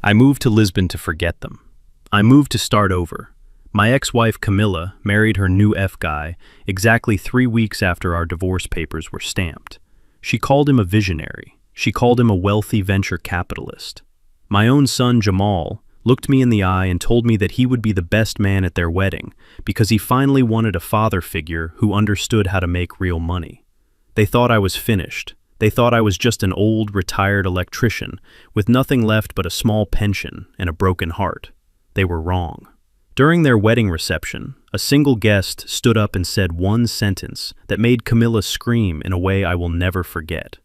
I moved to Lisbon to forget them. I moved to start over. My ex-wife Camilla married her new F-guy exactly 3 weeks after our divorce papers were stamped. She called him a visionary. She called him a wealthy venture capitalist. My own son Jamal looked me in the eye and told me that he would be the best man at their wedding because he finally wanted a father figure who understood how to make real money. They thought I was finished. They thought I was just an old, retired electrician with nothing left but a small pension and a broken heart. They were wrong. During their wedding reception, a single guest stood up and said one sentence that made Camilla scream in a way I will never forget.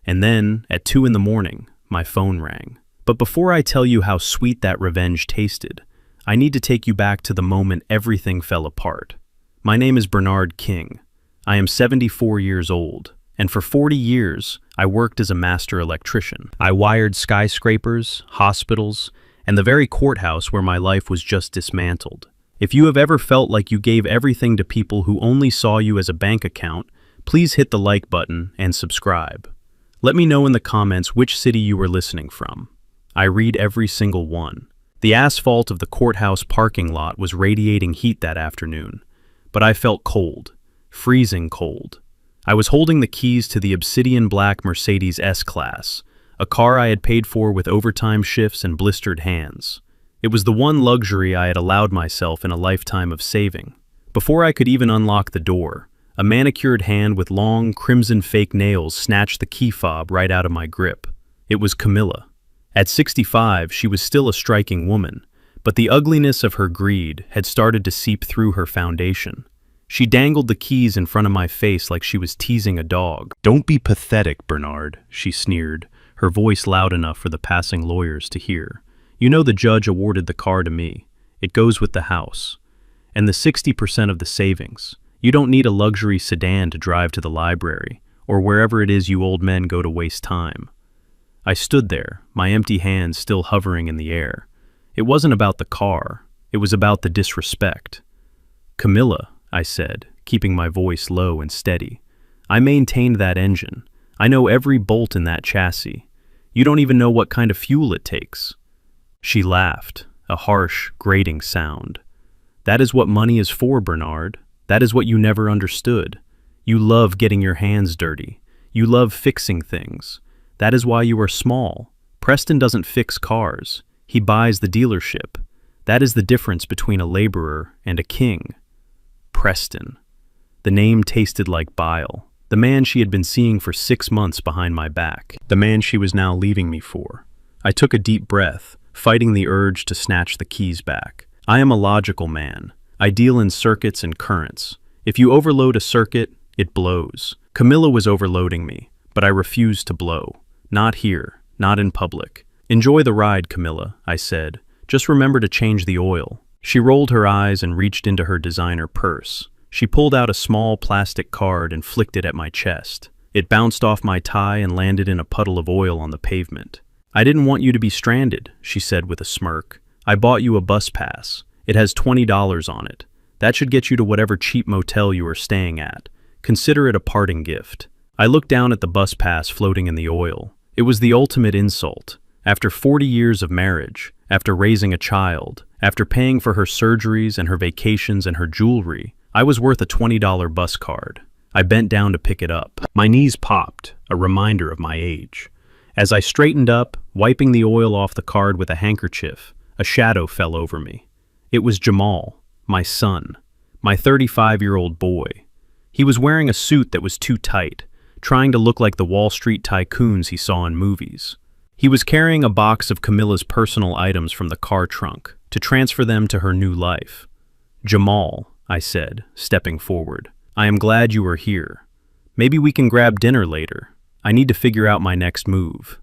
And then, at 2 in the morning, my phone rang. But before I tell you how sweet that revenge tasted, I need to take you back to the moment everything fell apart. My name is Bernard King. I am 74 years old, and for 40 years, I worked as a master electrician. I wired skyscrapers, hospitals, and the very courthouse where my life was just dismantled. If you have ever felt like you gave everything to people who only saw you as a bank account, please hit the like button and subscribe. Let me know in the comments which city you were listening from. I read every single one. The asphalt of the courthouse parking lot was radiating heat that afternoon, but I felt cold, freezing cold. I was holding the keys to the obsidian black Mercedes S-Class, a car I had paid for with overtime shifts and blistered hands. It was the one luxury I had allowed myself in a lifetime of saving. Before I could even unlock the door, a manicured hand with long, crimson fake nails snatched the key fob right out of my grip. It was Camilla. At 65, she was still a striking woman, but the ugliness of her greed had started to seep through her foundation. She dangled the keys in front of my face like she was teasing a dog. "Don't be pathetic, Bernard," she sneered, her voice loud enough for the passing lawyers to hear. "You know the judge awarded the car to me. It goes with the house. And the 60% of the savings. You don't need a luxury sedan to drive to the library, or wherever it is you old men go to waste time." I stood there, my empty hands still hovering in the air. It wasn't about the car. It was about the disrespect. "Camilla," I said, keeping my voice low and steady. "I maintained that engine. I know every bolt in that chassis. You don't even know what kind of fuel it takes." She laughed, a harsh, grating sound. "That is what money is for, Bernard. That is what you never understood. You love getting your hands dirty. You love fixing things. That is why you are small. Preston doesn't fix cars. He buys the dealership. That is the difference between a laborer and a king." Preston. The name tasted like bile. The man she had been seeing for 6 months behind my back. The man she was now leaving me for. I took a deep breath, fighting the urge to snatch the keys back. I am a logical man. I deal in circuits and currents. If you overload a circuit, it blows. Camilla was overloading me, but I refused to blow. Not here, not in public. "Enjoy the ride, Camilla," I said. "Just remember to change the oil." She rolled her eyes and reached into her designer purse. She pulled out a small plastic card and flicked it at my chest. It bounced off my tie and landed in a puddle of oil on the pavement. "I didn't want you to be stranded," she said with a smirk. "I bought you a bus pass. It has $20 on it. That should get you to whatever cheap motel you are staying at. Consider it a parting gift." I looked down at the bus pass floating in the oil. It was the ultimate insult. After 40 years of marriage, after raising a child, after paying for her surgeries and her vacations and her jewelry, I was worth a $20 bus card. I bent down to pick it up. My knees popped, a reminder of my age. As I straightened up, wiping the oil off the card with a handkerchief, a shadow fell over me. It was Jamal, my son, my 35-year-old boy. He was wearing a suit that was too tight, trying to look like the Wall Street tycoons he saw in movies. He was carrying a box of Camilla's personal items from the car trunk to transfer them to her new life. "Jamal," I said, stepping forward, "I am glad you are here. Maybe we can grab dinner later. I need to figure out my next move."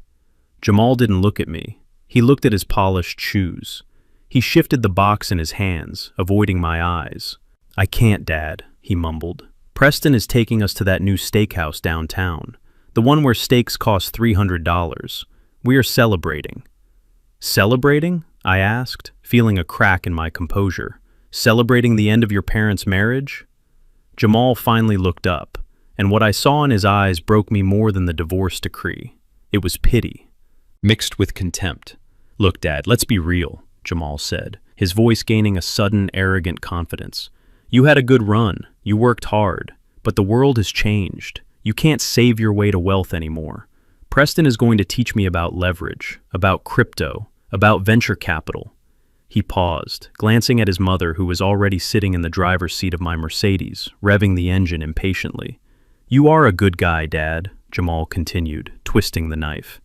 Jamal didn't look at me. He looked at his polished shoes. He shifted the box in his hands, avoiding my eyes. "I can't, Dad," he mumbled. "Preston is taking us to that new steakhouse downtown, the one where steaks cost $300. We are celebrating." "Celebrating?" I asked, feeling a crack in my composure. "Celebrating the end of your parents' marriage?" Jamal finally looked up, and what I saw in his eyes broke me more than the divorce decree. It was pity, mixed with contempt. Look, Dad, let's be real, Jamal said, his voice gaining a sudden, arrogant confidence. You had a good run, you worked hard, but the world has changed. You can't save your way to wealth anymore. Preston is going to teach me about leverage, about crypto, about venture capital. He paused, glancing at his mother, who was already sitting in the driver's seat of my Mercedes, revving the engine impatiently. You are a good guy, Dad, Jamal continued, twisting the knife.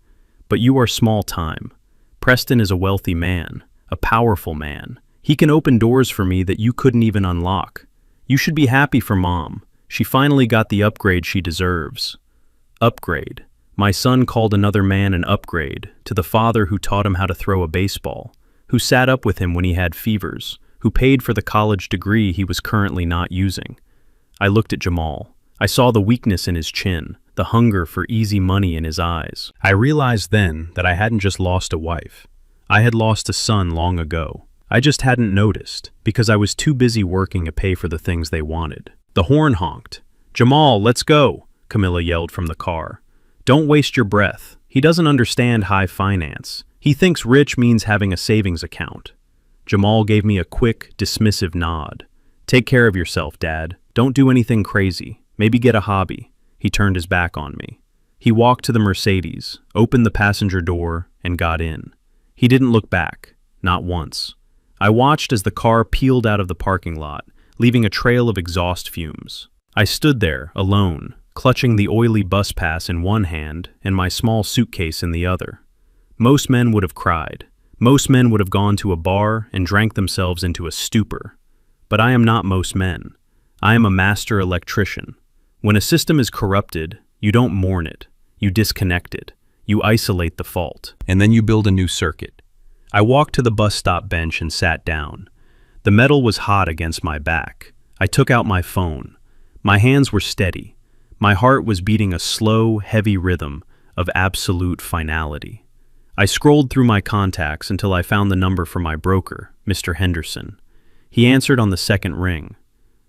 But you are small time. Preston is a wealthy man, a powerful man. He can open doors for me that you couldn't even unlock. You should be happy for Mom. She finally got the upgrade she deserves. Upgrade. My son called another man an upgrade, to the father who taught him how to throw a baseball, who sat up with him when he had fevers, who paid for the college degree he was currently not using. I looked at Jamal. I saw the weakness in his chin, the hunger for easy money in his eyes. I realized then that I hadn't just lost a wife. I had lost a son long ago. I just hadn't noticed, because I was too busy working to pay for the things they wanted. The horn honked. Jamal, let's go, Camilla yelled from the car. Don't waste your breath. He doesn't understand high finance. He thinks rich means having a savings account. Jamal gave me a quick, dismissive nod. Take care of yourself, Dad. Don't do anything crazy. Maybe get a hobby. He turned his back on me. He walked to the Mercedes, opened the passenger door, and got in. He didn't look back, not once. I watched as the car peeled out of the parking lot, leaving a trail of exhaust fumes. I stood there, alone, clutching the oily bus pass in one hand and my small suitcase in the other. Most men would have cried. Most men would have gone to a bar and drank themselves into a stupor. But I am not most men. I am a master electrician. When a system is corrupted, you don't mourn it. You disconnect it. You isolate the fault. And then you build a new circuit. I walked to the bus stop bench and sat down. The metal was hot against my back. I took out my phone. My hands were steady. My heart was beating a slow, heavy rhythm of absolute finality. I scrolled through my contacts until I found the number for my broker, Mr. Henderson. He answered on the second ring.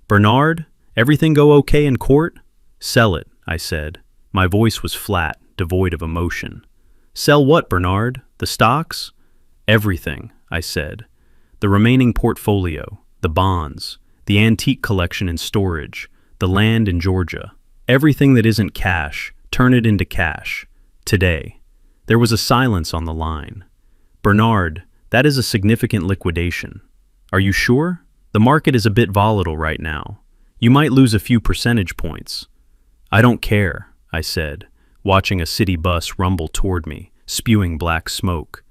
Bernard, everything go okay in court? Sell it, I said. My voice was flat, devoid of emotion. Sell what, Bernard? The stocks? Everything, I said. The remaining portfolio, the bonds, the antique collection in storage, the land in Georgia. Everything that isn't cash, turn it into cash. Today. There was a silence on the line. Bernard, that is a significant liquidation. Are you sure? The market is a bit volatile right now. You might lose a few percentage points. I don't care, I said, watching a city bus rumble toward me, spewing black smoke.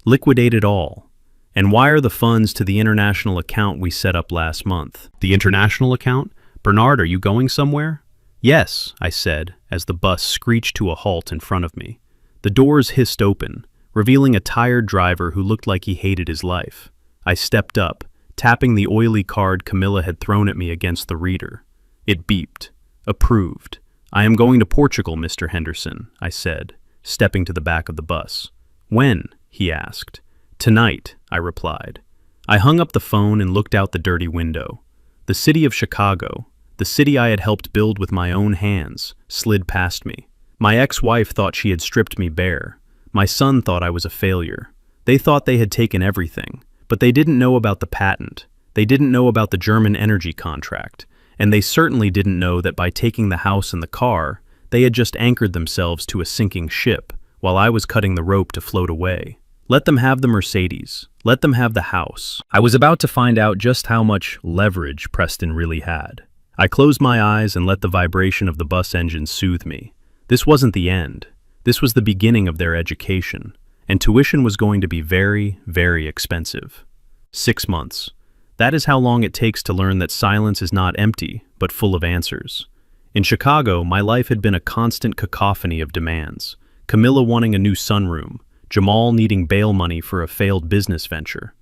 Liquidate it all. And wire the funds to the international account we set up last month. The international account? Bernard, are you going somewhere? Yes, I said, as the bus screeched to a halt in front of me. The doors hissed open, revealing a tired driver who looked like he hated his life. I stepped up, tapping the oily card Camilla had thrown at me against the reader. It beeped. Approved. I am going to Portugal, Mr. Henderson, I said, stepping to the back of the bus. When? He asked. Tonight, I replied. I hung up the phone and looked out the dirty window. The city of Chicago, the city I had helped build with my own hands, slid past me. My ex-wife thought she had stripped me bare. My son thought I was a failure. They thought they had taken everything, but they didn't know about the patent. They didn't know about the German energy contract, and they certainly didn't know that by taking the house and the car, they had just anchored themselves to a sinking ship, while I was cutting the rope to float away. Let them have the Mercedes. Let them have the house. I was about to find out just how much leverage Preston really had. I closed my eyes and let the vibration of the bus engine soothe me. This wasn't the end. This was the beginning of their education, and tuition was going to be very, very expensive. 6 months. That is how long it takes to learn that silence is not empty, but full of answers. In Chicago, my life had been a constant cacophony of demands. Camilla wanting a new sunroom, Jamal needing bail money for a failed business venture,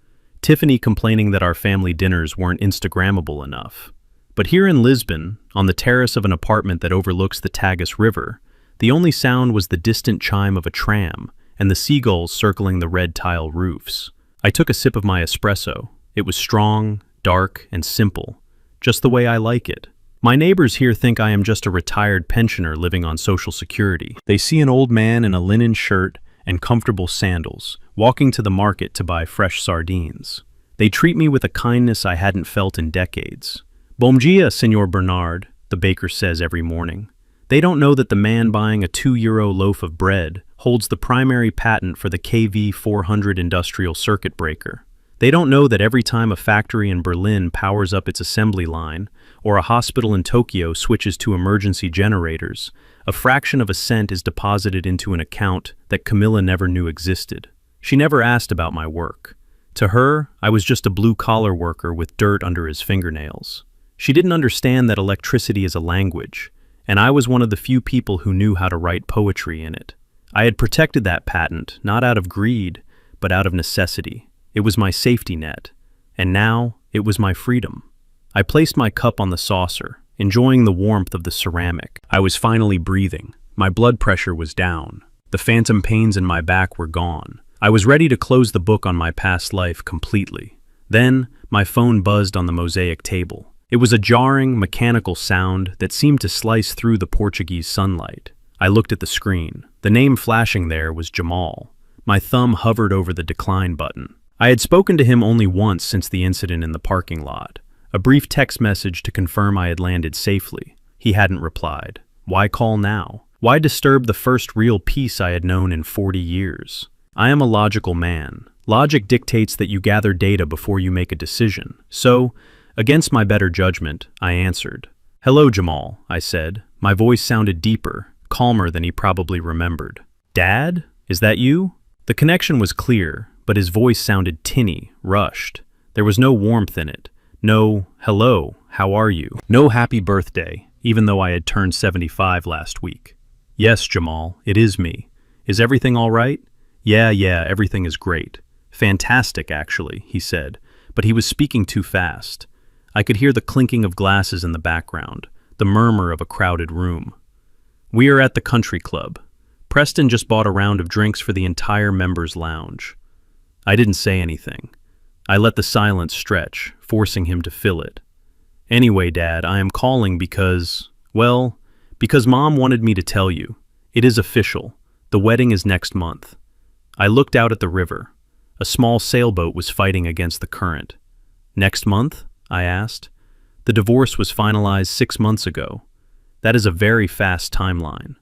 Tiffany complaining that our family dinners weren't Instagrammable enough. But here in Lisbon, on the terrace of an apartment that overlooks the Tagus River, the only sound was the distant chime of a tram and the seagulls circling the red tile roofs. I took a sip of my espresso. It was strong, dark, and simple, just the way I like it. My neighbors here think I am just a retired pensioner living on Social Security. They see an old man in a linen shirt and comfortable sandals, walking to the market to buy fresh sardines. They treat me with a kindness I hadn't felt in decades. Bom dia, Senor Bernard, the baker says every morning. They don't know that the man buying a €2 loaf of bread holds the primary patent for the KV400 industrial circuit breaker. They don't know that every time a factory in Berlin powers up its assembly line, or a hospital in Tokyo switches to emergency generators, a fraction of a cent is deposited into an account that Camilla never knew existed. She never asked about my work. To her, I was just a blue-collar worker with dirt under his fingernails. She didn't understand that electricity is a language, and I was one of the few people who knew how to write poetry in it. I had protected that patent, not out of greed, but out of necessity. It was my safety net, and now it was my freedom. I placed my cup on the saucer, enjoying the warmth of the ceramic. I was finally breathing. My blood pressure was down. The phantom pains in my back were gone. I was ready to close the book on my past life completely. Then, my phone buzzed on the mosaic table. It was a jarring, mechanical sound that seemed to slice through the Portuguese sunlight. I looked at the screen. The name flashing there was Jamal. My thumb hovered over the decline button. I had spoken to him only once since the incident in the parking lot. A brief text message to confirm I had landed safely. He hadn't replied. Why call now? Why disturb the first real peace I had known in 40 years? I am a logical man. Logic dictates that you gather data before you make a decision. So, against my better judgment, I answered. Hello, Jamal, I said. My voice sounded deeper, calmer than he probably remembered. Dad? Is that you? The connection was clear, but his voice sounded tinny, rushed. There was no warmth in it. No, hello, how are you? No happy birthday, even though I had turned 75 last week. Yes, Jamal, it is me. Is everything all right? Yeah, everything is great. Fantastic, actually, he said, but he was speaking too fast. I could hear the clinking of glasses in the background, the murmur of a crowded room. We are at the country club. Preston just bought a round of drinks for the entire members' lounge. I didn't say anything. I let the silence stretch, forcing him to fill it. Anyway, Dad, I am calling because Mom wanted me to tell you. It is official. The wedding is next month. I looked out at the river. A small sailboat was fighting against the current. Next month? I asked. The divorce was finalized 6 months ago. That is a very fast timeline.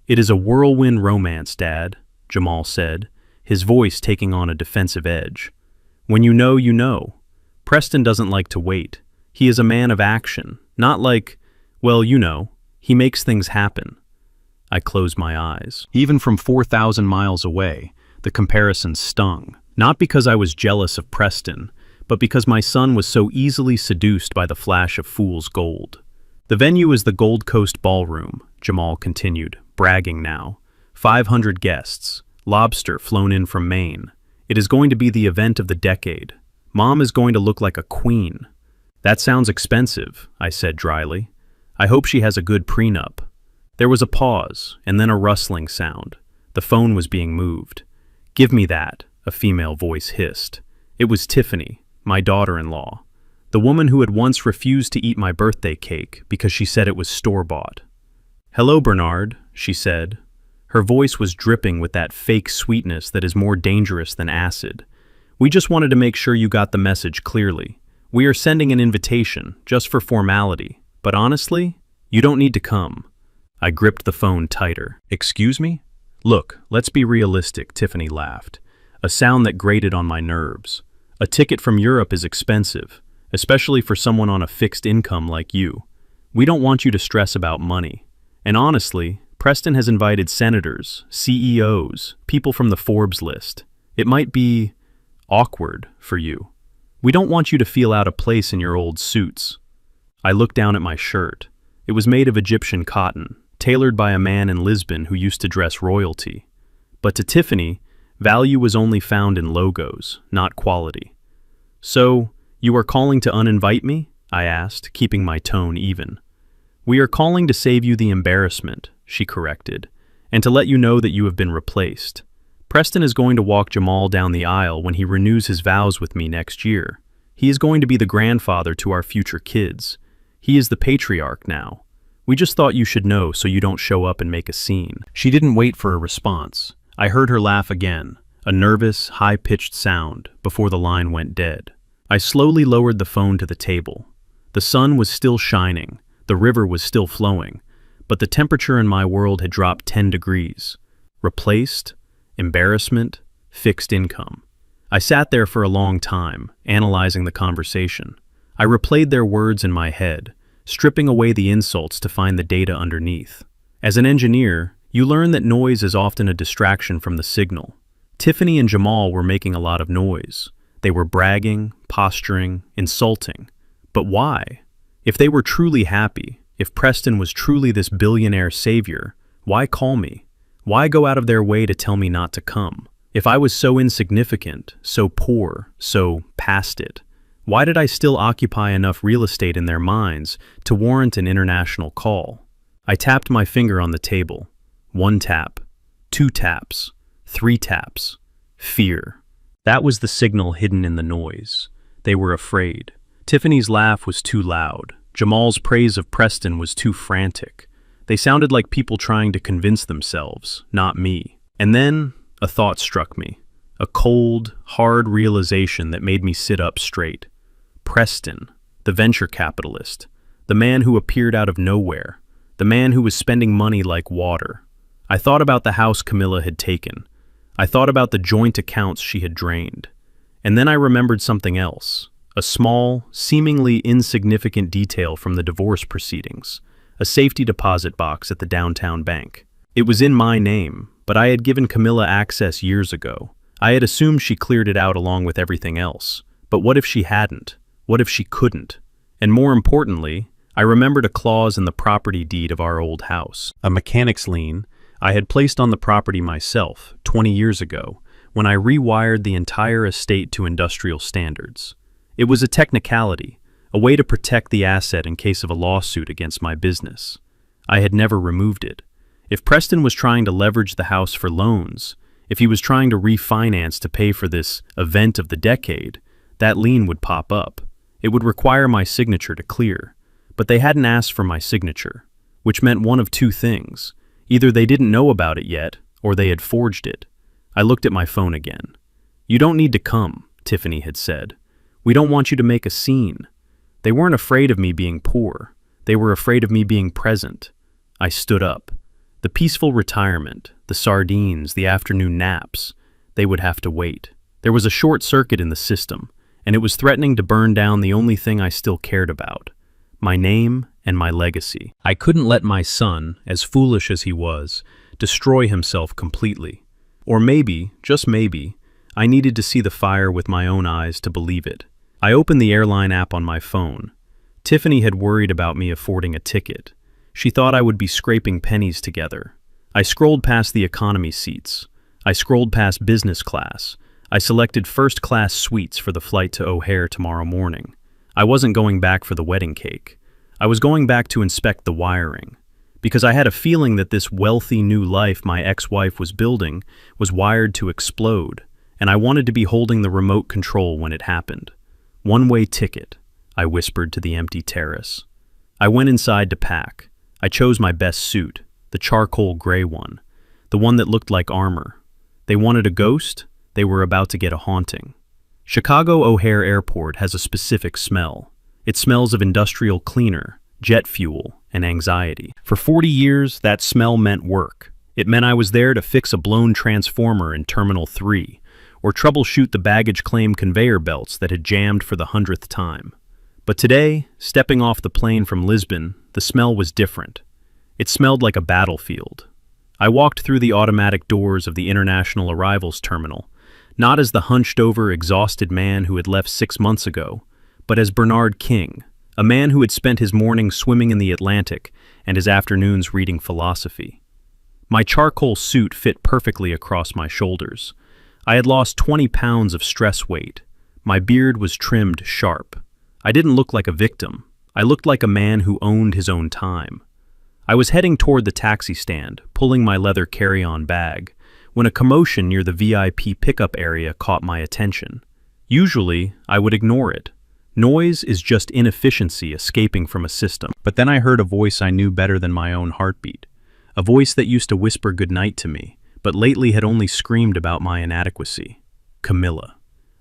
It is a whirlwind romance, Dad, Jamal said, his voice taking on a defensive edge. When you know, you know. Preston doesn't like to wait. He is a man of action, not like, he makes things happen. I closed my eyes. Even from 4,000 miles away, the comparison stung. Not because I was jealous of Preston, but because my son was so easily seduced by the flash of fool's gold. The venue is the Gold Coast Ballroom, Jamal continued, bragging now. 500 guests. Lobster flown in from Maine. It is going to be the event of the decade. Mom is going to look like a queen. That sounds expensive, I said dryly. I hope she has a good prenup. There was a pause, and then a rustling sound. The phone was being moved. Give me that, a female voice hissed. It was Tiffany, my daughter-in-law, the woman who had once refused to eat my birthday cake because she said it was store-bought. Hello, Bernard, she said. Her voice was dripping with that fake sweetness that is more dangerous than acid. We just wanted to make sure you got the message clearly. We are sending an invitation, just for formality. But honestly, you don't need to come. I gripped the phone tighter. Excuse me? Look, let's be realistic, Tiffany laughed. A sound that grated on my nerves. A ticket from Europe is expensive, especially for someone on a fixed income like you. We don't want you to stress about money. And honestly, Preston has invited senators, CEOs, people from the Forbes list. It might be awkward for you. We don't want you to feel out of place in your old suits. I looked down at my shirt. It was made of Egyptian cotton, tailored by a man in Lisbon who used to dress royalty. But to Tiffany, value was only found in logos, not quality. So, you are calling to uninvite me? I asked, keeping my tone even. We are calling to save you the embarrassment, she corrected, and to let you know that you have been replaced. Preston is going to walk Jamal down the aisle when he renews his vows with me next year. He is going to be the grandfather to our future kids. He is the patriarch now. We just thought you should know so you don't show up and make a scene. She didn't wait for a response. I heard her laugh again, a nervous, high-pitched sound before the line went dead. I slowly lowered the phone to the table. The sun was still shining, the river was still flowing, but the temperature in my world had dropped 10 degrees. Replaced, embarrassment, fixed income. I sat there for a long time, analyzing the conversation. I replayed their words in my head, stripping away the insults to find the data underneath. As an engineer, you learn that noise is often a distraction from the signal. Tiffany and Jamal were making a lot of noise. They were bragging, posturing, insulting. But why? If they were truly happy, if Preston was truly this billionaire savior, why call me? Why go out of their way to tell me not to come? If I was so insignificant, so poor, so past it, why did I still occupy enough real estate in their minds to warrant an international call? I tapped my finger on the table. 1 tap, 2 taps, 3 taps. Fear. That was the signal hidden in the noise. They were afraid. Tiffany's laugh was too loud. Jamal's praise of Preston was too frantic. They sounded like people trying to convince themselves, not me. And then a thought struck me. A cold, hard realization that made me sit up straight. Preston, the venture capitalist, the man who appeared out of nowhere, the man who was spending money like water. I thought about the house Camilla had taken. I thought about the joint accounts she had drained. And then I remembered something else, a small, seemingly insignificant detail from the divorce proceedings, a safety deposit box at the downtown bank. It was in my name, but I had given Camilla access years ago. I had assumed she cleared it out along with everything else. But what if she hadn't? What if she couldn't? And more importantly, I remembered a clause in the property deed of our old house, a mechanic's lien I had placed on the property myself 20 years ago when I rewired the entire estate to industrial standards. It was a technicality, a way to protect the asset in case of a lawsuit against my business. I had never removed it. If Preston was trying to leverage the house for loans, if he was trying to refinance to pay for this event of the decade, that lien would pop up. It would require my signature to clear. But they hadn't asked for my signature, which meant one of 2 things. Either they didn't know about it yet, or they had forged it. I looked at my phone again. "You don't need to come," Tiffany had said. "We don't want you to make a scene." They weren't afraid of me being poor. They were afraid of me being present. I stood up. The peaceful retirement, the sardines, the afternoon naps, they would have to wait. There was a short circuit in the system, and it was threatening to burn down the only thing I still cared about, my name and my legacy. I couldn't let my son, as foolish as he was, destroy himself completely. Or maybe, just maybe, I needed to see the fire with my own eyes to believe it. I opened the airline app on my phone. Tiffany had worried about me affording a ticket. She thought I would be scraping pennies together. I scrolled past the economy seats. I scrolled past business class. I selected first-class suites for the flight to O'Hare tomorrow morning. I wasn't going back for the wedding cake. I was going back to inspect the wiring, because I had a feeling that this wealthy new life my ex-wife was building was wired to explode, and I wanted to be holding the remote control when it happened. One-way ticket, I whispered to the empty terrace. I went inside to pack. I chose my best suit, the charcoal gray one, the one that looked like armor. They wanted a ghost, they were about to get a haunting. Chicago O'Hare Airport has a specific smell. It smells of industrial cleaner, jet fuel, and anxiety. For 40 years, that smell meant work. It meant I was there to fix a blown transformer in Terminal 3, or troubleshoot the baggage claim conveyor belts that had jammed for the 100th time. But today, stepping off the plane from Lisbon, the smell was different. It smelled like a battlefield. I walked through the automatic doors of the International Arrivals Terminal, not as the hunched-over, exhausted man who had left 6 months ago, but as Bernard King, a man who had spent his mornings swimming in the Atlantic and his afternoons reading philosophy. My charcoal suit fit perfectly across my shoulders. I had lost 20 pounds of stress weight. My beard was trimmed sharp. I didn't look like a victim. I looked like a man who owned his own time. I was heading toward the taxi stand, pulling my leather carry-on bag, when a commotion near the VIP pickup area caught my attention. Usually, I would ignore it. Noise is just inefficiency escaping from a system. But then I heard a voice I knew better than my own heartbeat. A voice that used to whisper goodnight to me, but lately had only screamed about my inadequacy. Camilla.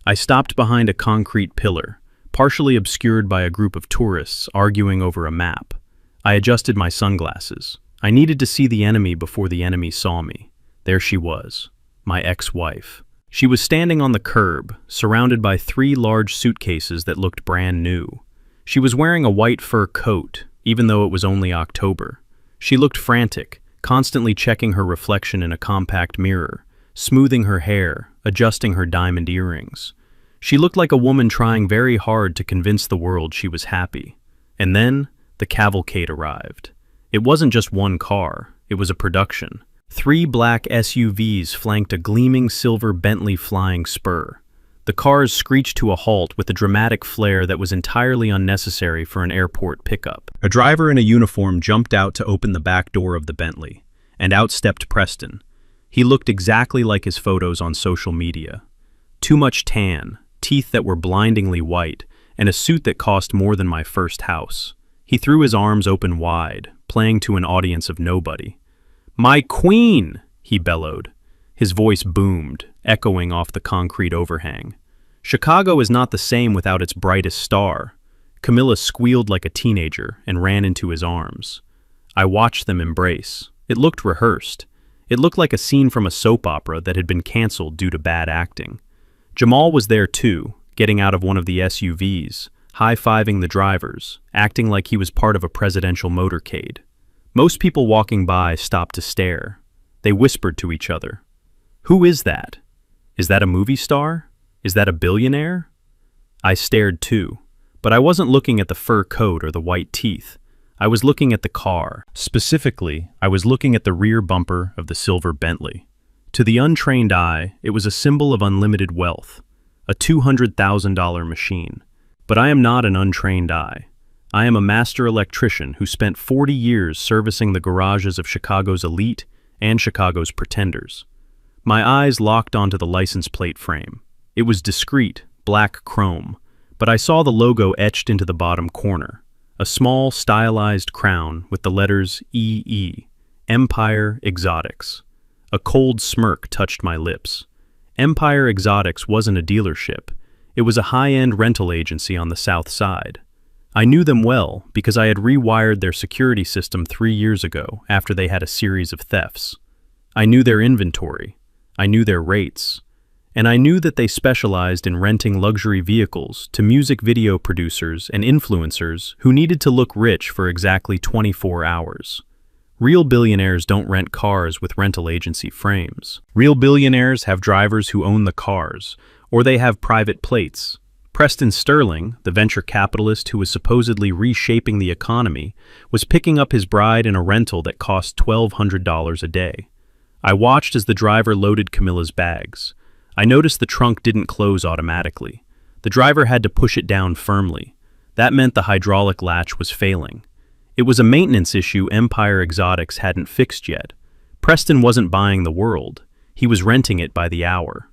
I stopped behind a concrete pillar, partially obscured by a group of tourists arguing over a map. I adjusted my sunglasses. I needed to see the enemy before the enemy saw me. There she was, my ex-wife. She was standing on the curb, surrounded by 3 large suitcases that looked brand new. She was wearing a white fur coat, even though it was only October. She looked frantic, constantly checking her reflection in a compact mirror, smoothing her hair, adjusting her diamond earrings. She looked like a woman trying very hard to convince the world she was happy. And then, the cavalcade arrived. It wasn't just one car, it was a production. 3 black SUVs flanked a gleaming silver Bentley Flying Spur. The cars screeched to a halt with a dramatic flair that was entirely unnecessary for an airport pickup. A driver in a uniform jumped out to open the back door of the Bentley, and out stepped Preston. He looked exactly like his photos on social media. Too much tan, teeth that were blindingly white, and a suit that cost more than my first house. He threw his arms open wide, playing to an audience of nobody. "My queen!" he bellowed. His voice boomed, echoing off the concrete overhang. Chicago is not the same without its brightest star. Camilla squealed like a teenager and ran into his arms. I watched them embrace. It looked rehearsed. It looked like a scene from a soap opera that had been canceled due to bad acting. Jamal was there too, getting out of one of the SUVs, high-fiving the drivers, acting like he was part of a presidential motorcade. Most people walking by stopped to stare. They whispered to each other. "Who is that? Is that a movie star? Is that a billionaire?" I stared too, but I wasn't looking at the fur coat or the white teeth. I was looking at the car. Specifically, I was looking at the rear bumper of the silver Bentley. To the untrained eye, it was a symbol of unlimited wealth, a $200,000 machine. But I am not an untrained eye. I am a master electrician who spent 40 years servicing the garages of Chicago's elite and Chicago's pretenders. My eyes locked onto the license plate frame. It was discreet, black chrome, but I saw the logo etched into the bottom corner, a small, stylized crown with the letters EE, Empire Exotics. A cold smirk touched my lips. Empire Exotics wasn't a dealership. It was a high-end rental agency on the South Side. I knew them well because I had rewired their security system 3 years ago after they had a series of thefts. I knew their inventory. I knew their rates. And I knew that they specialized in renting luxury vehicles to music video producers and influencers who needed to look rich for exactly 24 hours. Real billionaires don't rent cars with rental agency frames. Real billionaires have drivers who own the cars, or they have private plates. Preston Sterling, the venture capitalist who was supposedly reshaping the economy, was picking up his bride in a rental that cost $1,200 a day. I watched as the driver loaded Camilla's bags. I noticed the trunk didn't close automatically. The driver had to push it down firmly. That meant the hydraulic latch was failing. It was a maintenance issue Empire Exotics hadn't fixed yet. Preston wasn't buying the world. He was renting it by the hour.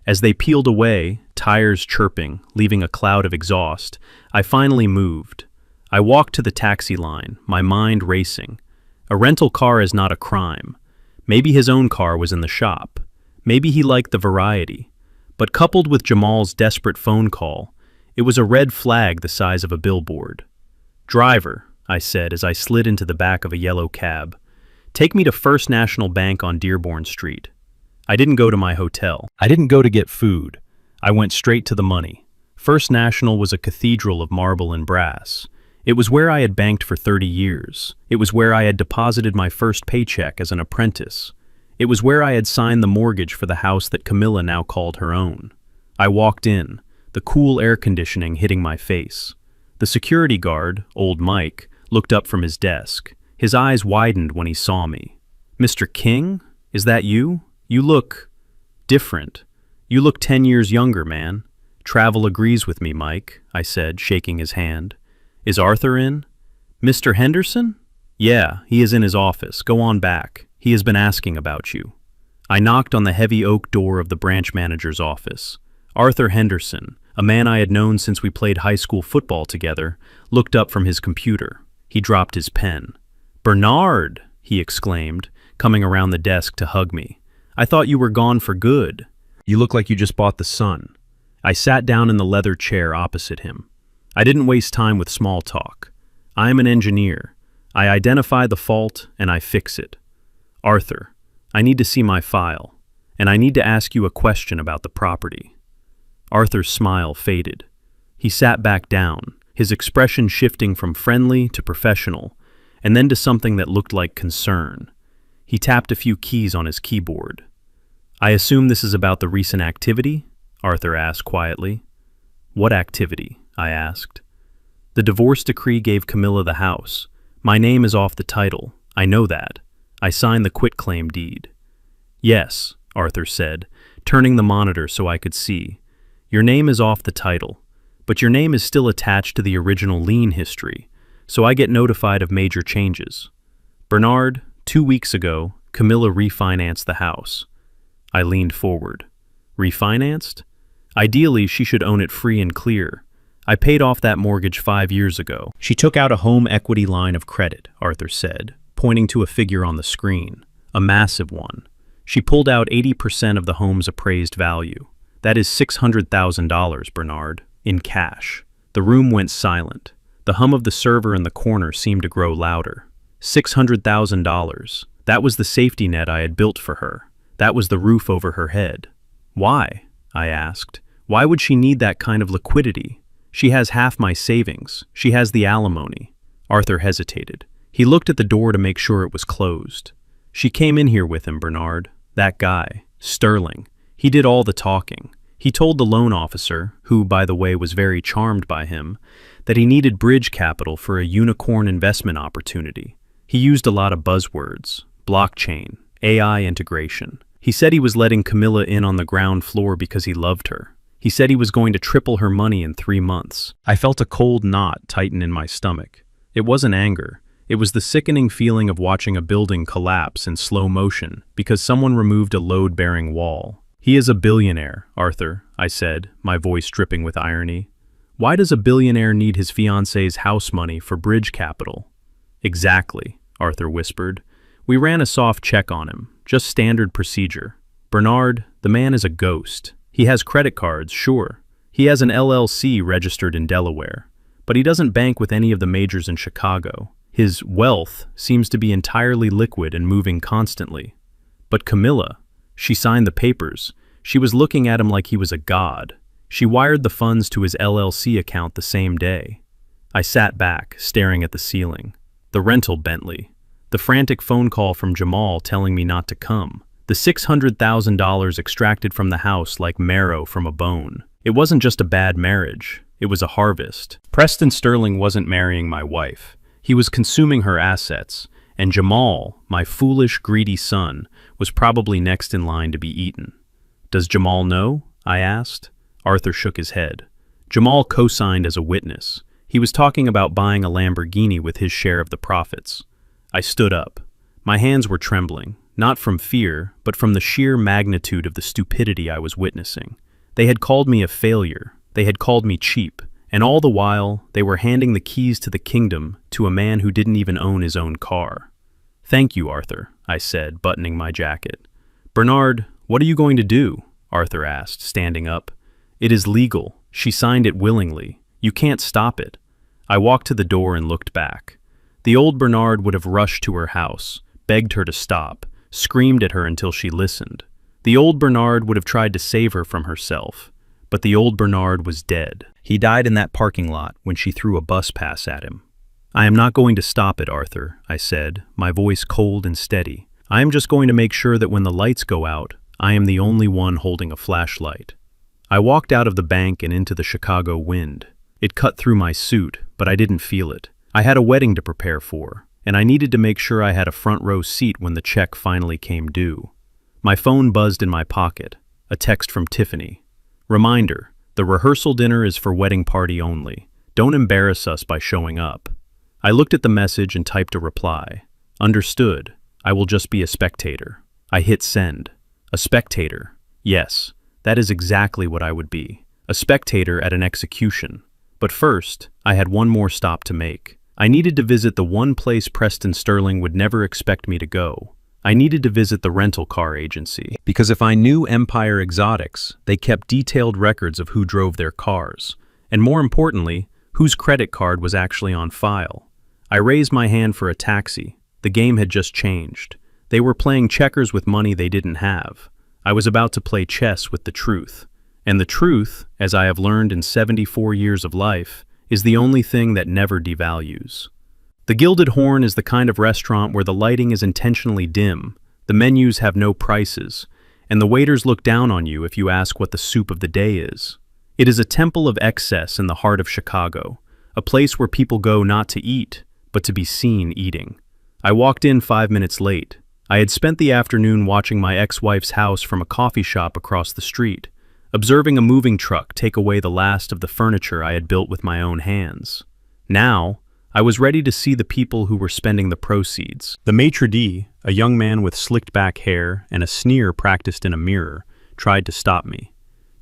As they peeled away, tires chirping, leaving a cloud of exhaust, I finally moved. I walked to the taxi line, my mind racing. A rental car is not a crime. Maybe his own car was in the shop. Maybe he liked the variety. But coupled with Jamal's desperate phone call, it was a red flag the size of a billboard. "Driver," I said as I slid into the back of a yellow cab, "take me to First National Bank on Dearborn Street." I didn't go to my hotel. I didn't go to get food. I went straight to the money. First National was a cathedral of marble and brass. It was where I had banked for 30 years. It was where I had deposited my first paycheck as an apprentice. It was where I had signed the mortgage for the house that Camilla now called her own. I walked in, the cool air conditioning hitting my face. The security guard, old Mike, looked up from his desk. His eyes widened when he saw me. "Mr. King? Is that you? You look different. You look 10 years younger, man." "Travel agrees with me, Mike," I said, shaking his hand. "Is Arthur in?" "Mr. Henderson?" "Yeah, he is in his office. Go on back. He has been asking about you." I knocked on the heavy oak door of the branch manager's office. Arthur Henderson, a man I had known since we played high school football together, looked up from his computer. He dropped his pen. "Bernard!" he exclaimed, coming around the desk to hug me. I thought you were gone for good. You look like you just bought the sun. I sat down in the leather chair opposite him. I didn't waste time with small talk. I am an engineer. I identify the fault and I fix it. Arthur, I need to see my file, and I need to ask you a question about the property. Arthur's smile faded. He sat back down, his expression shifting from friendly to professional, and then to something that looked like concern. He tapped a few keys on his keyboard. I assume this is about the recent activity? Arthur asked quietly. What activity? I asked. The divorce decree gave Camilla the house. My name is off the title. I know that. I signed the quitclaim deed. Yes, Arthur said, turning the monitor so I could see. Your name is off the title, but your name is still attached to the original lien history, so I get notified of major changes. Bernard, 2 weeks ago, Camilla refinanced the house. I leaned forward. Refinanced? Ideally, she should own it free and clear. I paid off that mortgage 5 years ago. She took out a home equity line of credit, Arthur said, pointing to a figure on the screen, a massive one. She pulled out 80% of the home's appraised value. That is $600,000, Bernard, in cash. The room went silent. The hum of the server in the corner seemed to grow louder. $600,000. That was the safety net I had built for her. That was the roof over her head. Why? I asked. Why would she need that kind of liquidity? She has half my savings. She has the alimony. Arthur hesitated. He looked at the door to make sure it was closed. She came in here with him, Bernard. That guy, Sterling. He did all the talking. He told the loan officer, who, by the way, was very charmed by him, that he needed bridge capital for a unicorn investment opportunity. He used a lot of buzzwords: blockchain, AI integration. He said he was letting Camilla in on the ground floor because he loved her. He said he was going to triple her money in 3 months. I felt a cold knot tighten in my stomach. It wasn't anger. It was the sickening feeling of watching a building collapse in slow motion because someone removed a load-bearing wall. He is a billionaire, Arthur, I said, my voice dripping with irony. Why does a billionaire need his fiancée's house money for bridge capital? Exactly, Arthur whispered. We ran a soft check on him, just standard procedure. Bernard, the man is a ghost. He has credit cards, sure. He has an LLC registered in Delaware. But he doesn't bank with any of the majors in Chicago. His wealth seems to be entirely liquid and moving constantly. But Camilla, she signed the papers. She was looking at him like he was a god. She wired the funds to his LLC account the same day. I sat back, staring at the ceiling. The rental Bentley. The frantic phone call from Jamal telling me not to come. The $600,000 extracted from the house like marrow from a bone. It wasn't just a bad marriage. It was a harvest. Preston Sterling wasn't marrying my wife. He was consuming her assets, and Jamal, my foolish, greedy son, was probably next in line to be eaten. Does Jamal know? I asked. Arthur shook his head. Jamal co-signed as a witness. He was talking about buying a Lamborghini with his share of the profits. I stood up. My hands were trembling, not from fear, but from the sheer magnitude of the stupidity I was witnessing. They had called me a failure. They had called me cheap. And all the while, they were handing the keys to the kingdom to a man who didn't even own his own car. Thank you, Arthur, I said, buttoning my jacket. Bernard, what are you going to do? Arthur asked, standing up. It is legal. She signed it willingly. You can't stop it. I walked to the door and looked back. The old Bernard would have rushed to her house, begged her to stop, screamed at her until she listened. The old Bernard would have tried to save her from herself. But the old Bernard was dead. He died in that parking lot when she threw a bus pass at him. I am not going to stop it, Arthur, I said, my voice cold and steady. I am just going to make sure that when the lights go out, I am the only one holding a flashlight. I walked out of the bank and into the Chicago wind. It cut through my suit, but I didn't feel it. I had a wedding to prepare for, and I needed to make sure I had a front row seat when the check finally came due. My phone buzzed in my pocket, a text from Tiffany. Reminder, the rehearsal dinner is for wedding party only. Don't embarrass us by showing up. I looked at the message and typed a reply. Understood. I will just be a spectator. I hit send. A spectator. Yes, that is exactly what I would be. A spectator at an execution. But first, I had one more stop to make. I needed to visit the one place Preston Sterling would never expect me to go. I needed to visit the rental car agency, because if I knew Empire Exotics, they kept detailed records of who drove their cars, and more importantly, whose credit card was actually on file. I raised my hand for a taxi. The game had just changed. They were playing checkers with money they didn't have. I was about to play chess with the truth. And the truth, as I have learned in 74 years of life, is the only thing that never devalues. The Gilded Horn is the kind of restaurant where the lighting is intentionally dim, the menus have no prices, and the waiters look down on you if you ask what the soup of the day is. It is a temple of excess in the heart of Chicago, a place where people go not to eat, but to be seen eating. I walked in 5 minutes late. I had spent the afternoon watching my ex-wife's house from a coffee shop across the street, observing a moving truck take away the last of the furniture I had built with my own hands. Now, I was ready to see the people who were spending the proceeds. The maitre d', a young man with slicked back hair and a sneer practiced in a mirror, tried to stop me.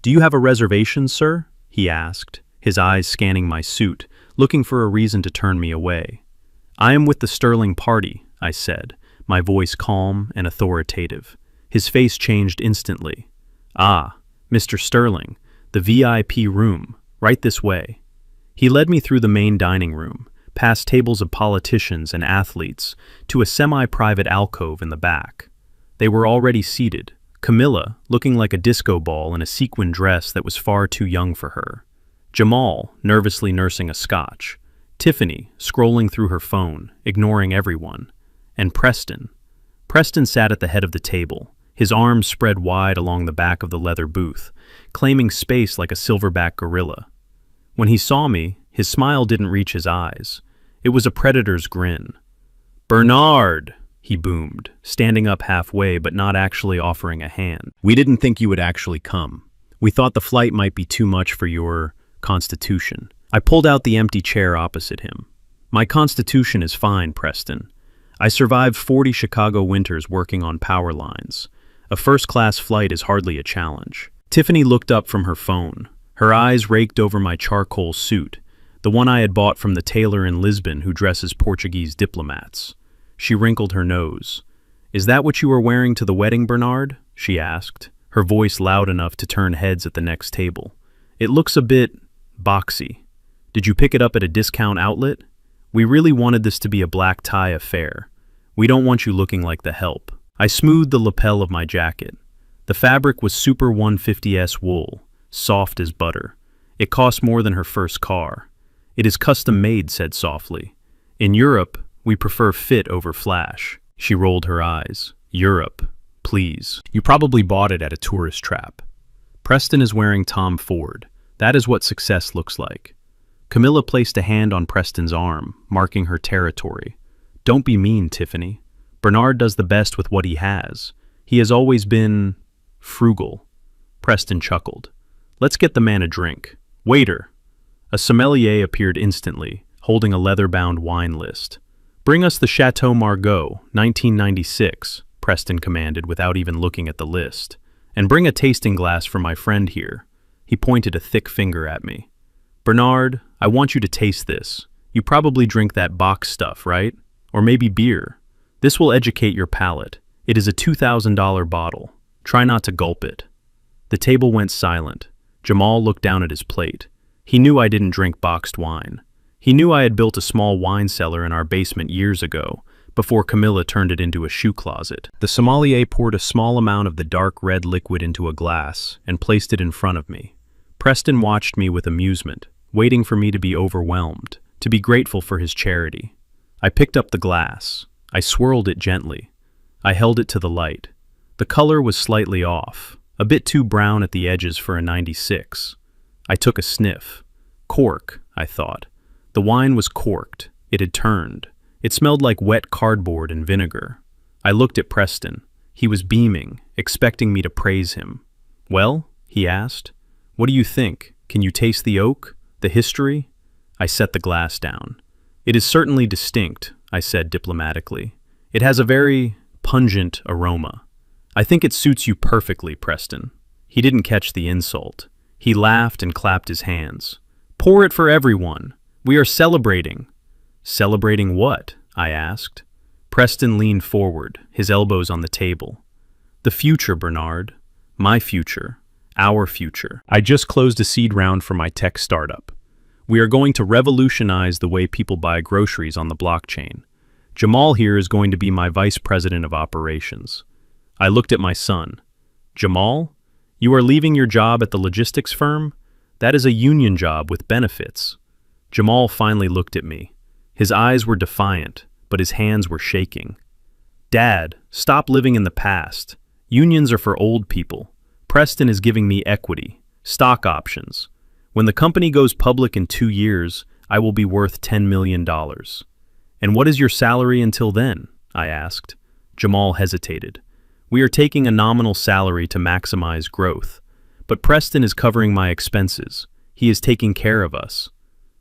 "Do you have a reservation, sir?" he asked, his eyes scanning my suit, looking for a reason to turn me away. "I am with the Sterling party," I said, my voice calm and authoritative. His face changed instantly. "Ah, Mr. Sterling, the VIP room, right this way." He led me through the main dining room, past tables of politicians and athletes, to a semi-private alcove in the back. They were already seated, Camilla looking like a disco ball in a sequin dress that was far too young for her, Jamal nervously nursing a scotch, Tiffany scrolling through her phone, ignoring everyone, and Preston. Preston sat at the head of the table, his arms spread wide along the back of the leather booth, claiming space like a silverback gorilla. When he saw me, his smile didn't reach his eyes. It was a predator's grin. "Bernard!" he boomed, standing up halfway but not actually offering a hand. "We didn't think you would actually come. We thought the flight might be too much for your constitution." I pulled out the empty chair opposite him. "My constitution is fine, Preston. I survived 40 Chicago winters working on power lines. A first-class flight is hardly a challenge." Tiffany looked up from her phone. Her eyes raked over my charcoal suit, the one I had bought from the tailor in Lisbon who dresses Portuguese diplomats. She wrinkled her nose. "Is that what you are wearing to the wedding, Bernard?" she asked, her voice loud enough to turn heads at the next table. "It looks a bit boxy. Did you pick it up at a discount outlet? We really wanted this to be a black tie affair. We don't want you looking like the help." I smoothed the lapel of my jacket. The fabric was Super 150S wool, soft as butter. It cost more than her first car. "It is custom made," said softly. "In Europe, we prefer fit over flash." She rolled her eyes. "Europe, please. You probably bought it at a tourist trap." Preston is wearing Tom Ford. That is what success looks like. Camilla placed a hand on Preston's arm, marking her territory. "Don't be mean, Tiffany. Bernard does the best with what he has. He has always been frugal." Preston chuckled. "Let's get the man a drink. Waiter." A sommelier appeared instantly, holding a leather-bound wine list. "Bring us the Chateau Margaux, 1996, Preston commanded without even looking at the list. "And bring a tasting glass for my friend here." He pointed a thick finger at me. "Bernard, I want you to taste this. You probably drink that box stuff, right? Or maybe beer. This will educate your palate. It is a $2,000 bottle. Try not to gulp it." The table went silent. Jamal looked down at his plate. He knew I didn't drink boxed wine. He knew I had built a small wine cellar in our basement years ago, before Camilla turned it into a shoe closet. The sommelier poured a small amount of the dark red liquid into a glass and placed it in front of me. Preston watched me with amusement, waiting for me to be overwhelmed, to be grateful for his charity. I picked up the glass. I swirled it gently. I held it to the light. The color was slightly off, a bit too brown at the edges for a 96. I took a sniff. Cork, I thought. The wine was corked. It had turned. It smelled like wet cardboard and vinegar. I looked at Preston. He was beaming, expecting me to praise him. "Well?" he asked. "What do you think? Can you taste the oak? The history?" I set the glass down. "It is certainly distinct," I said diplomatically. "It has a very pungent aroma. I think it suits you perfectly, Preston." He didn't catch the insult. He laughed and clapped his hands. "Pour it for everyone. We are celebrating." "Celebrating what?" I asked. Preston leaned forward, his elbows on the table. The future, Bernard. My future. Our future. I just closed a seed round for my tech startup. We are going to revolutionize the way people buy groceries on the blockchain. Jamal here is going to be my vice president of operations. I looked at my son. Jamal, you are leaving your job at the logistics firm? That is a union job with benefits. Jamal finally looked at me. His eyes were defiant, but his hands were shaking. Dad, stop living in the past. Unions are for old people. Preston is giving me equity, stock options. When the company goes public in 2 years, I will be worth $10 million. And what is your salary until then? I asked. Jamal hesitated. We are taking a nominal salary to maximize growth, but Preston is covering my expenses. He is taking care of us.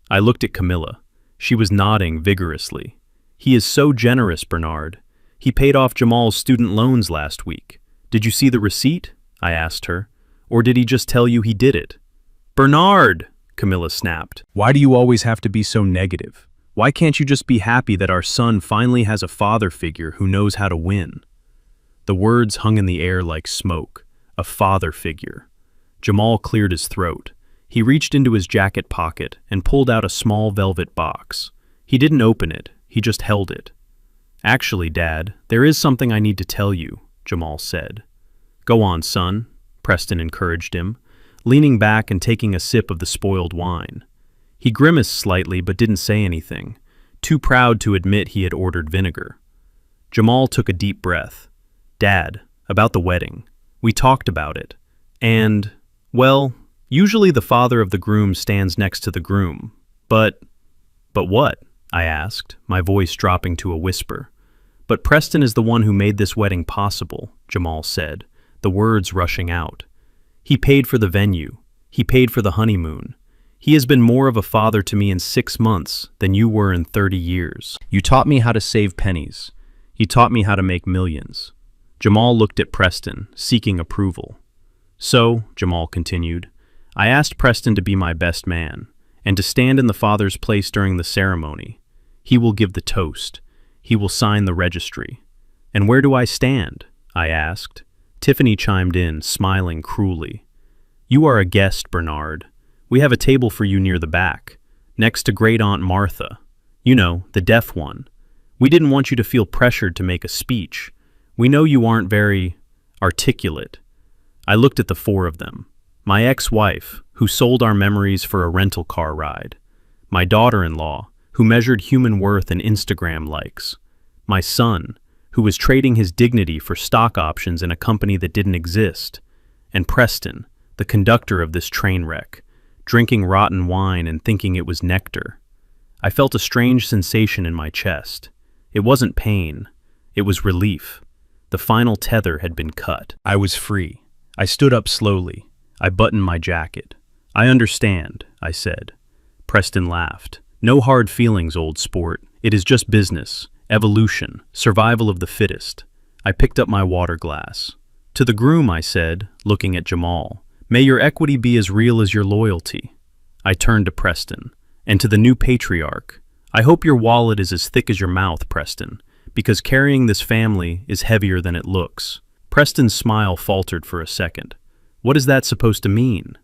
I looked at Camilla. She was nodding vigorously. He is so generous, Bernard. He paid off Jamal's student loans last week. Did you see the receipt? I asked her. Or did he just tell you he did it? Bernard, Camilla snapped. Why do you always have to be so negative? Why can't you just be happy that our son finally has a father figure who knows how to win? The words hung in the air like smoke. A father figure. Jamal cleared his throat. He reached into his jacket pocket and pulled out a small velvet box. He didn't open it, he just held it. Actually, Dad, there is something I need to tell you, Jamal said. Go on, son, Preston encouraged him, leaning back and taking a sip of the spoiled wine. He grimaced slightly but didn't say anything, too proud to admit he had ordered vinegar. Jamal took a deep breath. Dad, about the wedding. We talked about it. And, well, usually the father of the groom stands next to the groom. But what? I asked, my voice dropping to a whisper. But Preston is the one who made this wedding possible, Jamal said, the words rushing out. He paid for the venue. He paid for the honeymoon. He has been more of a father to me in 6 months than you were in 30 years. You taught me how to save pennies. You taught me how to make millions. Jamal looked at Preston, seeking approval. So, Jamal continued, I asked Preston to be my best man, and to stand in the father's place during the ceremony. He will give the toast. He will sign the registry. And where do I stand? I asked. Tiffany chimed in, smiling cruelly. You are a guest, Bernard. We have a table for you near the back, next to Great Aunt Martha. You know, the deaf one. We didn't want you to feel pressured to make a speech. We know you aren't very articulate. I looked at the 4 of them. My ex-wife, who sold our memories for a rental car ride. My daughter-in-law, who measured human worth in Instagram likes. My son, who was trading his dignity for stock options in a company that didn't exist. And Preston, the conductor of this train wreck, drinking rotten wine and thinking it was nectar. I felt a strange sensation in my chest. It wasn't pain. It was relief. The final tether had been cut. I was free. I stood up slowly. I buttoned my jacket. I understand, I said. Preston laughed. No hard feelings, old sport. It is just business, evolution, survival of the fittest. I picked up my water glass. To the groom, I said, looking at Jamal, may your equity be as real as your loyalty. I turned to Preston. And to the new patriarch, I hope your wallet is as thick as your mouth, Preston, because carrying this family is heavier than it looks. Preston's smile faltered for a second. What is that supposed to mean?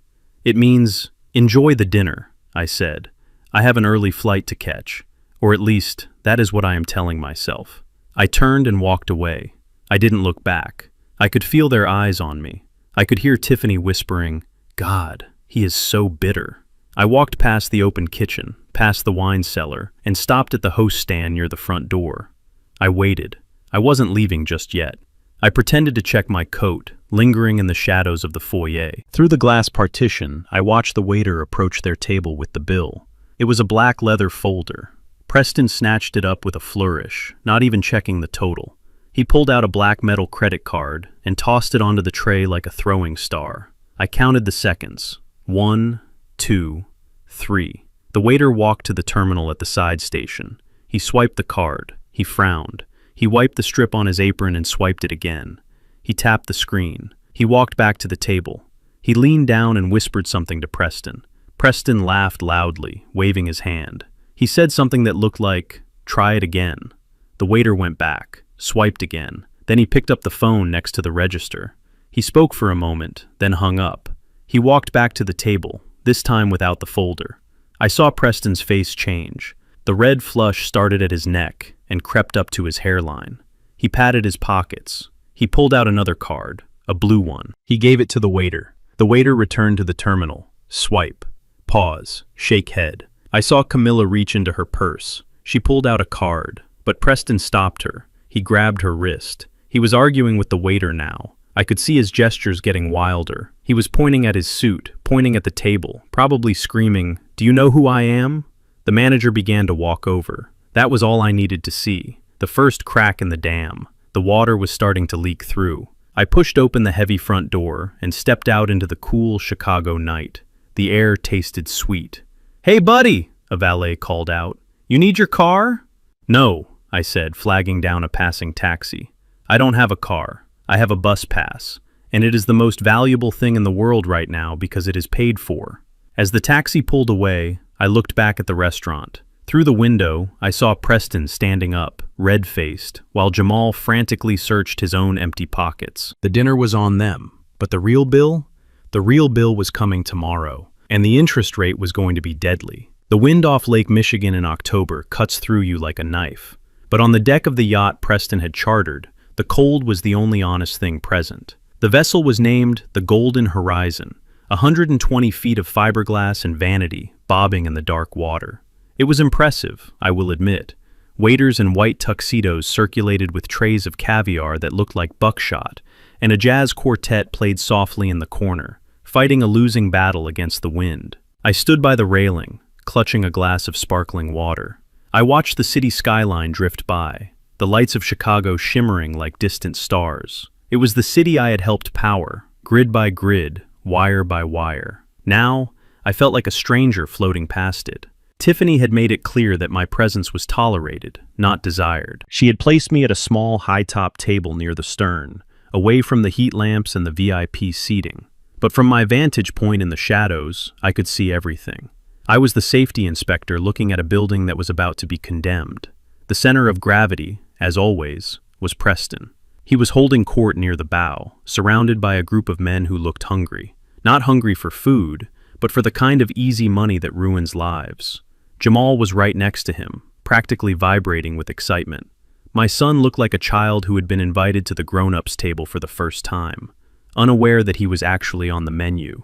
It means, enjoy the dinner, I said. I have an early flight to catch, or at least, that is what I am telling myself. I turned and walked away. I didn't look back. I could feel their eyes on me. I could hear Tiffany whispering, God, he is so bitter. I walked past the open kitchen, past the wine cellar, and stopped at the host stand near the front door. I waited. I wasn't leaving just yet. I pretended to check my coat, lingering in the shadows of the foyer. Through the glass partition, I watched the waiter approach their table with the bill. It was a black leather folder. Preston snatched it up with a flourish, not even checking the total. He pulled out a black metal credit card and tossed it onto the tray like a throwing star. I counted the seconds. 1, 2, 3. The waiter walked to the terminal at the side station. He swiped the card. He frowned. He wiped the strip on his apron and swiped it again. He tapped the screen. He walked back to the table. He leaned down and whispered something to Preston. Preston laughed loudly, waving his hand. He said something that looked like, try it again. The waiter went back, swiped again. Then he picked up the phone next to the register. He spoke for a moment, then hung up. He walked back to the table, this time without the folder. I saw Preston's face change. The red flush started at his neck and crept up to his hairline. He patted his pockets. He pulled out another card, a blue one. He gave it to the waiter. The waiter returned to the terminal. Swipe. Pause. Shake head. I saw Camilla reach into her purse. She pulled out a card, but Preston stopped her. He grabbed her wrist. He was arguing with the waiter now. I could see his gestures getting wilder. He was pointing at his suit, pointing at the table, probably screaming, "Do you know who I am?" The manager began to walk over. That was all I needed to see. The first crack in the dam. The water was starting to leak through. I pushed open the heavy front door and stepped out into the cool Chicago night. The air tasted sweet. "Hey, buddy," a valet called out. "You need your car?" "No," I said, flagging down a passing taxi. "I don't have a car. I have a bus pass, and it is the most valuable thing in the world right now because it is paid for." As the taxi pulled away, I looked back at the restaurant. Through the window, I saw Preston standing up, red-faced, while Jamal frantically searched his own empty pockets. The dinner was on them, but the real bill? The real bill was coming tomorrow, and the interest rate was going to be deadly. The wind off Lake Michigan in October cuts through you like a knife. But on the deck of the yacht Preston had chartered, the cold was the only honest thing present. The vessel was named the Golden Horizon, 120 feet of fiberglass and vanity bobbing in the dark water. It was impressive, I will admit. Waiters in white tuxedos circulated with trays of caviar that looked like buckshot, and a jazz quartet played softly in the corner, fighting a losing battle against the wind. I stood by the railing, clutching a glass of sparkling water. I watched the city skyline drift by, the lights of Chicago shimmering like distant stars. It was the city I had helped power, grid by grid, wire by wire. Now, I felt like a stranger floating past it. Tiffany had made it clear that my presence was tolerated, not desired. She had placed me at a small, high-top table near the stern, away from the heat lamps and the VIP seating. But from my vantage point in the shadows, I could see everything. I was the safety inspector looking at a building that was about to be condemned. The center of gravity, as always, was Preston. He was holding court near the bow, surrounded by a group of men who looked hungry. Not hungry for food, but for the kind of easy money that ruins lives. Jamal was right next to him, practically vibrating with excitement. My son looked like a child who had been invited to the grown-ups table for the first time, unaware that he was actually on the menu.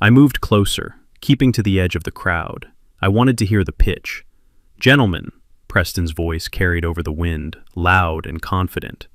I moved closer, keeping to the edge of the crowd. I wanted to hear the pitch. "Gentlemen," Preston's voice carried over the wind, loud and confident.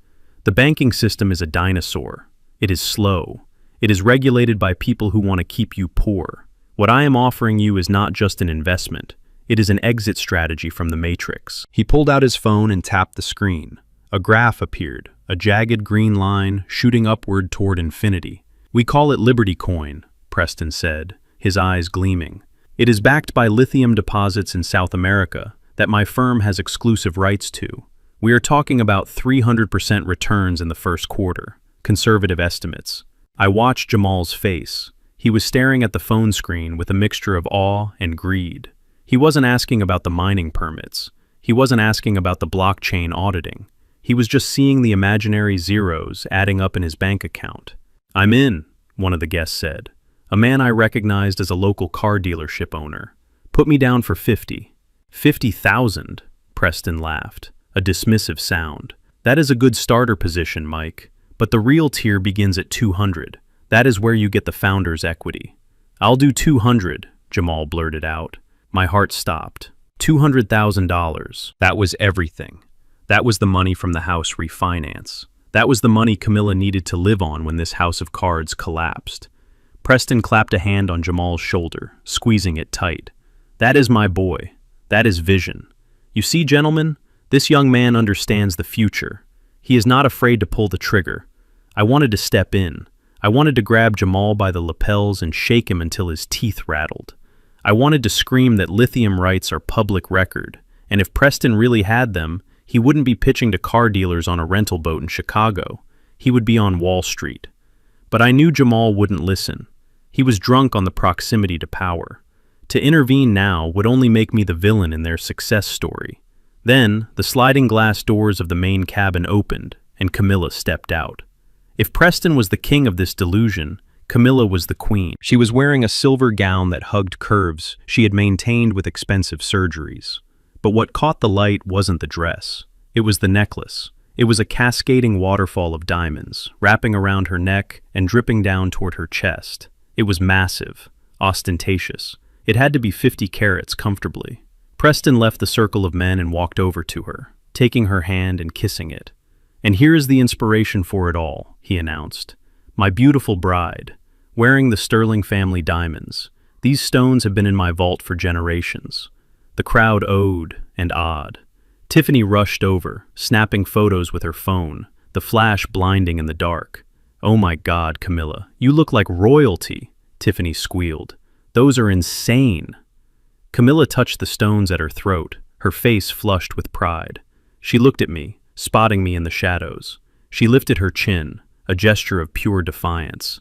"The banking system is a dinosaur. It is slow. It is regulated by people who want to keep you poor. What I am offering you is not just an investment. It is an exit strategy from the Matrix." He pulled out his phone and tapped the screen. A graph appeared, a jagged green line shooting upward toward infinity. "We call it Liberty Coin," Preston said, his eyes gleaming. "It is backed by lithium deposits in South America that my firm has exclusive rights to. We are talking about 300% returns in the first quarter, conservative estimates." I watched Jamal's face. He was staring at the phone screen with a mixture of awe and greed. He wasn't asking about the mining permits. He wasn't asking about the blockchain auditing. He was just seeing the imaginary zeros adding up in his bank account. "I'm in," one of the guests said. A man I recognized as a local car dealership owner. "Put me down for 50. 50,000, Preston laughed, a dismissive sound. "That is a good starter position, Mike, but the real tier begins at 200. That is where you get the founder's equity." "I'll do 200, Jamal blurted out. My heart stopped. $200,000. That was everything. That was the money from the house refinance. That was the money Camilla needed to live on when this house of cards collapsed. Preston clapped a hand on Jamal's shoulder, squeezing it tight. "That is my boy. That is vision. You see, gentlemen, this young man understands the future. He is not afraid to pull the trigger. I wanted to step in. I wanted to grab Jamal by the lapels and shake him until his teeth rattled. I wanted to scream that lithium rights are public record, and if Preston really had them, he wouldn't be pitching to car dealers on a rental boat in Chicago. He would be on Wall Street. But I knew Jamal wouldn't listen. He was drunk on the proximity to power. To intervene now would only make me the villain in their success story. Then, the sliding glass doors of the main cabin opened, and Camilla stepped out. If Preston was the king of this delusion, Camilla was the queen. She was wearing a silver gown that hugged curves she had maintained with expensive surgeries. But what caught the light wasn't the dress. It was the necklace. It was a cascading waterfall of diamonds, wrapping around her neck and dripping down toward her chest. It was massive, ostentatious. It had to be 50 carats comfortably. Preston left the circle of men and walked over to her, taking her hand and kissing it. "And here is the inspiration for it all," he announced. "My beautiful bride, wearing the Sterling family diamonds. These stones have been in my vault for generations." The crowd oh'd and awed. Tiffany rushed over, snapping photos with her phone, the flash blinding in the dark. "Oh my God, Camilla, you look like royalty," Tiffany squealed. "Those are insane." Camilla touched the stones at her throat, her face flushed with pride. She looked at me, spotting me in the shadows. She lifted her chin, a gesture of pure defiance.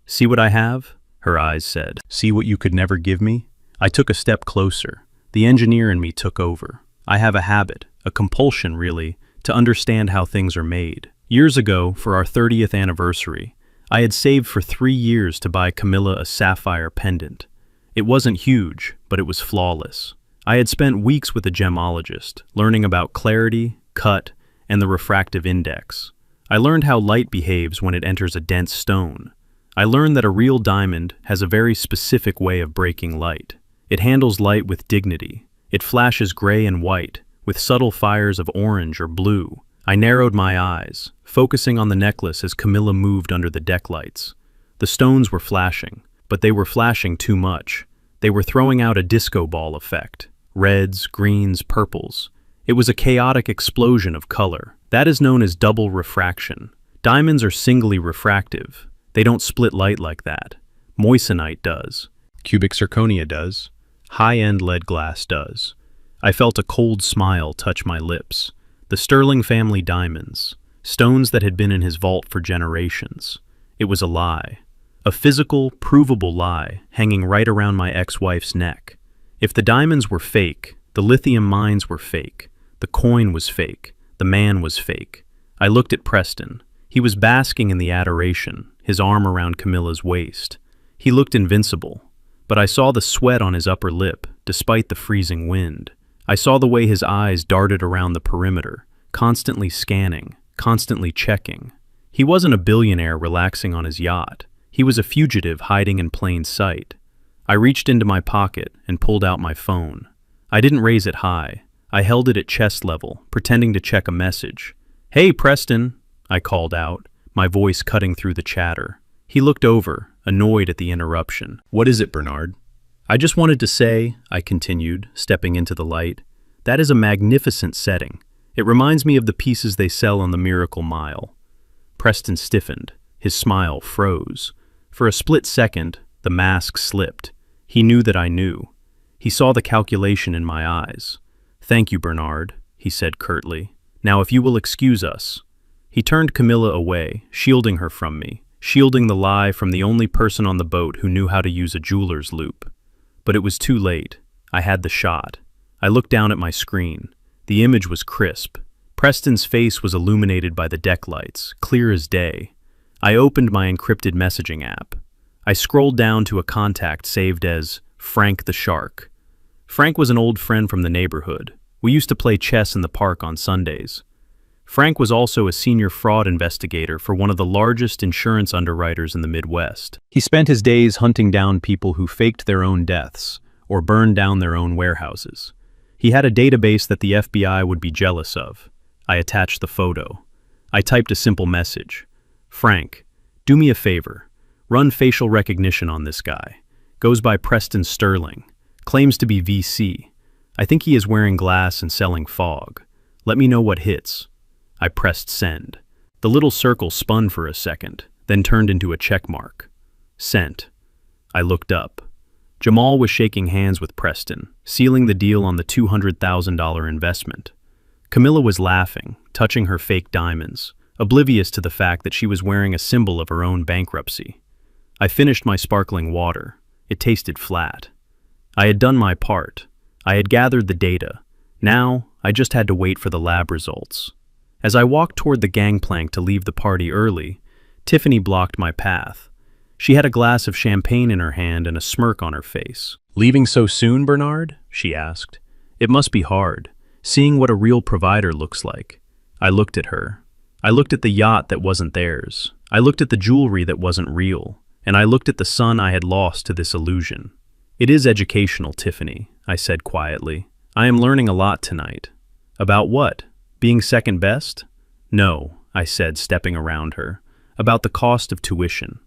"See what I have?" her eyes said. "See what you could never give me?" I took a step closer. The engineer in me took over. I have a habit, a compulsion really, to understand how things are made. Years ago, for our 30th anniversary, I had saved for 3 years to buy Camilla a sapphire pendant. It wasn't huge, but it was flawless. I had spent weeks with a gemologist, learning about clarity, cut, and the refractive index. I learned how light behaves when it enters a dense stone. I learned that a real diamond has a very specific way of breaking light. It handles light with dignity. It flashes gray and white, with subtle fires of orange or blue. I narrowed my eyes, focusing on the necklace as Camilla moved under the deck lights. The stones were flashing, but they were flashing too much. They were throwing out a disco ball effect. Reds, greens, purples. It was a chaotic explosion of color. That is known as double refraction. Diamonds are singly refractive. They don't split light like that. Moissanite does. Cubic zirconia does. High-end lead glass does. I felt a cold smile touch my lips. The Sterling family diamonds, stones that had been in his vault for generations. It was a lie. A physical, provable lie, hanging right around my ex-wife's neck. If the diamonds were fake, the lithium mines were fake, the coin was fake, the man was fake. I looked at Preston. He was basking in the adoration, his arm around Camilla's waist. He looked invincible, but I saw the sweat on his upper lip, despite the freezing wind. I saw the way his eyes darted around the perimeter, constantly scanning, constantly checking. He wasn't a billionaire relaxing on his yacht. He was a fugitive hiding in plain sight. I reached into my pocket and pulled out my phone. I didn't raise it high. I held it at chest level, pretending to check a message. "Hey, Preston," I called out, my voice cutting through the chatter. He looked over, annoyed at the interruption. "What is it, Bernard?" "I just wanted to say," I continued, stepping into the light, "that is a magnificent setting. It reminds me of the pieces they sell on the Miracle Mile." Preston stiffened. His smile froze. For a split second, the mask slipped. He knew that I knew. He saw the calculation in my eyes. "Thank you, Bernard," he said curtly. "Now if you will excuse us." He turned Camilla away, shielding her from me, shielding the lie from the only person on the boat who knew how to use a jeweler's loop. But it was too late. I had the shot. I looked down at my screen. The image was crisp. Preston's face was illuminated by the deck lights, clear as day. I opened my encrypted messaging app. I scrolled down to a contact saved as Frank the Shark. Frank was an old friend from the neighborhood. We used to play chess in the park on Sundays. Frank was also a senior fraud investigator for one of the largest insurance underwriters in the Midwest. He spent his days hunting down people who faked their own deaths or burned down their own warehouses. He had a database that the FBI would be jealous of. I attached the photo. I typed a simple message. "Frank, do me a favor. Run facial recognition on this guy. Goes by Preston Sterling. Claims to be VC. I think he is wearing glass and selling fog. Let me know what hits." I pressed send. The little circle spun for a second, then turned into a check mark. Sent. I looked up. Jamal was shaking hands with Preston, sealing the deal on the $200,000 investment. Camilla was laughing, touching her fake diamonds, oblivious to the fact that she was wearing a symbol of her own bankruptcy. I finished my sparkling water. It tasted flat. I had done my part. I had gathered the data. Now, I just had to wait for the lab results. As I walked toward the gangplank to leave the party early, Tiffany blocked my path. She had a glass of champagne in her hand and a smirk on her face. "Leaving so soon, Bernard?" she asked. "It must be hard, seeing what a real provider looks like." I looked at her. I looked at the yacht that wasn't theirs. I looked at the jewelry that wasn't real. And I looked at the son I had lost to this illusion. "It is educational, Tiffany," I said quietly. "I am learning a lot tonight." "About what? Being second best?" "No," I said, stepping around her. "About the cost of tuition."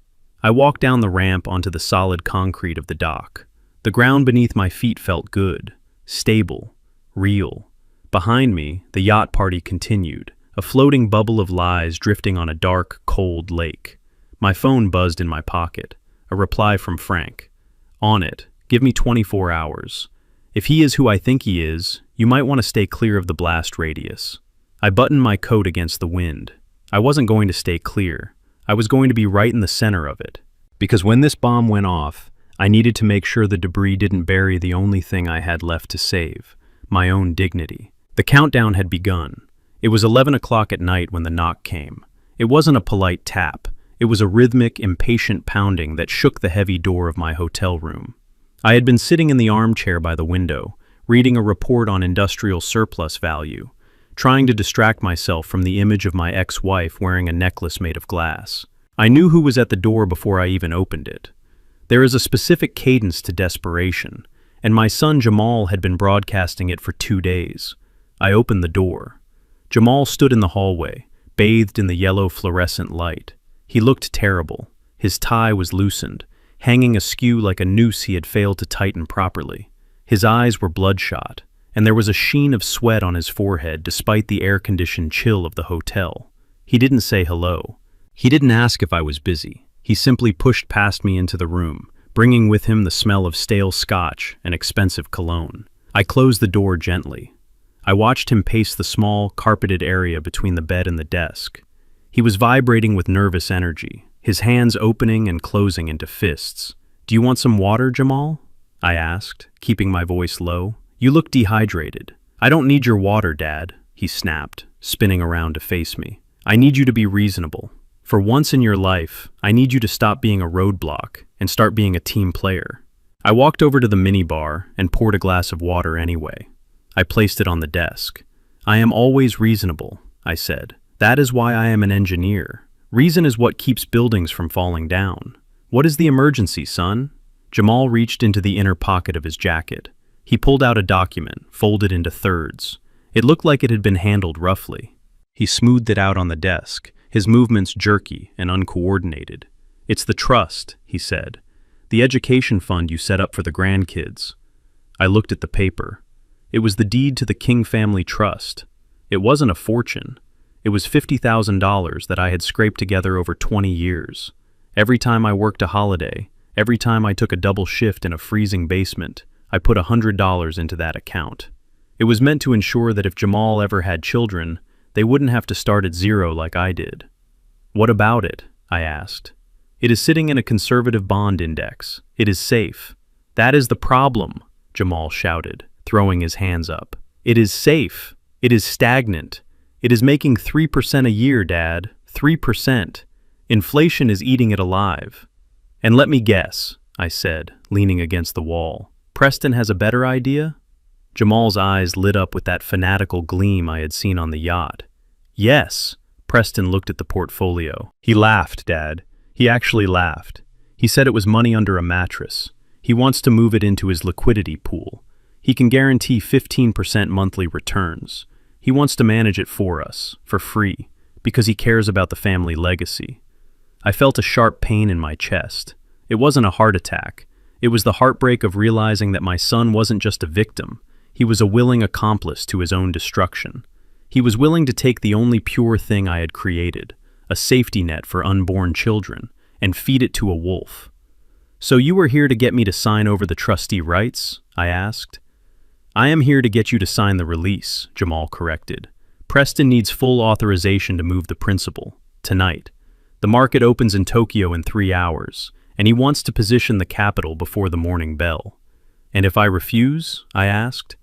I walked down the ramp onto the solid concrete of the dock. The ground beneath my feet felt good, stable, real. Behind me, the yacht party continued, a floating bubble of lies drifting on a dark, cold lake. My phone buzzed in my pocket, a reply from Frank. On it, "Give me 24 hours. If he is who I think he is, you might want to stay clear of the blast radius." I buttoned my coat against the wind. I wasn't going to stay clear. I was going to be right in the center of it. Because when this bomb went off, I needed to make sure the debris didn't bury the only thing I had left to save, my own dignity. The countdown had begun. It was 11 o'clock at night when the knock came. It wasn't a polite tap. It was a rhythmic, impatient pounding that shook the heavy door of my hotel room. I had been sitting in the armchair by the window, reading a report on industrial surplus value, trying to distract myself from the image of my ex-wife wearing a necklace made of glass. I knew who was at the door before I even opened it. There is a specific cadence to desperation, and my son Jamal had been broadcasting it for 2 days. I opened the door. Jamal stood in the hallway, bathed in the yellow fluorescent light. He looked terrible. His tie was loosened, hanging askew like a noose he had failed to tighten properly. His eyes were bloodshot, and there was a sheen of sweat on his forehead despite the air-conditioned chill of the hotel. He didn't say hello. He didn't ask if I was busy. He simply pushed past me into the room, bringing with him the smell of stale scotch and expensive cologne. I closed the door gently. I watched him pace the small, carpeted area between the bed and the desk. He was vibrating with nervous energy, his hands opening and closing into fists. "Do you want some water, Jamal?" I asked, keeping my voice low. "You look dehydrated." "I don't need your water, Dad," he snapped, spinning around to face me. "I need you to be reasonable. For once in your life, I need you to stop being a roadblock and start being a team player." I walked over to the minibar and poured a glass of water anyway. I placed it on the desk. "I am always reasonable," I said. "That is why I am an engineer. Reason is what keeps buildings from falling down. What is the emergency, son?" Jamal reached into the inner pocket of his jacket. He pulled out a document, folded into thirds. It looked like it had been handled roughly. He smoothed it out on the desk, his movements jerky and uncoordinated. "It's the trust," he said. "The education fund you set up for the grandkids." I looked at the paper. It was the deed to the King Family Trust. It wasn't a fortune. It was $50,000 that I had scraped together over 20 years. Every time I worked a holiday, every time I took a double shift in a freezing basement, I put $100 into that account. It was meant to ensure that if Jamal ever had children, they wouldn't have to start at zero like I did. "What about it?" I asked. "It is sitting in a conservative bond index. It is safe." "That is the problem," Jamal shouted, throwing his hands up. "It is safe. It is stagnant. It is making 3% a year, Dad. 3%. Inflation is eating it alive." "And let me guess," I said, leaning against the wall. "Preston has a better idea?" Jamal's eyes lit up with that fanatical gleam I had seen on the yacht. "Yes." Preston looked at the portfolio. "He laughed, Dad. He actually laughed. He said it was money under a mattress. He wants to move it into his liquidity pool. He can guarantee 15% monthly returns. He wants to manage it for us, for free, because he cares about the family legacy." I felt a sharp pain in my chest. It wasn't a heart attack. It was the heartbreak of realizing that my son wasn't just a victim. He was a willing accomplice to his own destruction. He was willing to take the only pure thing I had created, a safety net for unborn children, and feed it to a wolf. "So you were here to get me to sign over the trustee rights?" I asked. "I am here to get you to sign the release," Jamal corrected. "Preston needs full authorization to move the principal, tonight. The market opens in Tokyo in 3 hours, and he wants to position the capital before the morning bell." "And if I refuse?" I asked.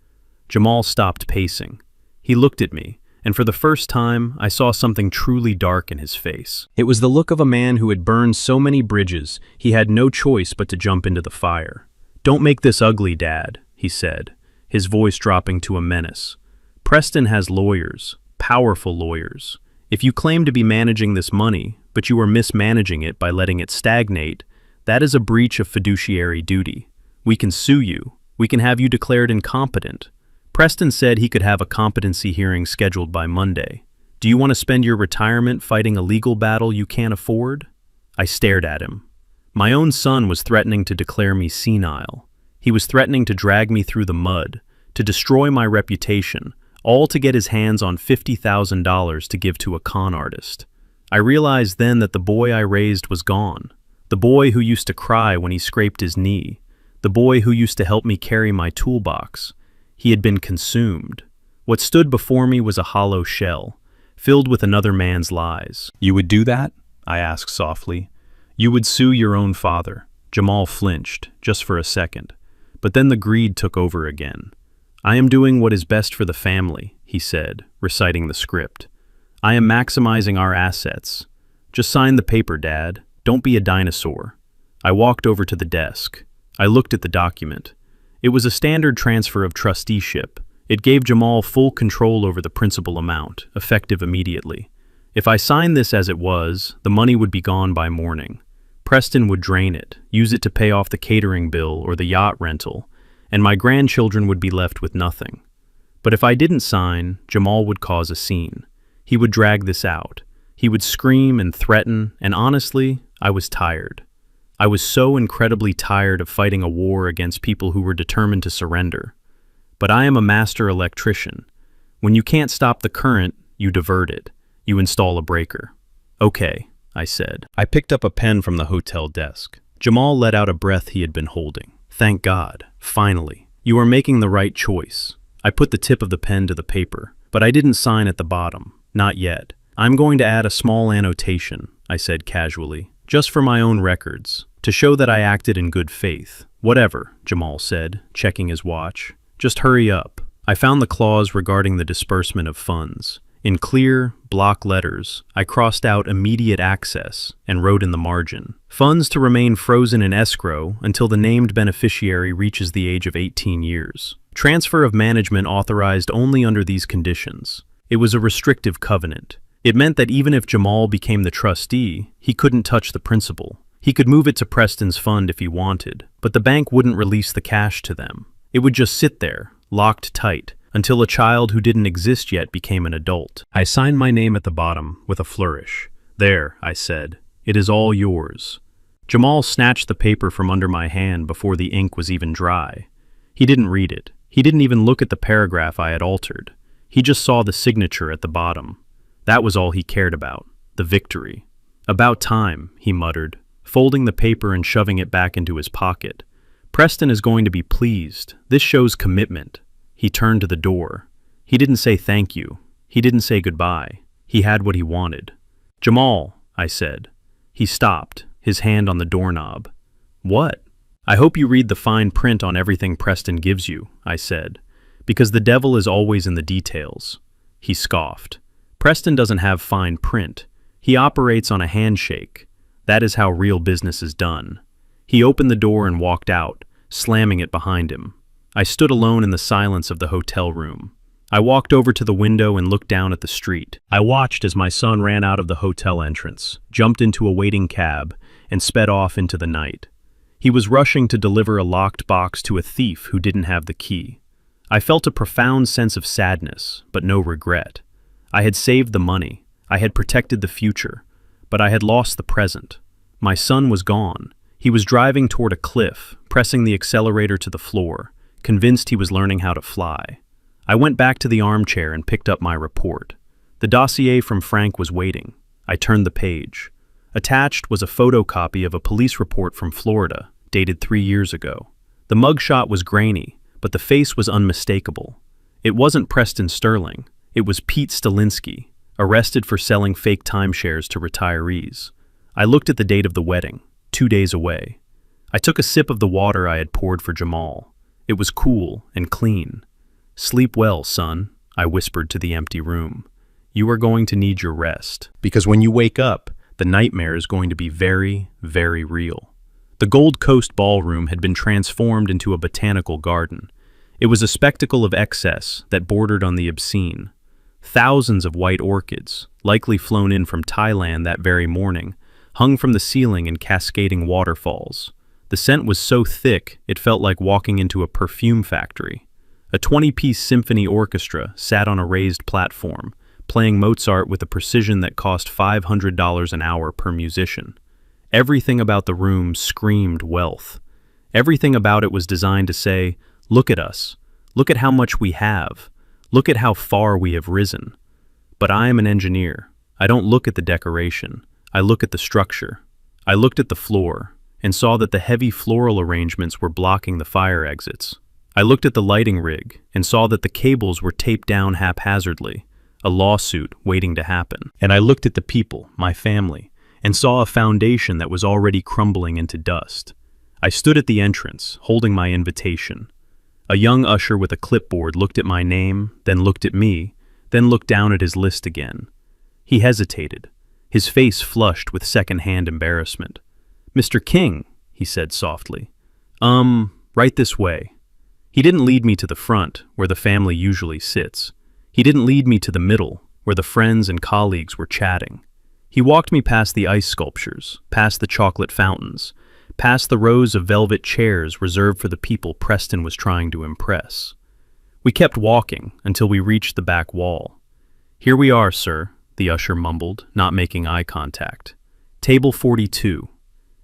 Jamal stopped pacing. He looked at me, and for the first time, I saw something truly dark in his face. It was the look of a man who had burned so many bridges, he had no choice but to jump into the fire. "Don't make this ugly, Dad," he said, his voice dropping to a menace. "Preston has lawyers, powerful lawyers. If you claim to be managing this money, but you are mismanaging it by letting it stagnate, that is a breach of fiduciary duty. We can sue you. We can have you declared incompetent." Preston said he could have a competency hearing scheduled by Monday. "Do you want to spend your retirement fighting a legal battle you can't afford?" I stared at him. My own son was threatening to declare me senile. He was threatening to drag me through the mud, to destroy my reputation, all to get his hands on $50,000 to give to a con artist. I realized then that the boy I raised was gone. The boy who used to cry when he scraped his knee. The boy who used to help me carry my toolbox. He had been consumed. What stood before me was a hollow shell, filled with another man's lies. "You would do that?" I asked softly. "You would sue your own father." Jamal flinched, just for a second. But then the greed took over again. "I am doing what is best for the family," he said, reciting the script. "I am maximizing our assets. Just sign the paper, Dad. Don't be a dinosaur." I walked over to the desk. I looked at the document. It was a standard transfer of trusteeship. It gave Jamal full control over the principal amount, effective immediately. If I signed this as it was, the money would be gone by morning. Preston would drain it, use it to pay off the catering bill or the yacht rental, and my grandchildren would be left with nothing. But if I didn't sign, Jamal would cause a scene. He would drag this out. He would scream and threaten, and honestly, I was tired. I was so incredibly tired of fighting a war against people who were determined to surrender. But I am a master electrician. When you can't stop the current, you divert it. You install a breaker. "Okay," I said. I picked up a pen from the hotel desk. Jamal let out a breath he had been holding. "Thank God, finally. You are making the right choice." I put the tip of the pen to the paper, but I didn't sign at the bottom. Not yet. "I'm going to add a small annotation," I said casually. "Just for my own records, to show that I acted in good faith." "Whatever," Jamal said, checking his watch. "Just hurry up." I found the clause regarding the disbursement of funds. In clear, block letters, I crossed out "immediate access" and wrote in the margin, "Funds to remain frozen in escrow until the named beneficiary reaches the age of 18 years. Transfer of management authorized only under these conditions." It was a restrictive covenant. It meant that even if Jamal became the trustee, he couldn't touch the principal. He could move it to Preston's fund if he wanted, but the bank wouldn't release the cash to them. It would just sit there, locked tight, until a child who didn't exist yet became an adult. I signed my name at the bottom with a flourish. "There," I said, "it is all yours." Jamal snatched the paper from under my hand before the ink was even dry. He didn't read it. He didn't even look at the paragraph I had altered. He just saw the signature at the bottom. That was all he cared about, the victory. "About time," he muttered, folding the paper and shoving it back into his pocket. "Preston is going to be pleased. This shows commitment." He turned to the door. He didn't say thank you. He didn't say goodbye. He had what he wanted. "Jamal," I said. He stopped, his hand on the doorknob. "What?" "I hope you read the fine print on everything Preston gives you," I said, "because the devil is always in the details." He scoffed. "Preston doesn't have fine print. He operates on a handshake. That is how real business is done." He opened the door and walked out, slamming it behind him. I stood alone in the silence of the hotel room. I walked over to the window and looked down at the street. I watched as my son ran out of the hotel entrance, jumped into a waiting cab, and sped off into the night. He was rushing to deliver a locked box to a thief who didn't have the key. I felt a profound sense of sadness, but no regret. I had saved the money. I had protected the future, but I had lost the present. My son was gone. He was driving toward a cliff, pressing the accelerator to the floor, convinced he was learning how to fly. I went back to the armchair and picked up my report. The dossier from Frank was waiting. I turned the page. Attached was a photocopy of a police report from Florida, dated 3 years ago. The mugshot was grainy, but the face was unmistakable. It wasn't Preston Sterling. It was Pete Stalinsky, arrested for selling fake timeshares to retirees. I looked at the date of the wedding, 2 days away. I took a sip of the water I had poured for Jamal. It was cool and clean. "Sleep well, son," I whispered to the empty room. "You are going to need your rest, because when you wake up, the nightmare is going to be very, very real." The Gold Coast Ballroom had been transformed into a botanical garden. It was a spectacle of excess that bordered on the obscene. Thousands of white orchids, likely flown in from Thailand that very morning, hung from the ceiling in cascading waterfalls. The scent was so thick it felt like walking into a perfume factory. A 20-piece symphony orchestra sat on a raised platform, playing Mozart with a precision that cost $500 an hour per musician. Everything about the room screamed wealth. Everything about it was designed to say, "Look at us. Look at how much we have. Look at how far we have risen." But I am an engineer. I don't look at the decoration. I look at the structure. I looked at the floor and saw that the heavy floral arrangements were blocking the fire exits. I looked at the lighting rig and saw that the cables were taped down haphazardly, a lawsuit waiting to happen. And I looked at the people, my family, and saw a foundation that was already crumbling into dust. I stood at the entrance, holding my invitation. A young usher with a clipboard looked at my name, then looked at me, then looked down at his list again. He hesitated, his face flushed with second-hand embarrassment. "Mr. King," he said softly. Right this way." He didn't lead me to the front, where the family usually sits. He didn't lead me to the middle, where the friends and colleagues were chatting. He walked me past the ice sculptures, past the chocolate fountains, past the rows of velvet chairs reserved for the people Preston was trying to impress. We kept walking until we reached the back wall. "Here we are, sir," the usher mumbled, not making eye contact. "Table 42.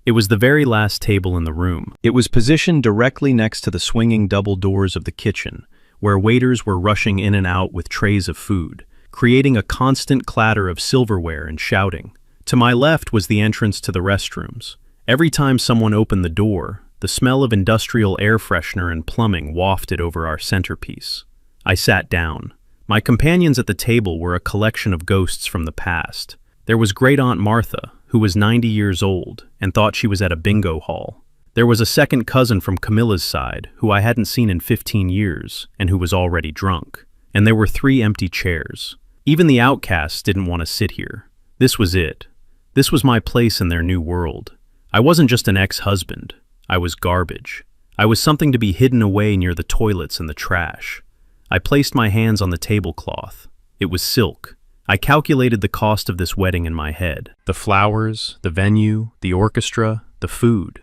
It was the very last table in the room. It was positioned directly next to the swinging double doors of the kitchen, where waiters were rushing in and out with trays of food, creating a constant clatter of silverware and shouting. To my left was the entrance to the restrooms. Every time someone opened the door, the smell of industrial air freshener and plumbing wafted over our centerpiece. I sat down. My companions at the table were a collection of ghosts from the past. There was Great Aunt Martha, who was 90 years old and thought she was at a bingo hall. There was a second cousin from Camilla's side, who I hadn't seen in 15 years and who was already drunk. And there were 3 empty chairs. Even the outcasts didn't want to sit here. This was it. This was my place in their new world. I wasn't just an ex-husband. I was garbage. I was something to be hidden away near the toilets and the trash. I placed my hands on the tablecloth. It was silk. I calculated the cost of this wedding in my head. The flowers, the venue, the orchestra, the food.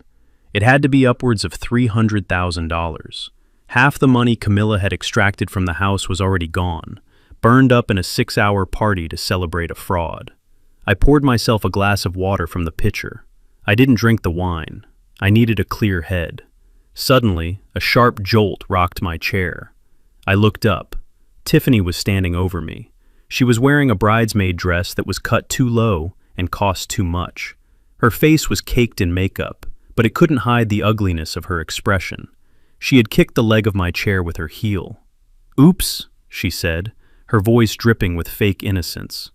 It had to be upwards of $300,000. Half the money Camilla had extracted from the house was already gone, burned up in a 6-hour party to celebrate a fraud. I poured myself a glass of water from the pitcher. I didn't drink the wine. I needed a clear head. Suddenly, a sharp jolt rocked my chair. I looked up. Tiffany was standing over me. She was wearing a bridesmaid dress that was cut too low and cost too much. Her face was caked in makeup, but it couldn't hide the ugliness of her expression. She had kicked the leg of my chair with her heel. "Oops," she said, her voice dripping with fake innocence.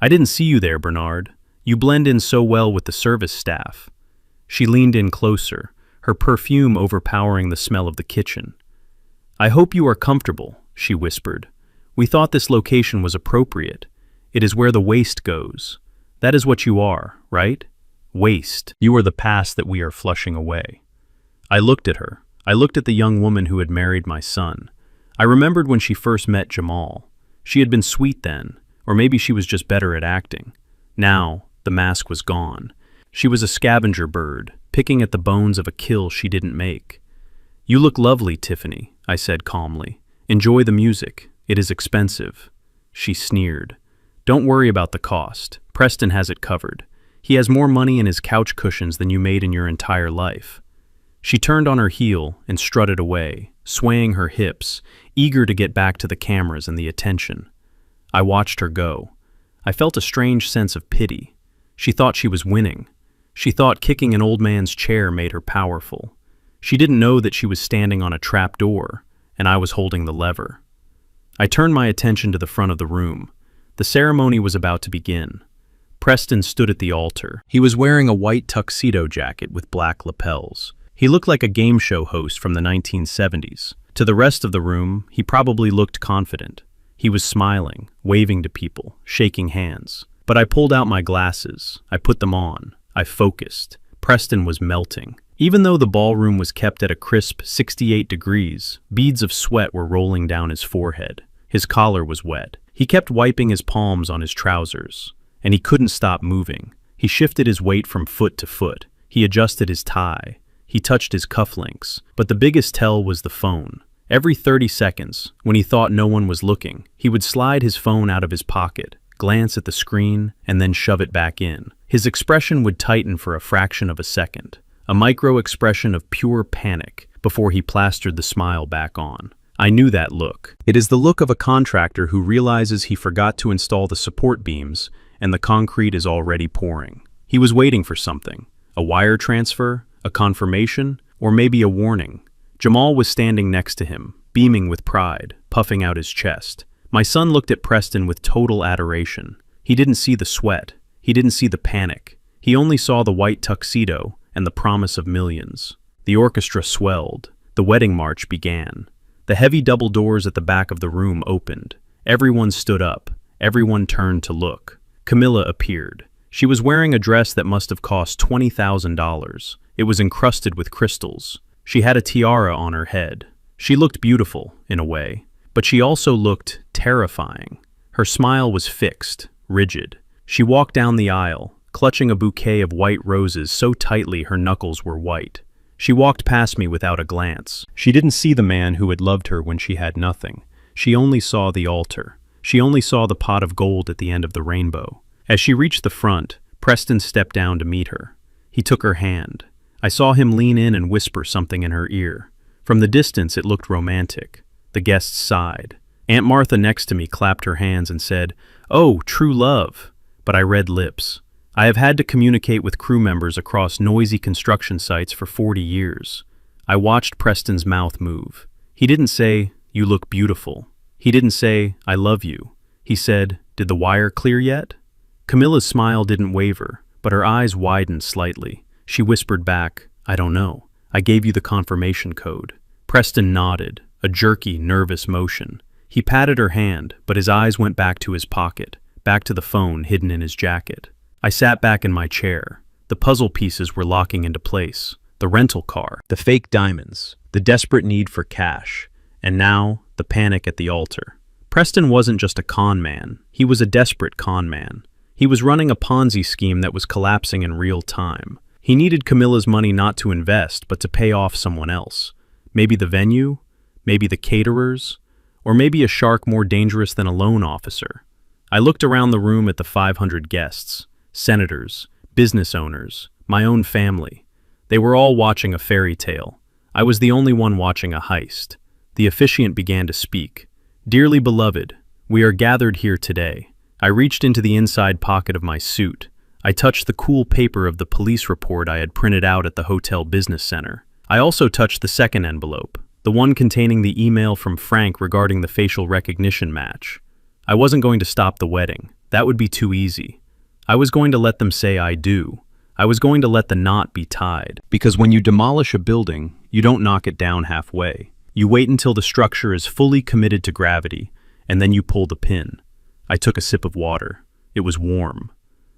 "I didn't see you there, Bernard. You blend in so well with the service staff." She leaned in closer, her perfume overpowering the smell of the kitchen. "I hope you are comfortable," she whispered. "We thought this location was appropriate. It is where the waste goes. That is what you are, right? Waste. You are the past that we are flushing away." I looked at her. I looked at the young woman who had married my son. I remembered when she first met Jamal. She had been sweet then, or maybe she was just better at acting. Now, the mask was gone. She was a scavenger bird, picking at the bones of a kill she didn't make. "You look lovely, Tiffany," I said calmly. "Enjoy the music. It is expensive." She sneered. "Don't worry about the cost. Preston has it covered. He has more money in his couch cushions than you made in your entire life." She turned on her heel and strutted away, swaying her hips, eager to get back to the cameras and the attention. I watched her go. I felt a strange sense of pity. She thought she was winning. She thought kicking an old man's chair made her powerful. She didn't know that she was standing on a trap door, and I was holding the lever. I turned my attention to the front of the room. The ceremony was about to begin. Preston stood at the altar. He was wearing a white tuxedo jacket with black lapels. He looked like a game show host from the 1970s. To the rest of the room, he probably looked confident. He was smiling, waving to people, shaking hands. But I pulled out my glasses. I put them on. I focused. Preston was melting. Even though the ballroom was kept at a crisp 68 degrees, beads of sweat were rolling down his forehead. His collar was wet. He kept wiping his palms on his trousers. And he couldn't stop moving. He shifted his weight from foot to foot. He adjusted his tie. He touched his cufflinks. But the biggest tell was the phone. Every 30 seconds, when he thought no one was looking, he would slide his phone out of his pocket, glance at the screen, and then shove it back in. His expression would tighten for a fraction of a second, a micro-expression of pure panic, before he plastered the smile back on. I knew that look. It is the look of a contractor who realizes he forgot to install the support beams, and the concrete is already pouring. He was waiting for something. A wire transfer, a confirmation, or maybe a warning. Jamal was standing next to him, beaming with pride, puffing out his chest. My son looked at Preston with total adoration. He didn't see the sweat. He didn't see the panic. He only saw the white tuxedo and the promise of millions. The orchestra swelled. The wedding march began. The heavy double doors at the back of the room opened. Everyone stood up. Everyone turned to look. Camilla appeared. She was wearing a dress that must have cost $20,000. It was encrusted with crystals. She had a tiara on her head. She looked beautiful, in a way, but she also looked terrifying. Her smile was fixed, rigid. She walked down the aisle, clutching a bouquet of white roses so tightly her knuckles were white. She walked past me without a glance. She didn't see the man who had loved her when she had nothing. She only saw the altar. She only saw the pot of gold at the end of the rainbow. As she reached the front, Preston stepped down to meet her. He took her hand. I saw him lean in and whisper something in her ear. From the distance, it looked romantic. The guests sighed. Aunt Martha next to me clapped her hands and said, "Oh, true love." But I read lips. I have had to communicate with crew members across noisy construction sites for 40 years. I watched Preston's mouth move. He didn't say, "You look beautiful." He didn't say, "I love you." He said, "Did the wire clear yet?" Camilla's smile didn't waver, but her eyes widened slightly. She whispered back, "I don't know. I gave you the confirmation code." Preston nodded, a jerky, nervous motion. He patted her hand, but his eyes went back to his pocket, back to the phone hidden in his jacket. I sat back in my chair. The puzzle pieces were locking into place. The rental car, the fake diamonds, the desperate need for cash, and now the panic at the altar. Preston wasn't just a con man. He was a desperate con man. He was running a Ponzi scheme that was collapsing in real time. He needed Camilla's money not to invest, but to pay off someone else. Maybe the venue, maybe the caterers, or maybe a shark more dangerous than a loan officer. I looked around the room at the 500 guests, senators, business owners, my own family. They were all watching a fairy tale. I was the only one watching a heist. The officiant began to speak. "Dearly beloved, we are gathered here today." I reached into the inside pocket of my suit. I touched the cool paper of the police report I had printed out at the hotel business center. I also touched the second envelope, the one containing the email from Frank regarding the facial recognition match. I wasn't going to stop the wedding. That would be too easy. I was going to let them say I do. I was going to let the knot be tied. Because when you demolish a building, you don't knock it down halfway. You wait until the structure is fully committed to gravity, and then you pull the pin. I took a sip of water. It was warm.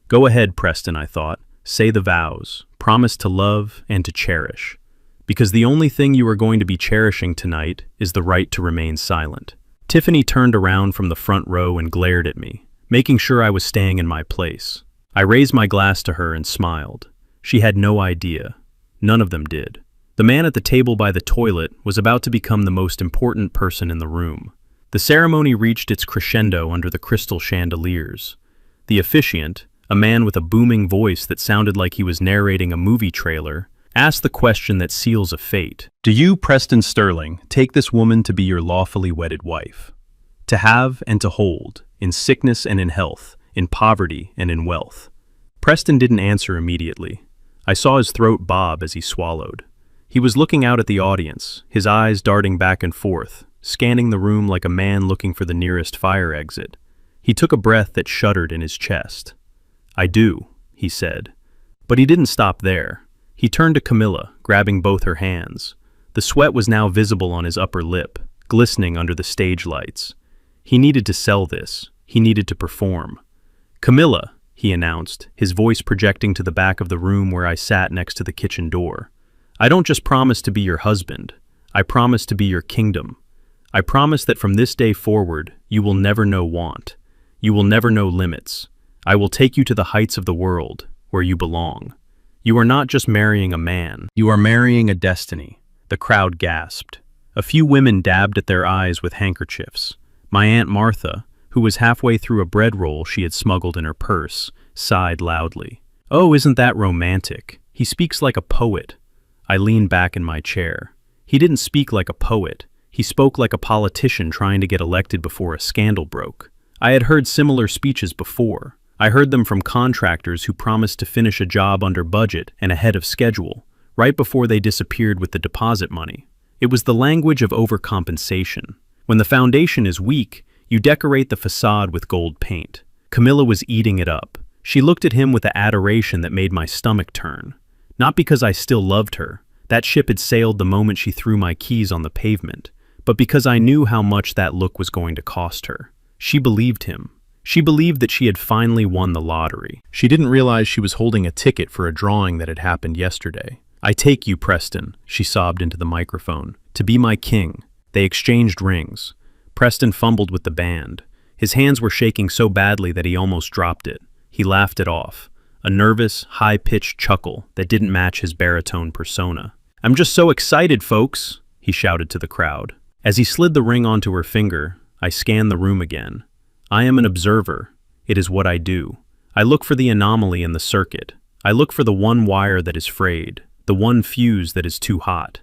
Go ahead, Preston, I thought. Say the vows. Promise to love and to cherish. Because the only thing you are going to be cherishing tonight is the right to remain silent. Tiffany turned around from the front row and glared at me, making sure I was staying in my place. I raised my glass to her and smiled. She had no idea. None of them did. The man at the table by the toilet was about to become the most important person in the room. The ceremony reached its crescendo under the crystal chandeliers. The officiant, a man with a booming voice that sounded like he was narrating a movie trailer, asked the question that seals a fate. "Do you, Preston Sterling, take this woman to be your lawfully wedded wife? To have and to hold, in sickness and in health, in poverty and in wealth?" Preston didn't answer immediately. I saw his throat bob as he swallowed. He was looking out at the audience, his eyes darting back and forth, scanning the room like a man looking for the nearest fire exit. He took a breath that shuddered in his chest. "I do," he said. But he didn't stop there. He turned to Camilla, grabbing both her hands. The sweat was now visible on his upper lip, glistening under the stage lights. He needed to sell this. He needed to perform. "Camilla," he announced, his voice projecting to the back of the room where I sat next to the kitchen door. "I don't just promise to be your husband. I promise to be your kingdom. I promise that from this day forward, you will never know want. You will never know limits. I will take you to the heights of the world, where you belong. You are not just marrying a man. You are marrying a destiny." The crowd gasped. A few women dabbed at their eyes with handkerchiefs. My Aunt Martha, who was halfway through a bread roll she had smuggled in her purse, sighed loudly. "Oh, isn't that romantic? He speaks like a poet." I leaned back in my chair. He didn't speak like a poet. He spoke like a politician trying to get elected before a scandal broke. I had heard similar speeches before. I heard them from contractors who promised to finish a job under budget and ahead of schedule, right before they disappeared with the deposit money. It was the language of overcompensation. When the foundation is weak, you decorate the facade with gold paint. Camilla was eating it up. She looked at him with the adoration that made my stomach turn. Not because I still loved her. That ship had sailed the moment she threw my keys on the pavement, but because I knew how much that look was going to cost her. She believed him. She believed that she had finally won the lottery. She didn't realize she was holding a ticket for a drawing that had happened yesterday. "I take you, Preston," she sobbed into the microphone, "to be my king." They exchanged rings. Preston fumbled with the band. His hands were shaking so badly that he almost dropped it. He laughed it off, a nervous, high-pitched chuckle that didn't match his baritone persona. "I'm just so excited, folks," he shouted to the crowd. As he slid the ring onto her finger, I scanned the room again. I am an observer. It is what I do. I look for the anomaly in the circuit. I look for the one wire that is frayed, the one fuse that is too hot.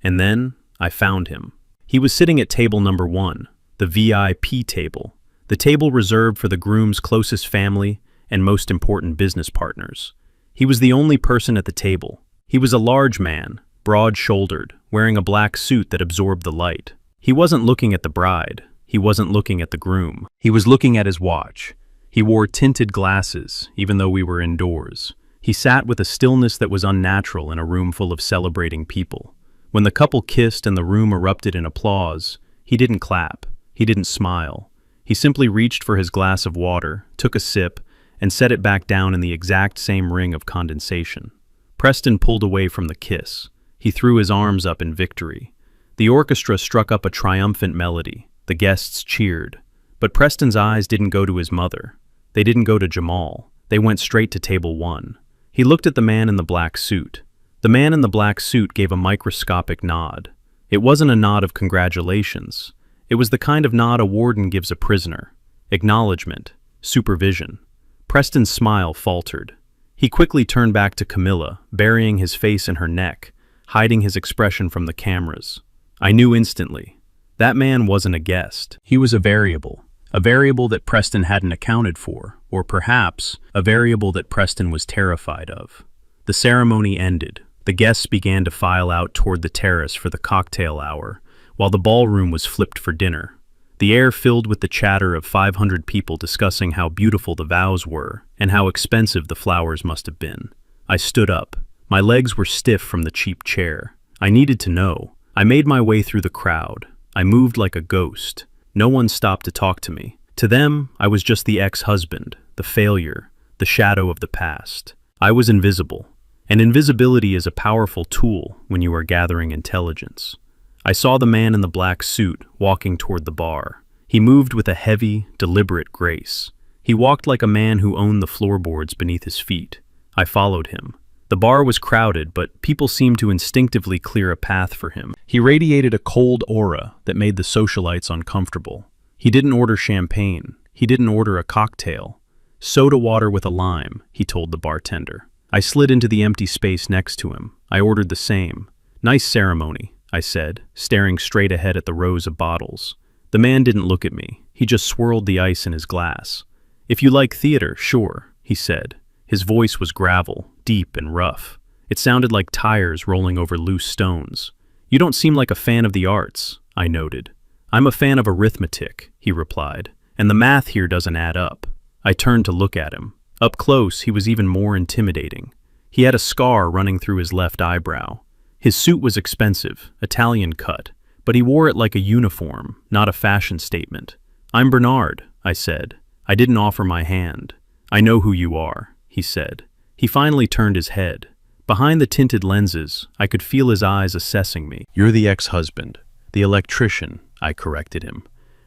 And then I found him. He was sitting at table number 1, the VIP table, the table reserved for the groom's closest family and most important business partners. He was the only person at the table. He was a large man, broad-shouldered, wearing a black suit that absorbed the light. He wasn't looking at the bride. He wasn't looking at the groom. He was looking at his watch. He wore tinted glasses, even though we were indoors. He sat with a stillness that was unnatural in a room full of celebrating people. When the couple kissed and the room erupted in applause, he didn't clap. He didn't smile. He simply reached for his glass of water, took a sip, and set it back down in the exact same ring of condensation. Preston pulled away from the kiss. He threw his arms up in victory. The orchestra struck up a triumphant melody. The guests cheered. But Preston's eyes didn't go to his mother. They didn't go to Jamal. They went straight to table 1. He looked at the man in the black suit. The man in the black suit gave a microscopic nod. It wasn't a nod of congratulations. It was the kind of nod a warden gives a prisoner. Acknowledgement. Supervision. Preston's smile faltered. He quickly turned back to Camilla, burying his face in her neck, hiding his expression from the cameras. I knew instantly. That man wasn't a guest. He was a variable that Preston hadn't accounted for, or perhaps a variable that Preston was terrified of. The ceremony ended. The guests began to file out toward the terrace for the cocktail hour, while the ballroom was flipped for dinner. The air filled with the chatter of 500 people discussing how beautiful the vows were and how expensive the flowers must have been. I stood up. My legs were stiff from the cheap chair. I needed to know. I made my way through the crowd. I moved like a ghost. No one stopped to talk to me. To them, I was just the ex-husband, the failure, the shadow of the past. I was invisible. And invisibility is a powerful tool when you are gathering intelligence. I saw the man in the black suit walking toward the bar. He moved with a heavy, deliberate grace. He walked like a man who owned the floorboards beneath his feet. I followed him. The bar was crowded, but people seemed to instinctively clear a path for him. He radiated a cold aura that made the socialites uncomfortable. He didn't order champagne. He didn't order a cocktail. "Soda water with a lime," he told the bartender. I slid into the empty space next to him. I ordered the same. "Nice ceremony," I said, staring straight ahead at the rows of bottles. The man didn't look at me. He just swirled the ice in his glass. "If you like theater, sure," he said. His voice was gravel, deep and rough. It sounded like tires rolling over loose stones. "You don't seem like a fan of the arts," I noted. "I'm a fan of arithmetic," he replied, "and the math here doesn't add up." I turned to look at him. Up close, he was even more intimidating. He had a scar running through his left eyebrow. His suit was expensive, Italian cut, but he wore it like a uniform, not a fashion statement. "I'm Bernard," I said. I didn't offer my hand. "I know who you are," he said. He finally turned his head. Behind the tinted lenses, I could feel his eyes assessing me. "You're the ex-husband. The electrician," I corrected him.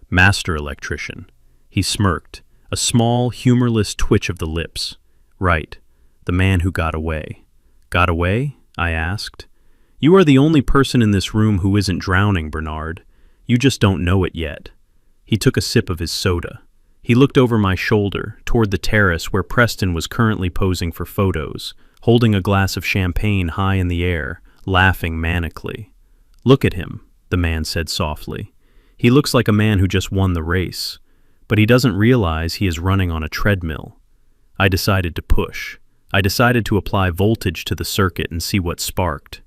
"Master electrician." He smirked, a small, humorless twitch of the lips. "Right. The man who got away." "Got away?" I asked. "You are the only person in this room who isn't drowning, Bernard. You just don't know it yet." He took a sip of his soda. He looked over my shoulder, toward the terrace where Preston was currently posing for photos, holding a glass of champagne high in the air, laughing manically. "Look at him," the man said softly. "He looks like a man who just won the race, but he doesn't realize he is running on a treadmill." I decided to push. I decided to apply voltage to the circuit and see what sparked.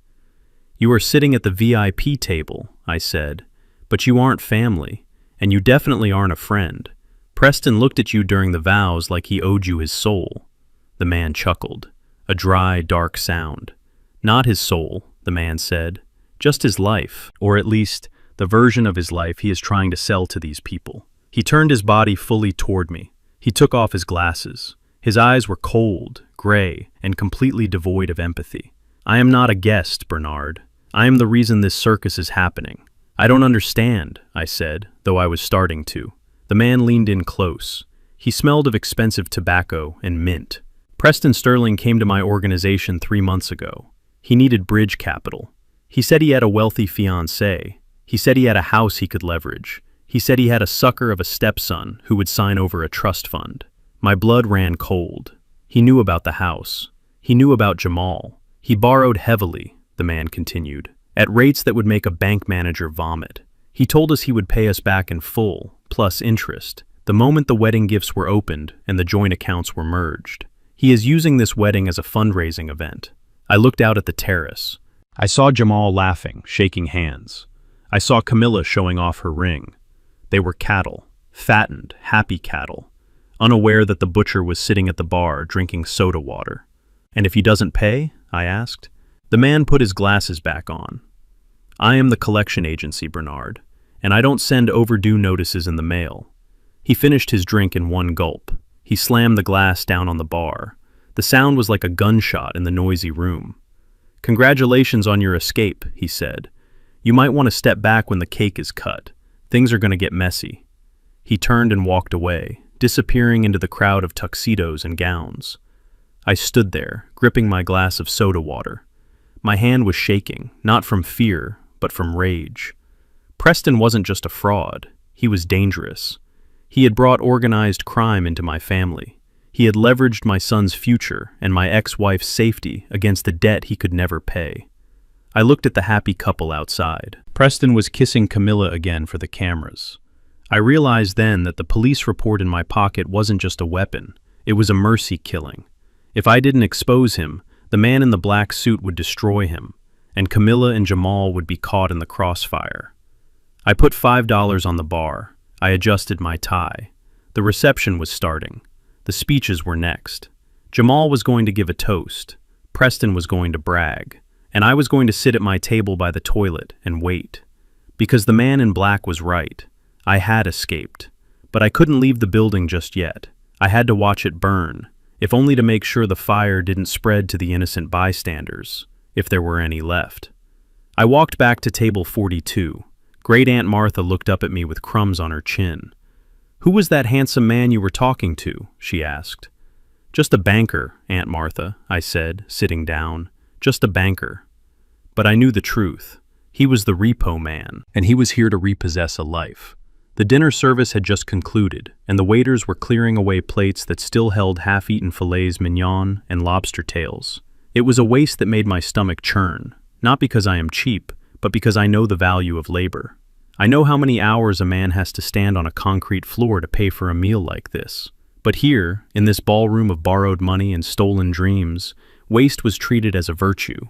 "You are sitting at the VIP table," I said, "but you aren't family, and you definitely aren't a friend. Preston looked at you during the vows like he owed you his soul." The man chuckled, a dry, dark sound. "Not his soul," the man said, "just his life, or at least the version of his life he is trying to sell to these people." He turned his body fully toward me. He took off his glasses. His eyes were cold, gray, and completely devoid of empathy. "I am not a guest, Bernard. I am the reason this circus is happening." "I don't understand," I said, though I was starting to. The man leaned in close. He smelled of expensive tobacco and mint. "Preston Sterling came to my organization 3 months ago. He needed bridge capital. He said he had a wealthy fiancée. He said he had a house he could leverage. He said he had a sucker of a stepson who would sign over a trust fund." My blood ran cold. He knew about the house. He knew about Jamal. "He borrowed heavily," the man continued, "at rates that would make a bank manager vomit. He told us he would pay us back in full, plus interest, the moment the wedding gifts were opened and the joint accounts were merged. He is using this wedding as a fundraising event." I looked out at the terrace. I saw Jamal laughing, shaking hands. I saw Camilla showing off her ring. They were cattle, fattened, happy cattle, unaware that the butcher was sitting at the bar drinking soda water. "And if he doesn't pay?" I asked. The man put his glasses back on. "I am the collection agency, Bernard, and I don't send overdue notices in the mail." He finished his drink in one gulp. He slammed the glass down on the bar. The sound was like a gunshot in the noisy room. "Congratulations on your escape," he said. "You might want to step back when the cake is cut. Things are going to get messy." He turned and walked away, disappearing into the crowd of tuxedos and gowns. I stood there, gripping my glass of soda water. My hand was shaking, not from fear, but from rage. Preston wasn't just a fraud. He was dangerous. He had brought organized crime into my family. He had leveraged my son's future and my ex-wife's safety against the debt he could never pay. I looked at the happy couple outside. Preston was kissing Camilla again for the cameras. I realized then that the police report in my pocket wasn't just a weapon. It was a mercy killing. If I didn't expose him, the man in the black suit would destroy him, and Camilla and Jamal would be caught in the crossfire. I put $5 on the bar. I adjusted my tie. The reception was starting. The speeches were next. Jamal was going to give a toast. Preston was going to brag. And I was going to sit at my table by the toilet and wait. Because the man in black was right. I had escaped. But I couldn't leave the building just yet. I had to watch it burn, if only to make sure the fire didn't spread to the innocent bystanders, if there were any left. I walked back to table 42. Great Aunt Martha looked up at me with crumbs on her chin. "Who was that handsome man you were talking to?" she asked. "Just a banker, Aunt Martha," I said, sitting down. "Just a banker." But I knew the truth. He was the repo man, and he was here to repossess a life. The dinner service had just concluded, and the waiters were clearing away plates that still held half-eaten filets mignon and lobster tails. It was a waste that made my stomach churn, not because I am cheap, but because I know the value of labor. I know how many hours a man has to stand on a concrete floor to pay for a meal like this. But here, in this ballroom of borrowed money and stolen dreams, waste was treated as a virtue.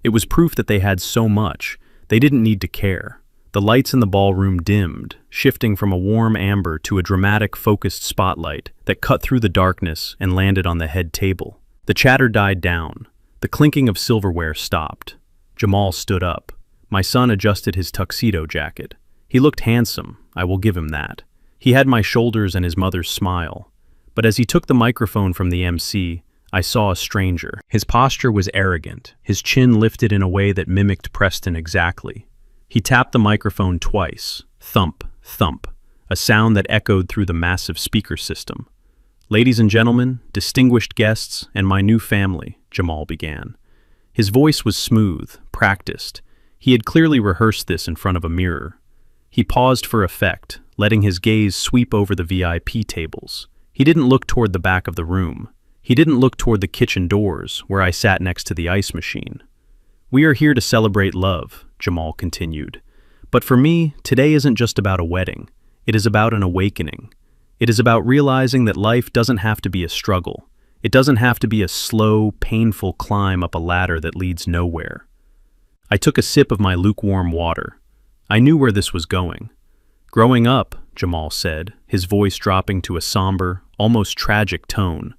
It was proof that they had so much, they didn't need to care. The lights in the ballroom dimmed, shifting from a warm amber to a dramatic focused spotlight that cut through the darkness and landed on the head table. The chatter died down. The clinking of silverware stopped. Jamal stood up. My son adjusted his tuxedo jacket. He looked handsome, I will give him that. He had my shoulders and his mother's smile. But as he took the microphone from the MC, I saw a stranger. His posture was arrogant, his chin lifted in a way that mimicked Preston exactly. He tapped the microphone twice, thump, thump, a sound that echoed through the massive speaker system. "Ladies and gentlemen, distinguished guests, and my new family," Jamal began. His voice was smooth, practiced. He had clearly rehearsed this in front of a mirror. He paused for effect, letting his gaze sweep over the VIP tables. He didn't look toward the back of the room. He didn't look toward the kitchen doors, where I sat next to the ice machine. "We are here to celebrate love," Jamal continued. "But for me, today isn't just about a wedding. It is about an awakening. It is about realizing that life doesn't have to be a struggle. It doesn't have to be a slow, painful climb up a ladder that leads nowhere." I took a sip of my lukewarm water. I knew where this was going. "Growing up," Jamal said, his voice dropping to a somber, almost tragic tone,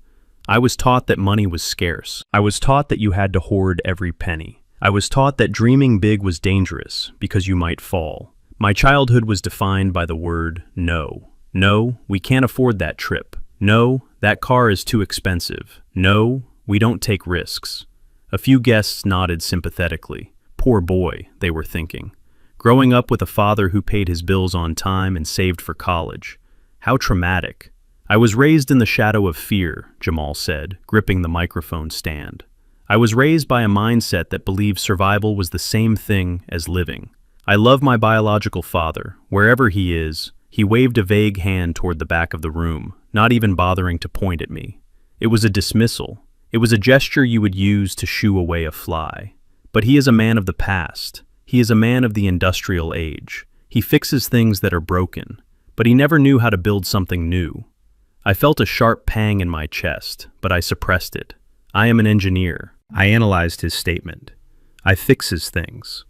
"I was taught that money was scarce. I was taught that you had to hoard every penny. I was taught that dreaming big was dangerous because you might fall. My childhood was defined by the word no. No, we can't afford that trip. No, that car is too expensive. No, we don't take risks." A few guests nodded sympathetically. Poor boy, they were thinking. Growing up with a father who paid his bills on time and saved for college. How traumatic. "I was raised in the shadow of fear," Jamal said, gripping the microphone stand. "I was raised by a mindset that believed survival was the same thing as living. I love my biological father, wherever he is." He waved a vague hand toward the back of the room, not even bothering to point at me. It was a dismissal. It was a gesture you would use to shoo away a fly. But he is a man of the past. He is a man of the industrial age. He fixes things that are broken, but he never knew how to build something new. I felt a sharp pang in my chest, but I suppressed it. "I am an engineer." I analyzed his statement. "I fixes things."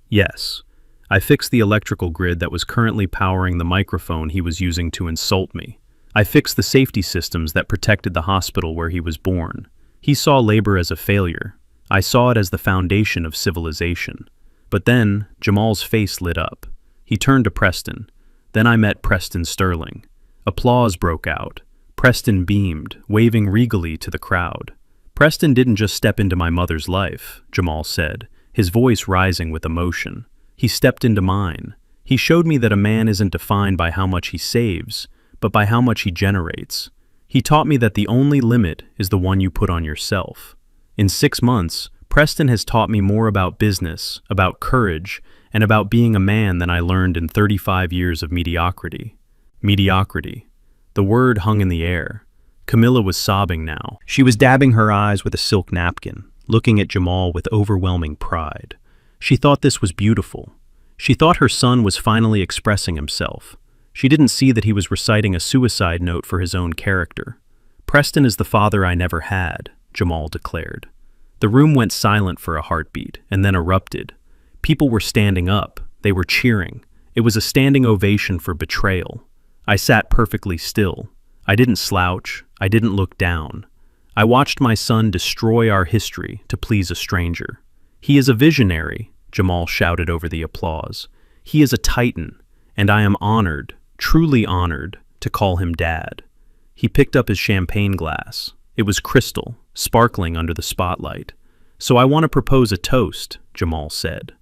Yes. I fixed the electrical grid that was currently powering the microphone he was using to insult me. I fixed the safety systems that protected the hospital where he was born. He saw labor as a failure. I saw it as the foundation of civilization. But then, Jamal's face lit up. He turned to Preston. Then I met Preston Sterling. Applause broke out. Preston beamed, waving regally to the crowd. "Preston didn't just step into my mother's life," Jamal said, his voice rising with emotion. "He stepped into mine. He showed me that a man isn't defined by how much he saves, but by how much he generates. He taught me that the only limit is the one you put on yourself. In 6 months, Preston has taught me more about business, about courage, and about being a man than I learned in 35 years of mediocrity." Mediocrity. The word hung in the air. Camilla was sobbing now. She was dabbing her eyes with a silk napkin, looking at Jamal with overwhelming pride. She thought this was beautiful. She thought her son was finally expressing himself. She didn't see that he was reciting a suicide note for his own character. "Preston is the father I never had," Jamal declared. The room went silent for a heartbeat, and then erupted. People were standing up. They were cheering. It was a standing ovation for Betrayal. I sat perfectly still. I didn't slouch. I didn't look down. I watched my son destroy our history to please a stranger. "He is a visionary," Jamal shouted over the applause. "He is a titan, and I am honored, truly honored, to call him Dad." He picked up his champagne glass. It was crystal, sparkling under the spotlight. "So I want to propose a toast," Jamal said.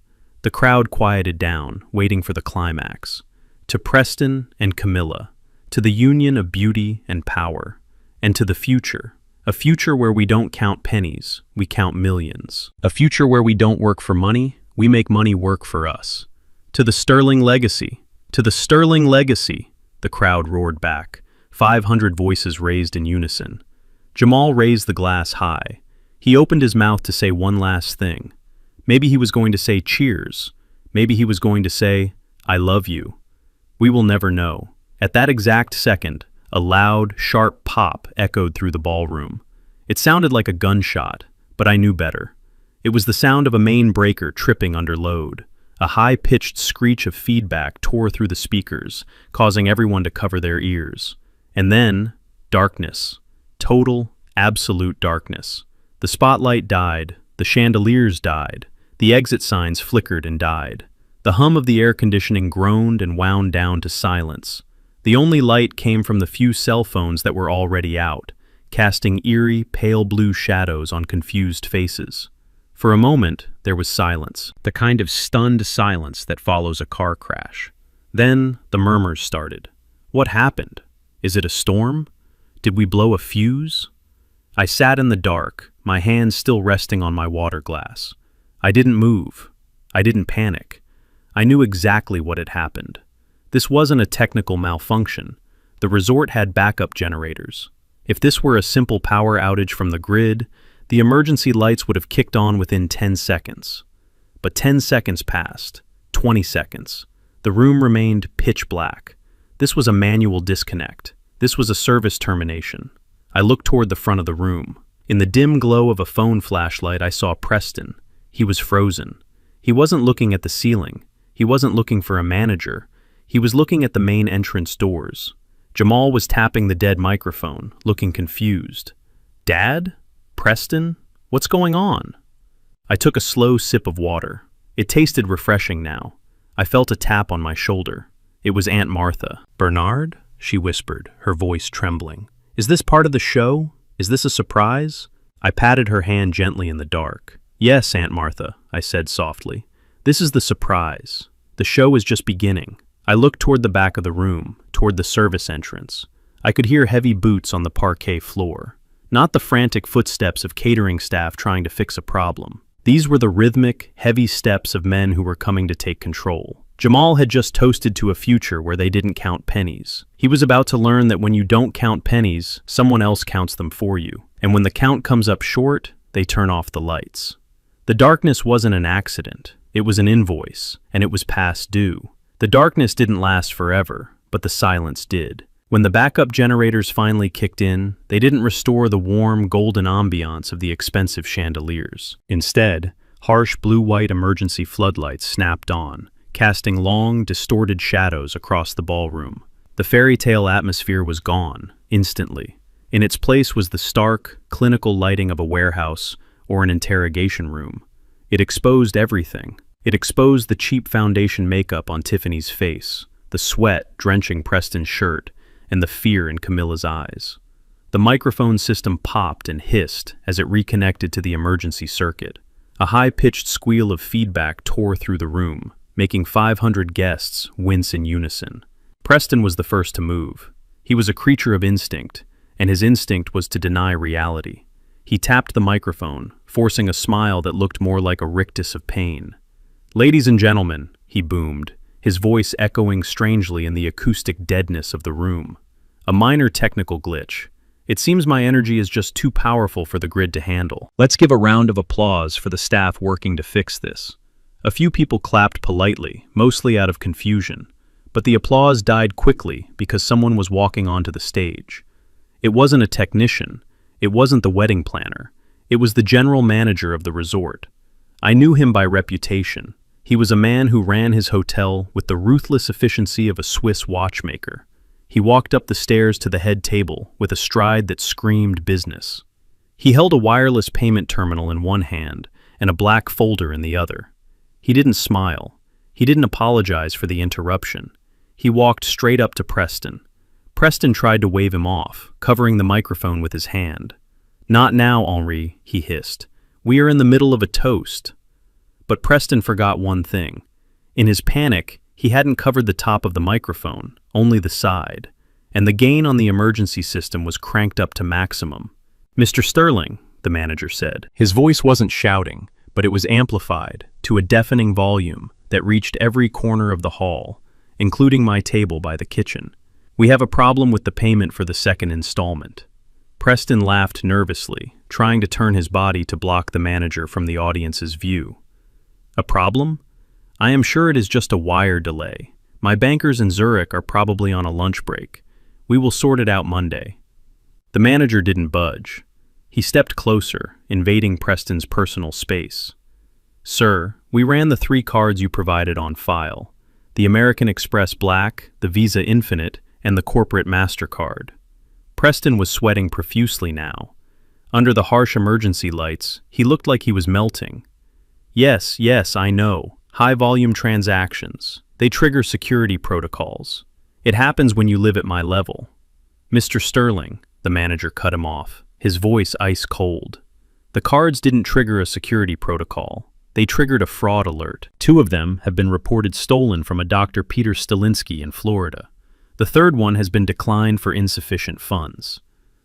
The crowd quieted down, waiting for the climax. "To Preston and Camilla, to the union of beauty and power, and to the future. A future where we don't count pennies, we count millions. A future where we don't work for money, we make money work for us. To the Sterling legacy, to the Sterling legacy," the crowd roared back, 500 voices raised in unison. Jamal raised the glass high. He opened his mouth to say one last thing. Maybe he was going to say cheers. Maybe he was going to say, "I love you." We will never know. At that exact second, a loud, sharp pop echoed through the ballroom. It sounded like a gunshot, but I knew better. It was the sound of a main breaker tripping under load. A high-pitched screech of feedback tore through the speakers, causing everyone to cover their ears. And then, darkness. Total, absolute darkness. The spotlight died, the chandeliers died, the exit signs flickered and died. The hum of the air conditioning groaned and wound down to silence. The only light came from the few cell phones that were already out, casting eerie, pale blue shadows on confused faces. For a moment, there was silence, the kind of stunned silence that follows a car crash. Then, the murmurs started. What happened? Is it a storm? Did we blow a fuse? I sat in the dark, my hands still resting on my water glass. I didn't move. I didn't panic. I knew exactly what had happened. This wasn't a technical malfunction. The resort had backup generators. If this were a simple power outage from the grid, the emergency lights would have kicked on within 10 seconds. But 10 seconds passed, 20 seconds. The room remained pitch black. This was a manual disconnect. This was a service termination. I looked toward the front of the room. In the dim glow of a phone flashlight, I saw Preston. He was frozen. He wasn't looking at the ceiling. He wasn't looking for a manager. He was looking at the main entrance doors. Jamal was tapping the dead microphone, looking confused. Dad? Preston? What's going on? I took a slow sip of water. It tasted refreshing now. I felt a tap on my shoulder. It was Aunt Martha. Bernard? She whispered, her voice trembling. Is this part of the show? Is this a surprise? I patted her hand gently in the dark. Yes, Aunt Martha, I said softly. This is the surprise. The show is just beginning. I looked toward the back of the room, toward the service entrance. I could hear heavy boots on the parquet floor. Not the frantic footsteps of catering staff trying to fix a problem. These were the rhythmic, heavy steps of men who were coming to take control. Jamal had just toasted to a future where they didn't count pennies. He was about to learn that when you don't count pennies, someone else counts them for you. And when the count comes up short, they turn off the lights. The darkness wasn't an accident. It was an invoice, and it was past due. The darkness didn't last forever, but the silence did. When the backup generators finally kicked in, they didn't restore the warm, golden ambiance of the expensive chandeliers. Instead, harsh blue-white emergency floodlights snapped on, casting long, distorted shadows across the ballroom. The fairy tale atmosphere was gone, instantly. In its place was the stark, clinical lighting of a warehouse or an interrogation room. It exposed everything. It exposed the cheap foundation makeup on Tiffany's face, the sweat drenching Preston's shirt, and the fear in Camilla's eyes. The microphone system popped and hissed as it reconnected to the emergency circuit. A high-pitched squeal of feedback tore through the room, making 500 guests wince in unison. Preston was the first to move. He was a creature of instinct, and his instinct was to deny reality. He tapped the microphone, forcing a smile that looked more like a rictus of pain. "Ladies and gentlemen," he boomed, his voice echoing strangely in the acoustic deadness of the room. "A minor technical glitch. It seems my energy is just too powerful for the grid to handle. Let's give a round of applause for the staff working to fix this." A few people clapped politely, mostly out of confusion, but the applause died quickly because someone was walking onto the stage. It wasn't a technician. It wasn't the wedding planner. It was the general manager of the resort. I knew him by reputation. He was a man who ran his hotel with the ruthless efficiency of a Swiss watchmaker. He walked up the stairs to the head table with a stride that screamed business. He held a wireless payment terminal in one hand and a black folder in the other. He didn't smile. He didn't apologize for the interruption. He walked straight up to Preston. Preston tried to wave him off, covering the microphone with his hand. "Not now, Henri," he hissed. "We are in the middle of a toast." But Preston forgot one thing. In his panic, he hadn't covered the top of the microphone, only the side, and the gain on the emergency system was cranked up to maximum. "Mr. Sterling," the manager said. His voice wasn't shouting, but it was amplified to a deafening volume that reached every corner of the hall, including my table by the kitchen. "We have a problem with the payment for the second installment." Preston laughed nervously, trying to turn his body to block the manager from the audience's view. "A problem? I am sure it is just a wire delay. My bankers in Zurich are probably on a lunch break. We will sort it out Monday." The manager didn't budge. He stepped closer, invading Preston's personal space. "Sir, we ran the 3 cards you provided on file. The American Express Black, the Visa Infinite, and the corporate MasterCard." Preston was sweating profusely now. Under the harsh emergency lights, he looked like he was melting. Yes, I know. High-volume transactions. They trigger security protocols." It happens when you live at my level. Mr. Sterling, the manager cut him off, his voice ice cold. The cards didn't trigger a security protocol. They triggered a fraud alert. 2 of them have been reported stolen from a Dr. Peter Stalinsky in Florida. The third one has been declined for insufficient funds.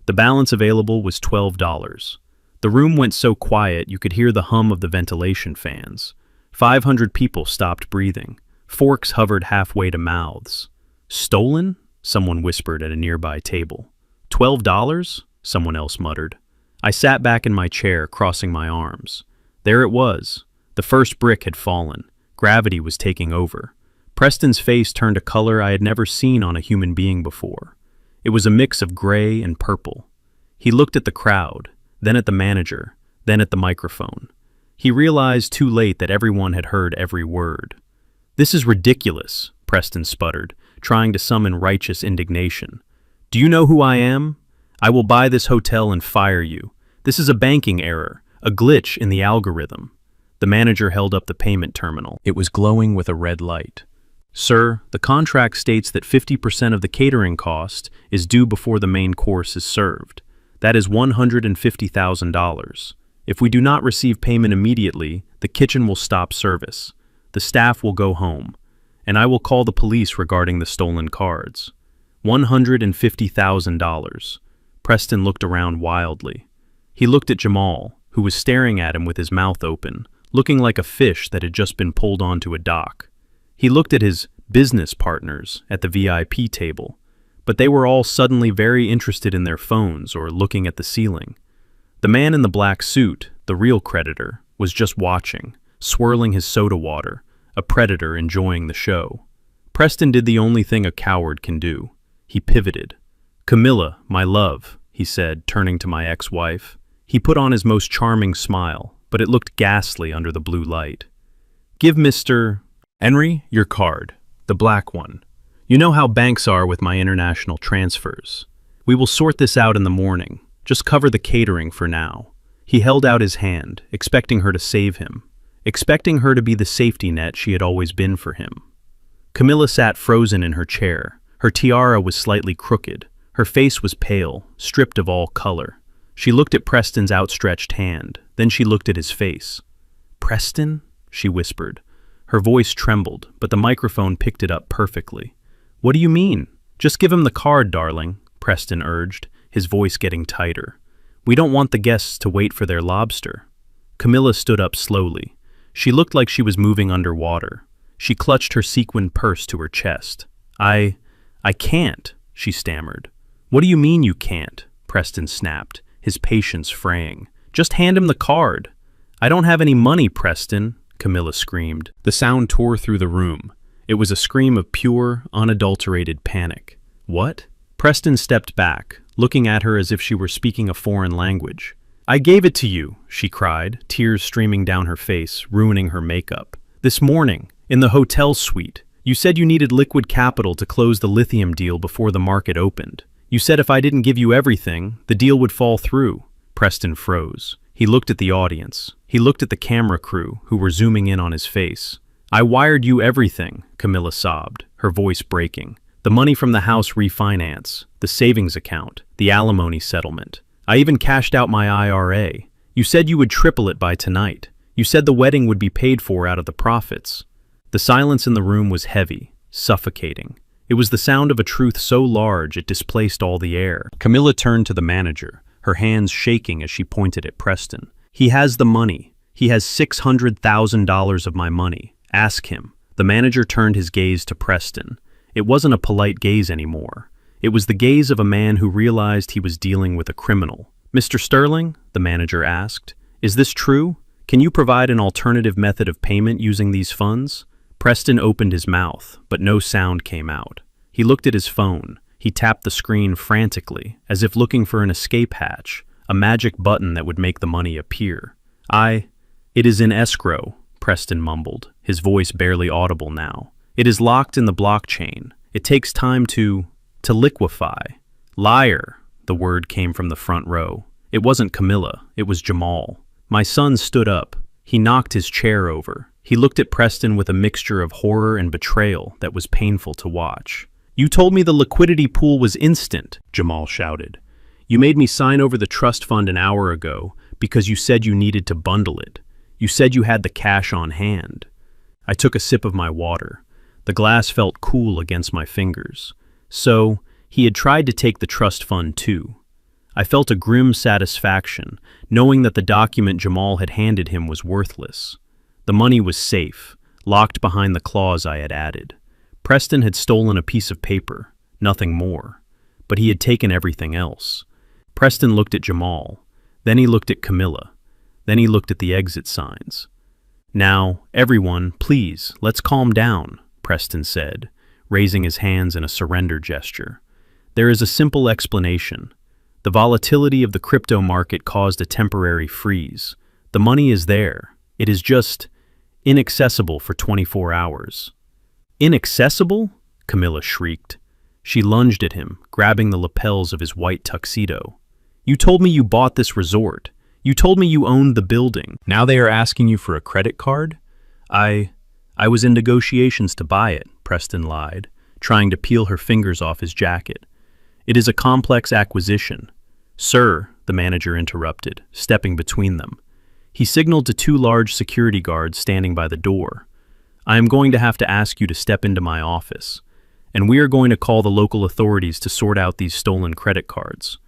The balance available was $12. The room went so quiet you could hear the hum of the ventilation fans. 500 people stopped breathing. Forks hovered halfway to mouths. Stolen? Someone whispered at a nearby table. $12? Someone else muttered. I sat back in my chair, crossing my arms. There it was. The first brick had fallen. Gravity was taking over. Preston's face turned a color I had never seen on a human being before. It was a mix of gray and purple. He looked at the crowd, then at the manager, then at the microphone. He realized too late that everyone had heard every word. "This is ridiculous," Preston sputtered, trying to summon righteous indignation. "Do you know who I am? I will buy this hotel and fire you. This is a banking error, a glitch in the algorithm." The manager held up the payment terminal. It was glowing with a red light. "Sir, the contract states that 50% of the catering cost is due before the main course is served. That is $150,000. If we do not receive payment immediately, the kitchen will stop service. The staff will go home, and I will call the police regarding the stolen cards." $150,000. Preston looked around wildly. He looked at Jamal, who was staring at him with his mouth open, looking like a fish that had just been pulled onto a dock. He looked at his business partners at the VIP table, but they were all suddenly very interested in their phones or looking at the ceiling. The man in the black suit, the real creditor, was just watching, swirling his soda water, a predator enjoying the show. Preston did the only thing a coward can do. He pivoted. "Camilla, my love," he said, turning to my ex-wife. He put on his most charming smile, but it looked ghastly under the blue light. "Give Mr. Henry your card, the black one. You know how banks are with my international transfers. We will sort this out in the morning. Just cover the catering for now." He held out his hand, expecting her to save him, expecting her to be the safety net she had always been for him. Camilla sat frozen in her chair. Her tiara was slightly crooked. Her face was pale, stripped of all color. She looked at Preston's outstretched hand, then she looked at his face. "Preston?" she whispered. Her voice trembled, but the microphone picked it up perfectly. "What do you mean? Just give him the card, darling," Preston urged, his voice getting tighter. "We don't want the guests to wait for their lobster." Camilla stood up slowly. She looked like she was moving underwater. She clutched her sequined purse to her chest. I can't," she stammered. "What do you mean you can't?" Preston snapped, his patience fraying. "Just hand him the card." "I don't have any money, Preston," Camilla screamed. The sound tore through the room. It was a scream of pure, unadulterated panic. "What?" Preston stepped back, looking at her as if she were speaking a foreign language. "I gave it to you," she cried, tears streaming down her face, ruining her makeup. "This morning, in the hotel suite. You said you needed liquid capital to close the lithium deal before the market opened. You said if I didn't give you everything, the deal would fall through." Preston froze. He looked at the audience. He looked at the camera crew, who were zooming in on his face. "I wired you everything," Camilla sobbed, her voice breaking. "The money from the house refinance, the savings account, the alimony settlement. I even cashed out my IRA. You said you would triple it by tonight. You said the wedding would be paid for out of the profits." The silence in the room was heavy, suffocating. It was the sound of a truth so large it displaced all the air. Camilla turned to the manager, her hands shaking as she pointed at Preston. "He has the money. He has $600,000 of my money. Ask him." The manager turned his gaze to Preston. It wasn't a polite gaze anymore. It was the gaze of a man who realized he was dealing with a criminal. "Mr. Sterling," the manager asked, "is this true? Can you provide an alternative method of payment using these funds?" Preston opened his mouth, but no sound came out. He looked at his phone. He tapped the screen frantically, as if looking for an escape hatch, a magic button that would make the money appear. It is in escrow," Preston mumbled, his voice barely audible now. "It is locked in the blockchain. It takes time to liquefy." "Liar," the word came from the front row. It wasn't Camilla, it was Jamal. My son stood up. He knocked his chair over. He looked at Preston with a mixture of horror and betrayal that was painful to watch. You told me the liquidity pool was instant, Jamal shouted. You made me sign over the trust fund an hour ago because you said you needed to bundle it. You said you had the cash on hand. I took a sip of my water. The glass felt cool against my fingers. So, he had tried to take the trust fund too. I felt a grim satisfaction, knowing that the document Jamal had handed him was worthless. The money was safe, locked behind the clause I had added. Preston had stolen a piece of paper, nothing more. But he had taken everything else. Preston looked at Jamal. Then he looked at Camilla. Then he looked at the exit signs. Now, everyone, please, let's calm down, Preston said, raising his hands in a surrender gesture. There is a simple explanation. The volatility of the crypto market caused a temporary freeze. The money is there. It is just inaccessible for 24 hours. Inaccessible? Camilla shrieked. She lunged at him, grabbing the lapels of his white tuxedo. You told me you bought this resort. You told me you owned the building. Now they are asking you for a credit card? I was in negotiations to buy it, Preston lied, trying to peel her fingers off his jacket. It is a complex acquisition. Sir, the manager interrupted, stepping between them. He signaled to two large security guards standing by the door. I am going to have to ask you to step into my office, and we are going to call the local authorities to sort out these stolen credit cards.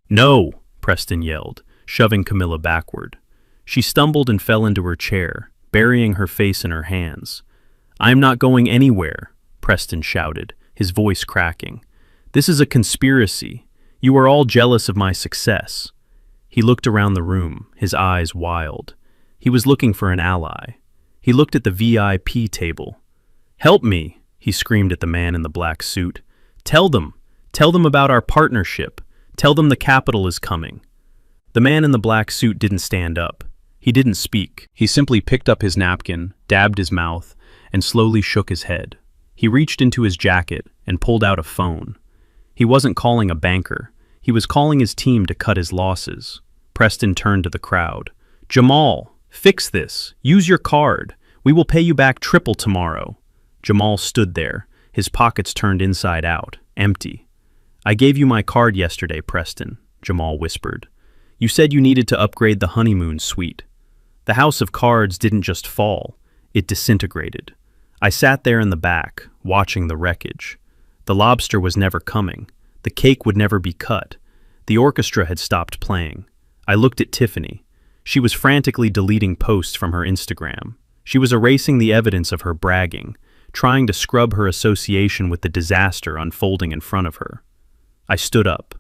No, Preston yelled, shoving Camilla backward. She stumbled and fell into her chair, burying her face in her hands. I am not going anywhere, Preston shouted, his voice cracking. This is a conspiracy. You are all jealous of my success. He looked around the room, his eyes wild. He was looking for an ally. He looked at the VIP table. Help me, he screamed at the man in the black suit. Tell them about our partnership. Tell them the capital is coming. The man in the black suit didn't stand up. He didn't speak. He simply picked up his napkin, dabbed his mouth, and slowly shook his head. He reached into his jacket and pulled out a phone. He wasn't calling a banker. He was calling his team to cut his losses. Preston turned to the crowd. Jamal, fix this. Use your card. We will pay you back triple tomorrow. Jamal stood there, his pockets turned inside out, empty. I gave you my card yesterday, Preston, Jamal whispered. You said you needed to upgrade the honeymoon suite. The house of cards didn't just fall, it disintegrated. I sat there in the back, watching the wreckage. The lobster was never coming. The cake would never be cut. The orchestra had stopped playing. I looked at Tiffany. She was frantically deleting posts from her Instagram. She was erasing the evidence of her bragging, trying to scrub her association with the disaster unfolding in front of her. I stood up.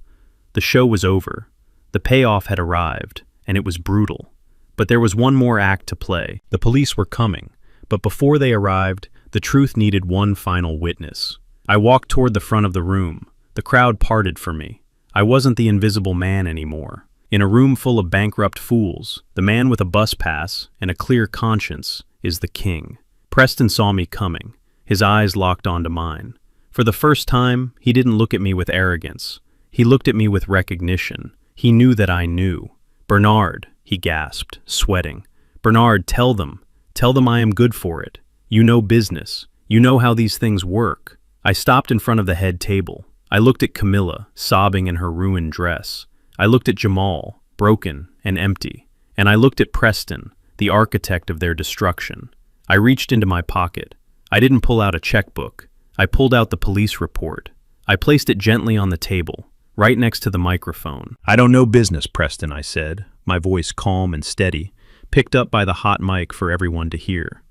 The show was over. The payoff had arrived, and it was brutal. But there was one more act to play. The police were coming, but before they arrived, the truth needed one final witness. I walked toward the front of the room. The crowd parted for me. I wasn't the invisible man anymore. In a room full of bankrupt fools, the man with a bus pass and a clear conscience is the king. Preston saw me coming. His eyes locked onto mine. For the first time, he didn't look at me with arrogance. He looked at me with recognition. He knew that I knew. Bernard, he gasped, sweating. Bernard, tell them. Tell them I am good for it. You know business. You know how these things work. I stopped in front of the head table. I looked at Camilla, sobbing in her ruined dress. I looked at Jamal, broken and empty. And I looked at Preston, the architect of their destruction. I reached into my pocket. I didn't pull out a checkbook. I pulled out the police report. I placed it gently on the table, right next to the microphone. I don't know business, Preston, I said, my voice calm and steady, picked up by the hot mic for everyone to hear.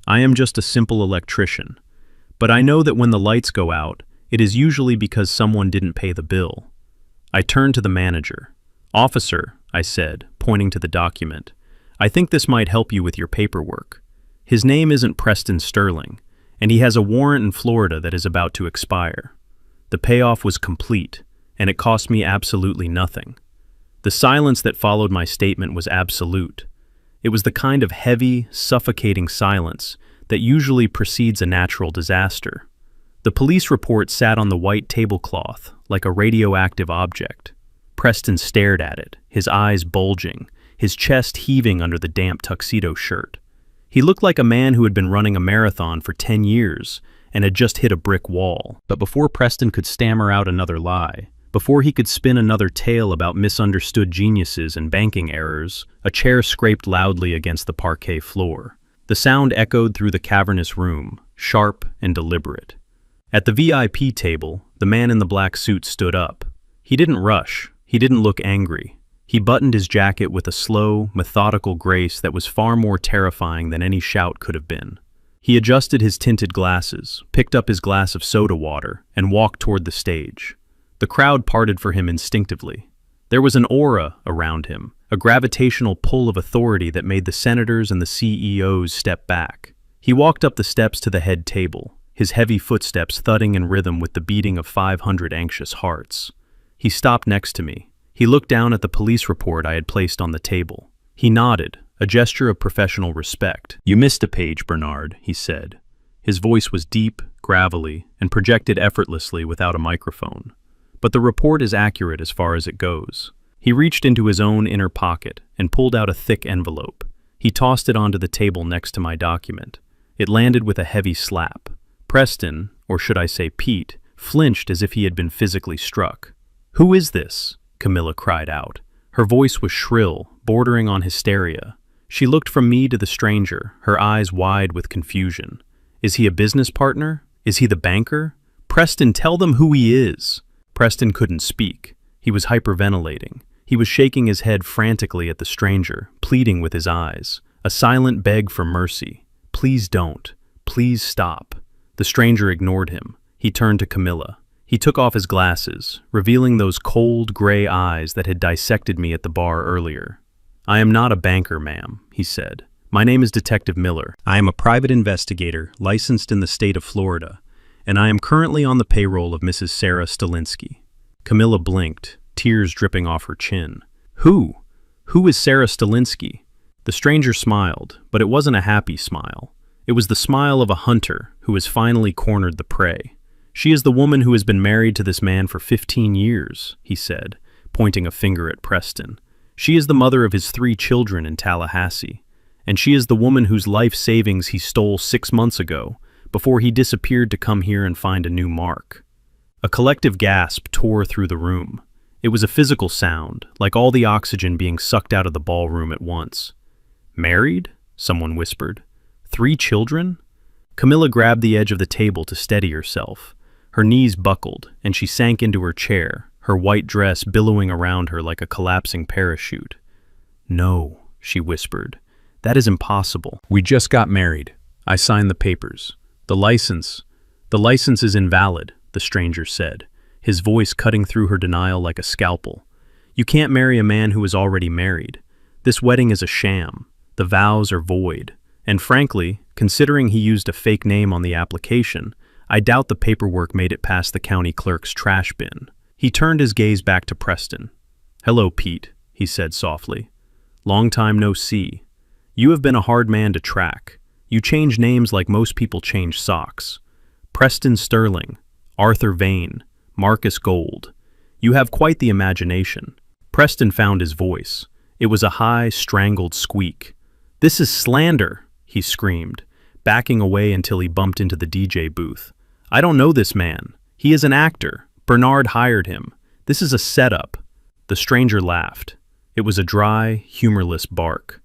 I am just a simple electrician. But I know that when the lights go out, it is usually because someone didn't pay the bill. I turned to the manager. Officer, I said, pointing to the document, I think this might help you with your paperwork. His name isn't Preston Sterling, and he has a warrant in Florida that is about to expire. The payoff was complete, and it cost me absolutely nothing. The silence that followed my statement was absolute. It was the kind of heavy, suffocating silence that usually precedes a natural disaster. The police report sat on the white tablecloth like a radioactive object. Preston stared at it, his eyes bulging, his chest heaving under the damp tuxedo shirt. He looked like a man who had been running a marathon for 10 years and had just hit a brick wall. But before Preston could stammer out another lie, before he could spin another tale about misunderstood geniuses and banking errors, a chair scraped loudly against the parquet floor. The sound echoed through the cavernous room, sharp and deliberate. At the VIP table, the man in the black suit stood up. He didn't rush. He didn't look angry. He buttoned his jacket with a slow, methodical grace that was far more terrifying than any shout could have been. He adjusted his tinted glasses, picked up his glass of soda water, and walked toward the stage. The crowd parted for him instinctively. There was an aura around him, a gravitational pull of authority that made the senators and the CEOs step back. He walked up the steps to the head table, his heavy footsteps thudding in rhythm with the beating of 500 anxious hearts. He stopped next to me. He looked down at the police report I had placed on the table. He nodded, a gesture of professional respect. "You missed a page, Bernard," he said. His voice was deep, gravelly, and projected effortlessly without a microphone. But the report is accurate as far as it goes. He reached into his own inner pocket and pulled out a thick envelope. He tossed it onto the table next to my document. It landed with a heavy slap. Preston, or should I say Pete, flinched as if he had been physically struck. "Who is this?" Camilla cried out. Her voice was shrill, bordering on hysteria. She looked from me to the stranger, her eyes wide with confusion. "Is he a business partner? Is he the banker? Preston, tell them who he is." Preston couldn't speak. He was hyperventilating. He was shaking his head frantically at the stranger, pleading with his eyes. A silent beg for mercy. "Please don't. Please stop." The stranger ignored him. He turned to Camilla. He took off his glasses, revealing those cold, gray eyes that had dissected me at the bar earlier. "I am not a banker, ma'am," he said. "My name is Detective Miller. I am a private investigator licensed in the state of Florida, and I am currently on the payroll of Mrs. Sarah Stalinsky." Camilla blinked, tears dripping off her chin. Who? Who is Sarah Stalinsky?" The stranger smiled, but it wasn't a happy smile. It was the smile of a hunter who has finally cornered the prey. "She is the woman who has been married to this man for 15 years, he said, pointing a finger at Preston. "She is the mother of his 3 children in Tallahassee, and she is the woman whose life savings he stole 6 months ago, before he disappeared to come here and find a new mark." A collective gasp tore through the room. It was a physical sound, like all the oxygen being sucked out of the ballroom at once. "Married?" someone whispered. 3 children? Camilla grabbed the edge of the table to steady herself. Her knees buckled, and she sank into her chair, her white dress billowing around her like a collapsing parachute. "No," she whispered. "That is impossible. We just got married. I signed the papers. The license is invalid," the stranger said, his voice cutting through her denial like a scalpel. "You can't marry a man who is already married. This wedding is a sham. The vows are void. And frankly, considering he used a fake name on the application, I doubt the paperwork made it past the county clerk's trash bin." He turned his gaze back to Preston. "Hello, Pete," he said softly. "Long time no see. You have been a hard man to track. You change names like most people change socks. Preston Sterling, Arthur Vane, Marcus Gold. You have quite the imagination." Preston found his voice. It was a high, strangled squeak. "This is slander," he screamed, backing away until he bumped into the DJ booth. "I don't know this man. He is an actor. Bernard hired him. This is a setup." The stranger laughed. It was a dry, humorless bark.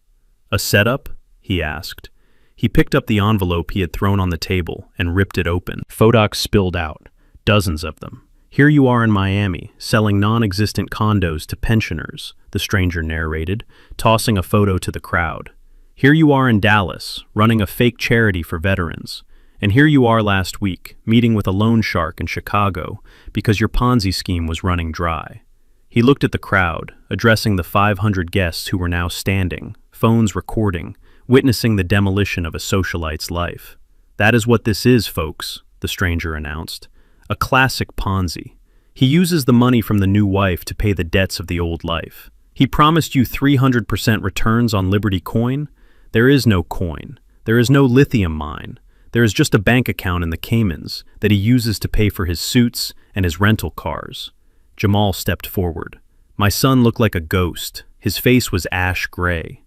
"A setup?" he asked. He picked up the envelope he had thrown on the table and ripped it open. Photocs spilled out, dozens of them. "Here you are in Miami, selling non-existent condos to pensioners," the stranger narrated, tossing a photo to the crowd. "Here you are in Dallas, running a fake charity for veterans. And here you are last week, meeting with a loan shark in Chicago because your Ponzi scheme was running dry." He looked at the crowd, addressing the 500 guests who were now standing, phones recording, witnessing the demolition of a socialite's life. "That is what this is, folks," the stranger announced. "A classic Ponzi. He uses the money from the new wife to pay the debts of the old life. He promised you 300% returns on Liberty coin. There is no coin. There is no lithium mine. There is just a bank account in the Caymans that he uses to pay for his suits and his rental cars." Jamal stepped forward. My son looked like a ghost. His face was ash gray.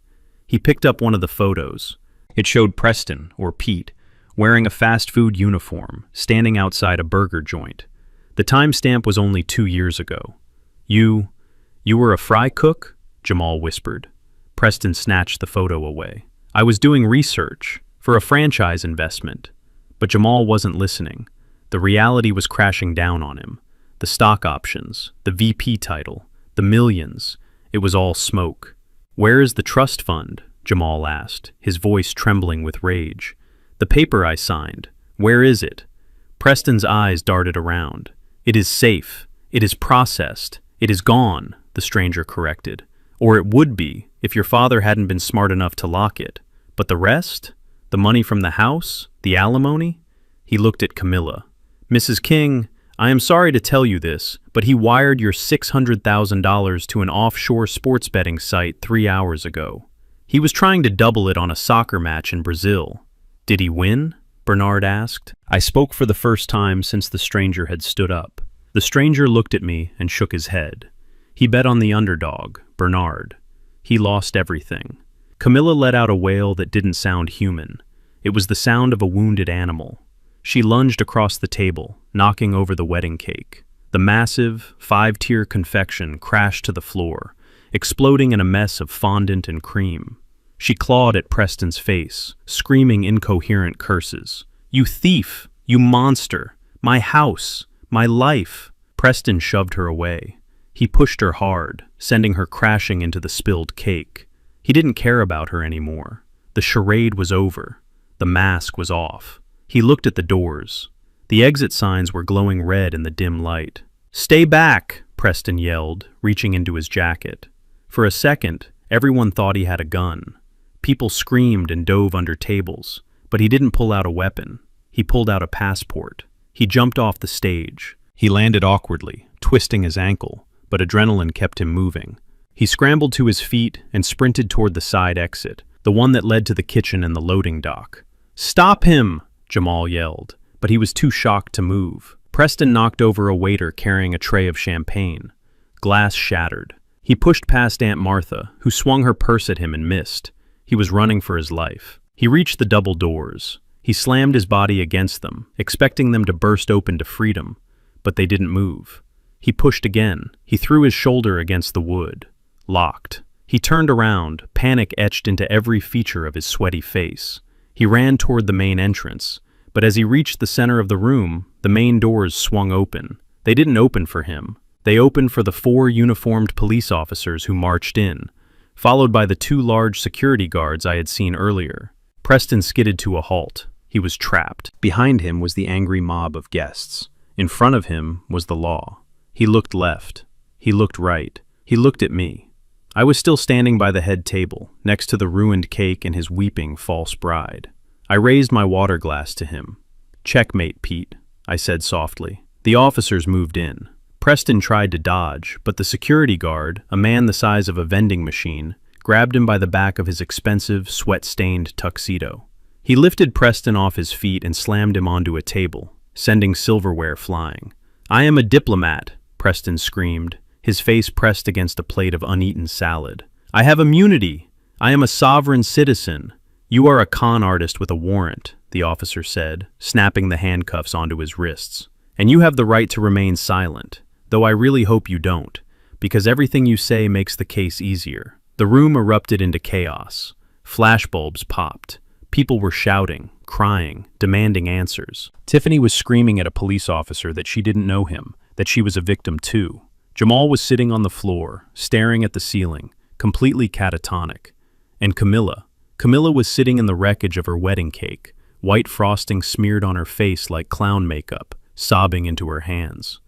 He picked up one of the photos. It showed Preston, or Pete, wearing a fast food uniform, standing outside a burger joint. The timestamp was only 2 years ago. You were a fry cook? Jamal whispered. Preston snatched the photo away. I was doing research for a franchise investment. But Jamal wasn't listening. The reality was crashing down on him. The stock options, the VP title, the millions. It was all smoke. Where is the trust fund? Jamal asked, his voice trembling with rage. The paper I signed. Where is it? Preston's eyes darted around. It is safe. It is processed. It is gone, the stranger corrected. Or it would be, if your father hadn't been smart enough to lock it. But the rest? The money from the house? The alimony? He looked at Camilla. Mrs. King, I am sorry to tell you this, but he wired your $600,000 to an offshore sports betting site 3 hours ago. He was trying to double it on a soccer match in Brazil. Did he win? Bernard asked. I spoke for the first time since the stranger had stood up. The stranger looked at me and shook his head. He bet on the underdog, Bernard. He lost everything. Camilla let out a wail that didn't sound human. It was the sound of a wounded animal. She lunged across the table, knocking over the wedding cake. The massive, 5-tier confection crashed to the floor, exploding in a mess of fondant and cream. She clawed at Preston's face, screaming incoherent curses. You thief! You monster! My house! My life! Preston shoved her away. He pushed her hard, sending her crashing into the spilled cake. He didn't care about her anymore. The charade was over. The mask was off. He looked at the doors. The exit signs were glowing red in the dim light. Stay back, Preston yelled, reaching into his jacket. For a second, everyone thought he had a gun. People screamed and dove under tables, but he didn't pull out a weapon. He pulled out a passport. He jumped off the stage. He landed awkwardly, twisting his ankle, but adrenaline kept him moving. He scrambled to his feet and sprinted toward the side exit, the one that led to the kitchen and the loading dock. Stop him! Jamal yelled, but he was too shocked to move. Preston knocked over a waiter carrying a tray of champagne. Glass shattered. He pushed past Aunt Martha, who swung her purse at him and missed. He was running for his life. He reached the double doors. He slammed his body against them, expecting them to burst open to freedom, but they didn't move. He pushed again. He threw his shoulder against the wood. Locked. He turned around, panic etched into every feature of his sweaty face. He ran toward the main entrance, but as he reached the center of the room, the main doors swung open. They didn't open for him. They opened for the 4 uniformed police officers who marched in, followed by the 2 large security guards I had seen earlier. Preston skidded to a halt. He was trapped. Behind him was the angry mob of guests. In front of him was the law. He looked left. He looked right. He looked at me. I was still standing by the head table, next to the ruined cake and his weeping false bride. I raised my water glass to him. Checkmate, Pete, I said softly. The officers moved in. Preston tried to dodge, but the security guard, a man the size of a vending machine, grabbed him by the back of his expensive, sweat-stained tuxedo. He lifted Preston off his feet and slammed him onto a table, sending silverware flying. I am a diplomat, Preston screamed, his face pressed against a plate of uneaten salad. I have immunity. I am a sovereign citizen. You are a con artist with a warrant, the officer said, snapping the handcuffs onto his wrists. And you have the right to remain silent, though I really hope you don't, because everything you say makes the case easier. The room erupted into chaos. Flashbulbs popped. People were shouting, crying, demanding answers. Tiffany was screaming at a police officer that she didn't know him, that she was a victim too. Jamal was sitting on the floor, staring at the ceiling, completely catatonic. And Camilla was sitting in the wreckage of her wedding cake, white frosting smeared on her face like clown makeup, sobbing into her hands.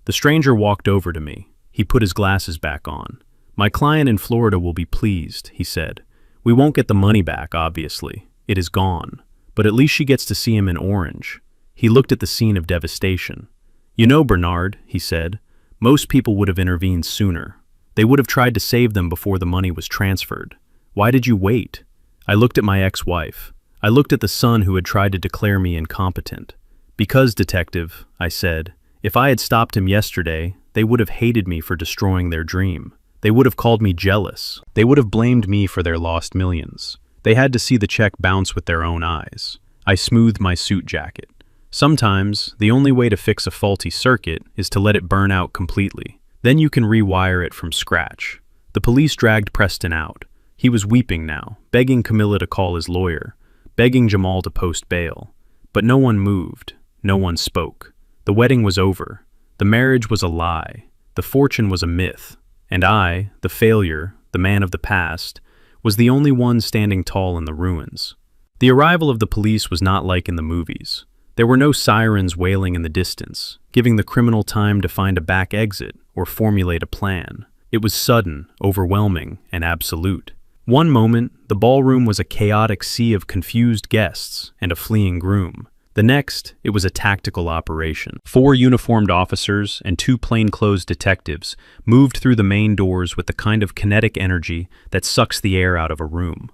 The stranger walked over to me. He put his glasses back on. My client in Florida will be pleased, he said. We won't get the money back, obviously. It is gone. But at least she gets to see him in orange. He looked at the scene of devastation. You know, Bernard, he said, most people would have intervened sooner. They would have tried to save them before the money was transferred. Why did you wait? I looked at my ex-wife. I looked at the son who had tried to declare me incompetent. Because, detective, I said, if I had stopped him yesterday, they would have hated me for destroying their dream. They would have called me jealous. They would have blamed me for their lost millions. They had to see the check bounce with their own eyes. I smoothed my suit jacket. Sometimes, the only way to fix a faulty circuit is to let it burn out completely. Then you can rewire it from scratch. The police dragged Preston out. He was weeping now, begging Camilla to call his lawyer, begging Jamal to post bail. But no one moved. No one spoke. The wedding was over. The marriage was a lie. The fortune was a myth. And I, the failure, the man of the past, was the only one standing tall in the ruins. The arrival of the police was not like in the movies. There were no sirens wailing in the distance, giving the criminal time to find a back exit or formulate a plan. It was sudden, overwhelming, and absolute. One moment, the ballroom was a chaotic sea of confused guests and a fleeing groom. The next, it was a tactical operation. 4 uniformed officers and 2 plainclothes detectives moved through the main doors with the kind of kinetic energy that sucks the air out of a room.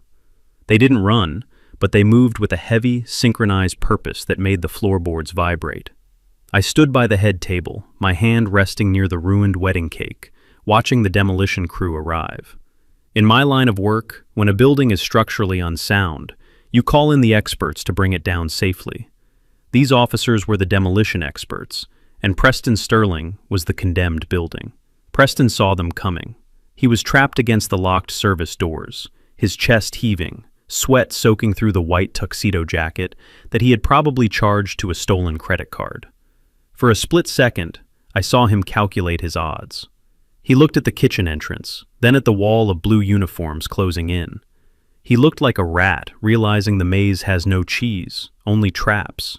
They didn't run, but they moved with a heavy, synchronized purpose that made the floorboards vibrate. I stood by the head table, my hand resting near the ruined wedding cake, watching the demolition crew arrive. In my line of work, when a building is structurally unsound, you call in the experts to bring it down safely. These officers were the demolition experts, and Preston Sterling was the condemned building. Preston saw them coming. He was trapped against the locked service doors, his chest heaving, sweat soaking through the white tuxedo jacket that he had probably charged to a stolen credit card. For a split second, I saw him calculate his odds. He looked at the kitchen entrance, then at the wall of blue uniforms closing in. He looked like a rat, realizing the maze has no cheese, only traps.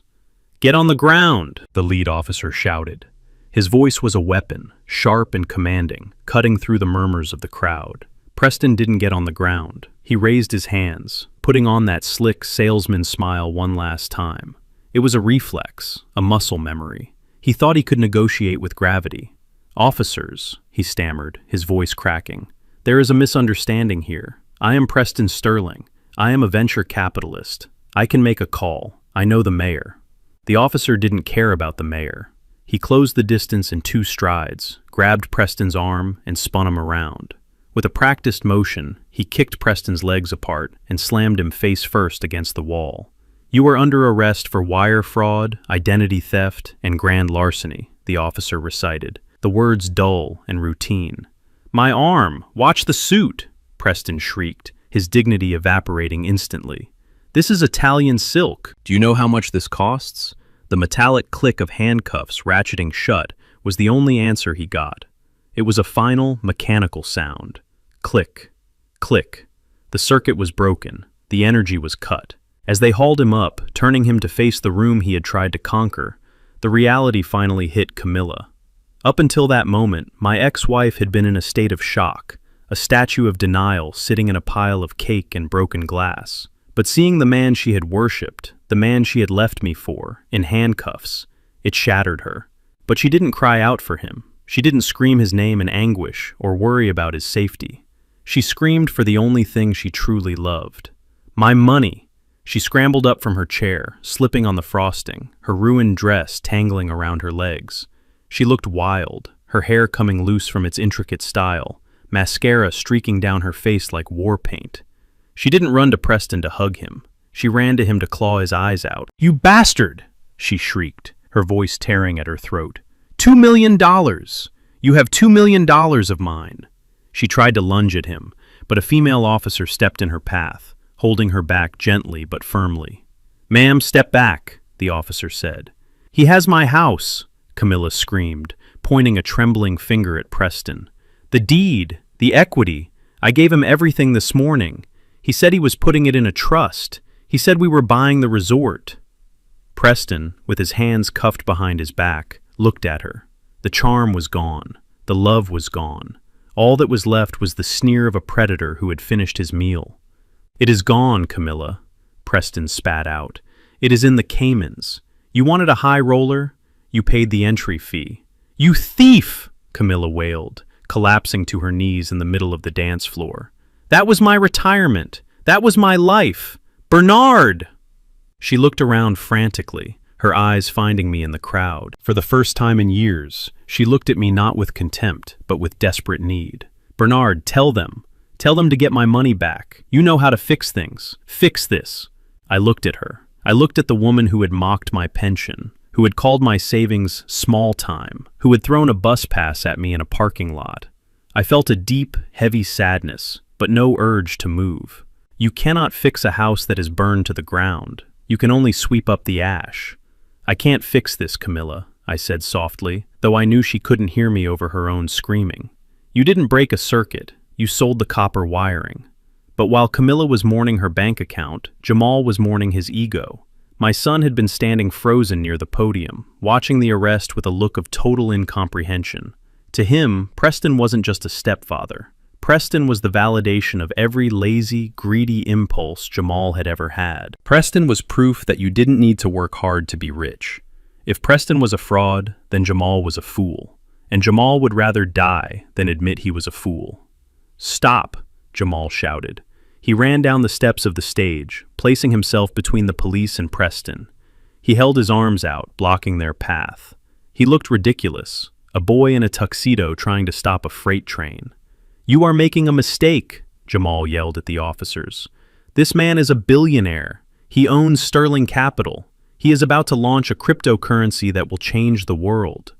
"Get on the ground," the lead officer shouted. His voice was a weapon, sharp and commanding, cutting through the murmurs of the crowd. Preston didn't get on the ground. He raised his hands, putting on that slick salesman smile one last time. It was a reflex, a muscle memory. He thought he could negotiate with gravity. "Officers," he stammered, his voice cracking. "There is a misunderstanding here. I am Preston Sterling. I am a venture capitalist. I can make a call. I know the mayor." The officer didn't care about the mayor. He closed the distance in 2 strides, grabbed Preston's arm, and spun him around. With a practiced motion, he kicked Preston's legs apart and slammed him face first against the wall. "You are under arrest for wire fraud, identity theft, and grand larceny," the officer recited, the words dull and routine. "My arm! Watch the suit!" Preston shrieked, his dignity evaporating instantly. "This is Italian silk. Do you know how much this costs?" The metallic click of handcuffs ratcheting shut was the only answer he got. It was a final, mechanical sound. Click. Click. The circuit was broken. The energy was cut. As they hauled him up, turning him to face the room he had tried to conquer, the reality finally hit Camilla. Up until that moment, my ex-wife had been in a state of shock, a statue of denial sitting in a pile of cake and broken glass. But seeing the man she had worshipped, the man she had left me for, in handcuffs, it shattered her. But she didn't cry out for him. She didn't scream his name in anguish or worry about his safety. She screamed for the only thing she truly loved. My money! She scrambled up from her chair, slipping on the frosting, her ruined dress tangling around her legs. She looked wild, her hair coming loose from its intricate style, mascara streaking down her face like war paint. She didn't run to Preston to hug him. She ran to him to claw his eyes out. "You bastard!" she shrieked, her voice tearing at her throat. $2 million! You have $2 million of mine!" She tried to lunge at him, but a female officer stepped in her path, holding her back gently but firmly. "Ma'am, step back," the officer said. "He has my house," Camilla screamed, pointing a trembling finger at Preston. "The deed, the equity. I gave him everything this morning. He said he was putting it in a trust. He said we were buying the resort." Preston, with his hands cuffed behind his back, looked at her. The charm was gone. The love was gone. All that was left was the sneer of a predator who had finished his meal. "It is gone, Camilla," Preston spat out. "It is in the Caymans. You wanted a high roller? You paid the entry fee." "You thief!" Camilla wailed, collapsing to her knees in the middle of the dance floor. "That was my retirement. That was my life. Bernard!" She looked around frantically, her eyes finding me in the crowd. For the first time in years, she looked at me not with contempt, but with desperate need. "Bernard, tell them. Tell them to get my money back. You know how to fix things. Fix this." I looked at her. I looked at the woman who had mocked my pension, who had called my savings small time, who had thrown a bus pass at me in a parking lot. I felt a deep, heavy sadness, but no urge to move. You cannot fix a house that is burned to the ground. You can only sweep up the ash. I can't fix this, Camilla, I said softly, though I knew she couldn't hear me over her own screaming. You didn't break a circuit. You sold the copper wiring. But while Camilla was mourning her bank account, Jamal was mourning his ego. My son had been standing frozen near the podium, watching the arrest with a look of total incomprehension. To him, Preston wasn't just a stepfather. Preston was the validation of every lazy, greedy impulse Jamal had ever had. Preston was proof that you didn't need to work hard to be rich. If Preston was a fraud, then Jamal was a fool. And Jamal would rather die than admit he was a fool. "Stop!" Jamal shouted. He ran down the steps of the stage, placing himself between the police and Preston. He held his arms out, blocking their path. He looked ridiculous, a boy in a tuxedo trying to stop a freight train. "You are making a mistake," Jamal yelled at the officers. "This man is a billionaire. He owns Sterling Capital. He is about to launch a cryptocurrency that will change the world."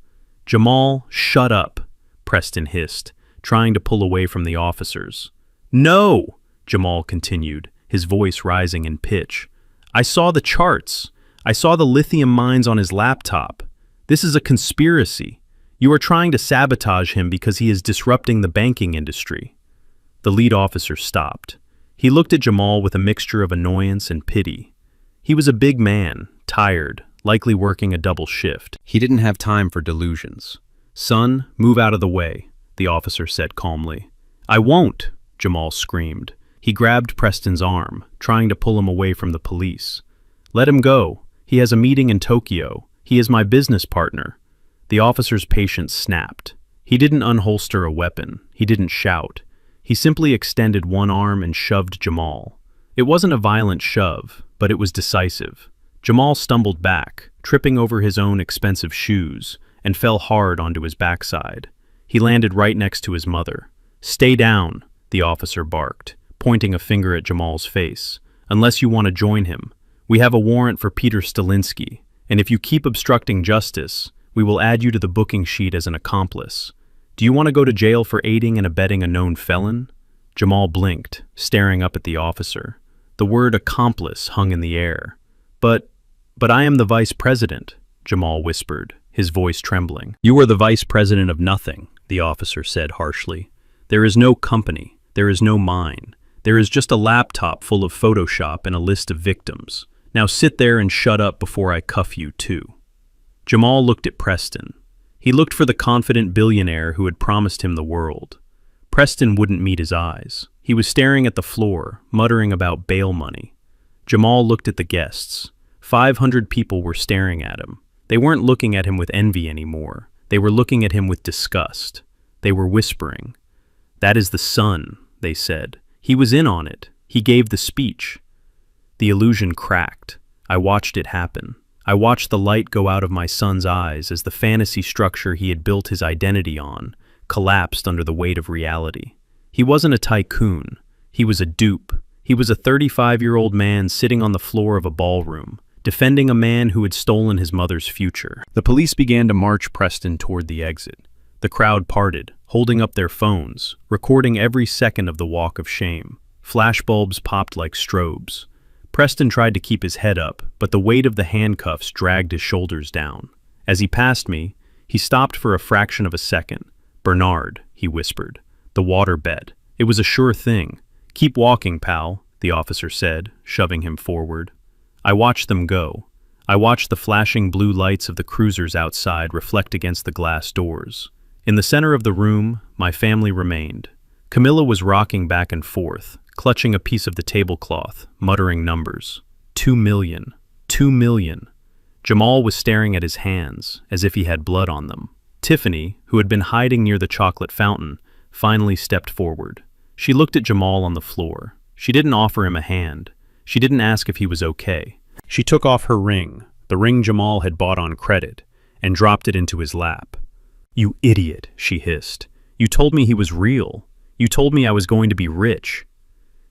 "Jamal, shut up," Preston hissed, trying to pull away from the officers. "No!" Jamal continued, his voice rising in pitch. "I saw the charts. I saw the lithium mines on his laptop. This is a conspiracy. You are trying to sabotage him because he is disrupting the banking industry." The lead officer stopped. He looked at Jamal with a mixture of annoyance and pity. He was a big man, tired, likely working a double shift. He didn't have time for delusions. "Son, move out of the way," the officer said calmly. "I won't," Jamal screamed. He grabbed Preston's arm, trying to pull him away from the police. "Let him go. He has a meeting in Tokyo. He is my business partner." The officer's patience snapped. He didn't unholster a weapon. He didn't shout. He simply extended one arm and shoved Jamal. It wasn't a violent shove, but it was decisive. Jamal stumbled back, tripping over his own expensive shoes, and fell hard onto his backside. He landed right next to his mother. "Stay down," the officer barked, pointing a finger at Jamal's face. "Unless you want to join him. We have a warrant for Peter Stalinsky, and if you keep obstructing justice, we will add you to the booking sheet as an accomplice. Do you want to go to jail for aiding and abetting a known felon?" Jamal blinked, staring up at the officer. The word accomplice hung in the air. But I am the vice president," Jamal whispered, his voice trembling. "You are the vice president of nothing," the officer said harshly. "There is no company. There is no mine. There is just a laptop full of Photoshop and a list of victims. Now sit there and shut up before I cuff you too." Jamal looked at Preston. He looked for the confident billionaire who had promised him the world. Preston wouldn't meet his eyes. He was staring at the floor, muttering about bail money. Jamal looked at the guests. 500 people were staring at him. They weren't looking at him with envy anymore. They were looking at him with disgust. They were whispering. "That is the son," they said. "He was in on it. He gave the speech." The illusion cracked. I watched it happen. I watched the light go out of my son's eyes as the fantasy structure he had built his identity on collapsed under the weight of reality. He wasn't a tycoon. He was a dupe. He was a 35-year-old man sitting on the floor of a ballroom, defending a man who had stolen his mother's future. The police began to march Preston toward the exit. The crowd parted, holding up their phones, recording every second of the walk of shame. Flashbulbs popped like strobes. Preston tried to keep his head up, but the weight of the handcuffs dragged his shoulders down. As he passed me, he stopped for a fraction of a second. "Bernard," he whispered. "The water bet. It was a sure thing. Keep walking, pal," the officer said, shoving him forward. I watched them go. I watched the flashing blue lights of the cruisers outside reflect against the glass doors. In the center of the room, my family remained. Camilla was rocking back and forth, clutching a piece of the tablecloth, muttering numbers. 2 million. 2 million. Jamal was staring at his hands, as if he had blood on them. Tiffany, who had been hiding near the chocolate fountain, finally stepped forward. She looked at Jamal on the floor. She didn't offer him a hand. She didn't ask if he was okay. She took off her ring, the ring Jamal had bought on credit, and dropped it into his lap. "You idiot," she hissed. "You told me he was real. You told me I was going to be rich."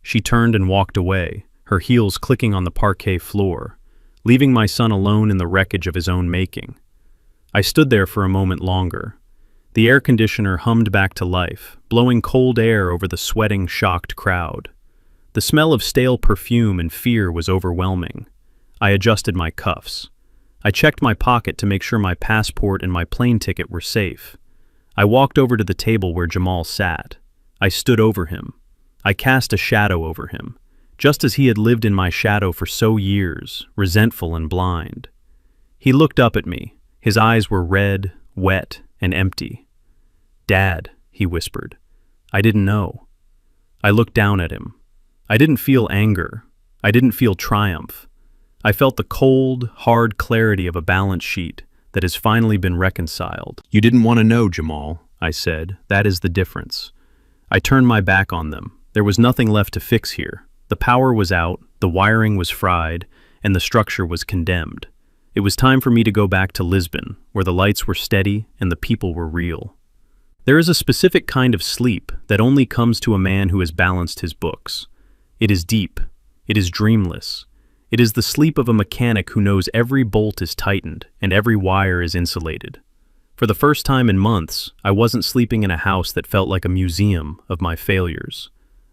She turned and walked away, her heels clicking on the parquet floor. leaving my son alone in the wreckage of his own making. I stood there for a moment longer. The air conditioner hummed back to life, blowing cold air over the sweating, shocked crowd. The smell of stale perfume and fear was overwhelming. I adjusted my cuffs. I checked my pocket to make sure my passport and my plane ticket were safe. I walked over to the table where Jamal sat. I stood over him. I cast a shadow over him, just as he had lived in my shadow for so years, resentful and blind. He looked up at me. His eyes were red, wet, and empty. "Dad," he whispered. I didn't know. I looked down at him. I didn't feel anger. I didn't feel triumph. I felt the cold, hard clarity of a balance sheet that has finally been reconciled. "You didn't want to know, Jamal," I said. "That is the difference." I turned my back on them. There was nothing left to fix here. The power was out, the wiring was fried, and the structure was condemned. It was time for me to go back to Lisbon, where the lights were steady and the people were real. There is a specific kind of sleep that only comes to a man who has balanced his books. It is deep. It is dreamless. It is the sleep of a mechanic who knows every bolt is tightened and every wire is insulated. For the first time in months, I wasn't sleeping in a house that felt like a museum of my failures.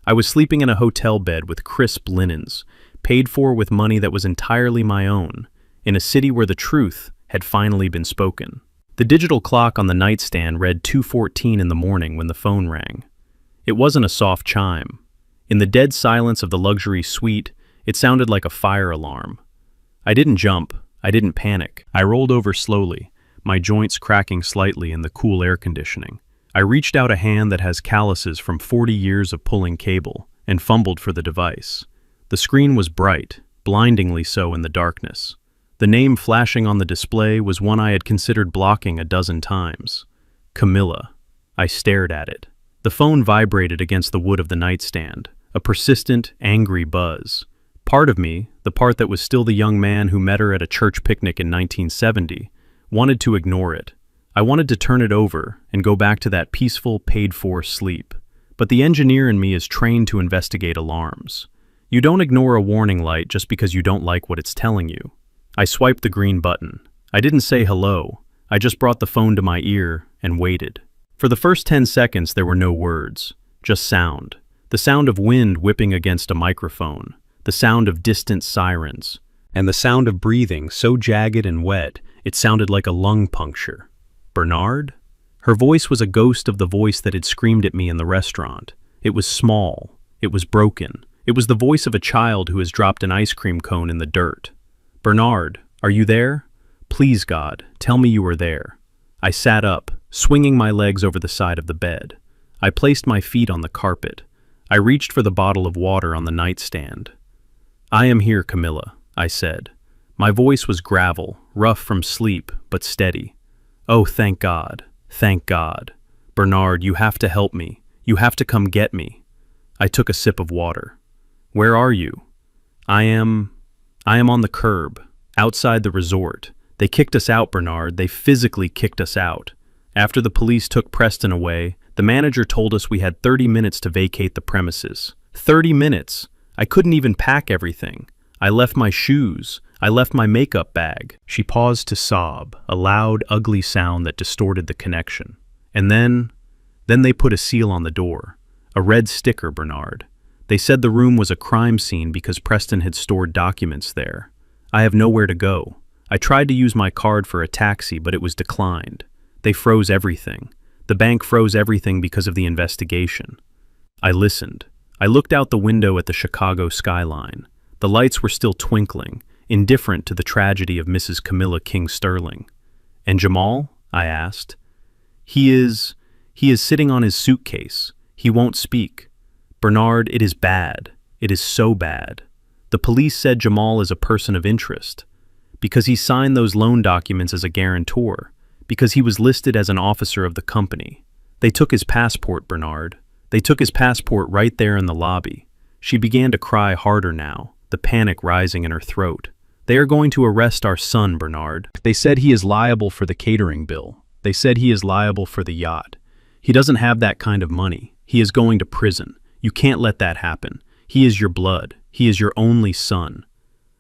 I was sleeping in a hotel bed with crisp linens, paid for with money that was entirely my own, in a city where the truth had finally been spoken. The digital clock on the nightstand read 2:14 in the morning when the phone rang. It wasn't a soft chime. In the dead silence of the luxury suite, it sounded like a fire alarm. I didn't jump. I didn't panic. I rolled over slowly, my joints cracking slightly in the cool air conditioning. I reached out a hand that has calluses from 40 years of pulling cable and fumbled for the device. The screen was bright, blindingly so in the darkness. The name flashing on the display was one I had considered blocking a dozen times. Camilla. I stared at it. The phone vibrated against the wood of the nightstand, a persistent, angry buzz. Part of me, the part that was still the young man who met her at a church picnic in 1970, wanted to ignore it. I wanted to turn it over and go back to that peaceful, paid-for sleep. But the engineer in me is trained to investigate alarms. You don't ignore a warning light just because you don't like what it's telling you. I swiped the green button. I didn't say hello. I just brought the phone to my ear and waited. For the first 10 seconds, there were no words, just sound. The sound of wind whipping against a microphone, the sound of distant sirens, and the sound of breathing so jagged and wet it sounded like a lung puncture. Bernard? Her voice was a ghost of the voice that had screamed at me in the restaurant. It was small. It was broken. It was the voice of a child who has dropped an ice cream cone in the dirt. "Bernard, are you there? Please, God, tell me you are there." I sat up, swinging my legs over the side of the bed. I placed my feet on the carpet. I reached for the bottle of water on the nightstand. "I am here, Camilla," I said. My voice was gravel, rough from sleep, but steady. "Oh, thank God. Thank God. Bernard, you have to help me. You have to come get me." I took a sip of water. "Where are you?" I am on the curb, outside the resort. They kicked us out, Bernard. They physically kicked us out. After the police took Preston away, the manager told us we had 30 minutes to vacate the premises. 30 minutes! I couldn't even pack everything. I left my shoes. I left my makeup bag. She paused to sob, a loud, ugly sound that distorted the connection. And then they put a seal on the door. A red sticker, Bernard. They said the room was a crime scene because Preston had stored documents there. I have nowhere to go. I tried to use my card for a taxi, but it was declined. They froze everything. The bank froze everything because of the investigation. I listened. I looked out the window at the Chicago skyline. The lights were still twinkling, indifferent to the tragedy of Mrs. Camilla King Sterling. "And Jamal?" I asked. He is sitting on his suitcase. He won't speak. Bernard, it is bad. It is so bad. The police said Jamal is a person of interest. Because he signed those loan documents as a guarantor. Because he was listed as an officer of the company. They took his passport, Bernard. They took his passport right there in the lobby. She began to cry harder now, the panic rising in her throat. "They are going to arrest our son, Bernard. They said he is liable for the catering bill. They said he is liable for the yacht. He doesn't have that kind of money. He is going to prison. You can't let that happen. He is your blood. He is your only son."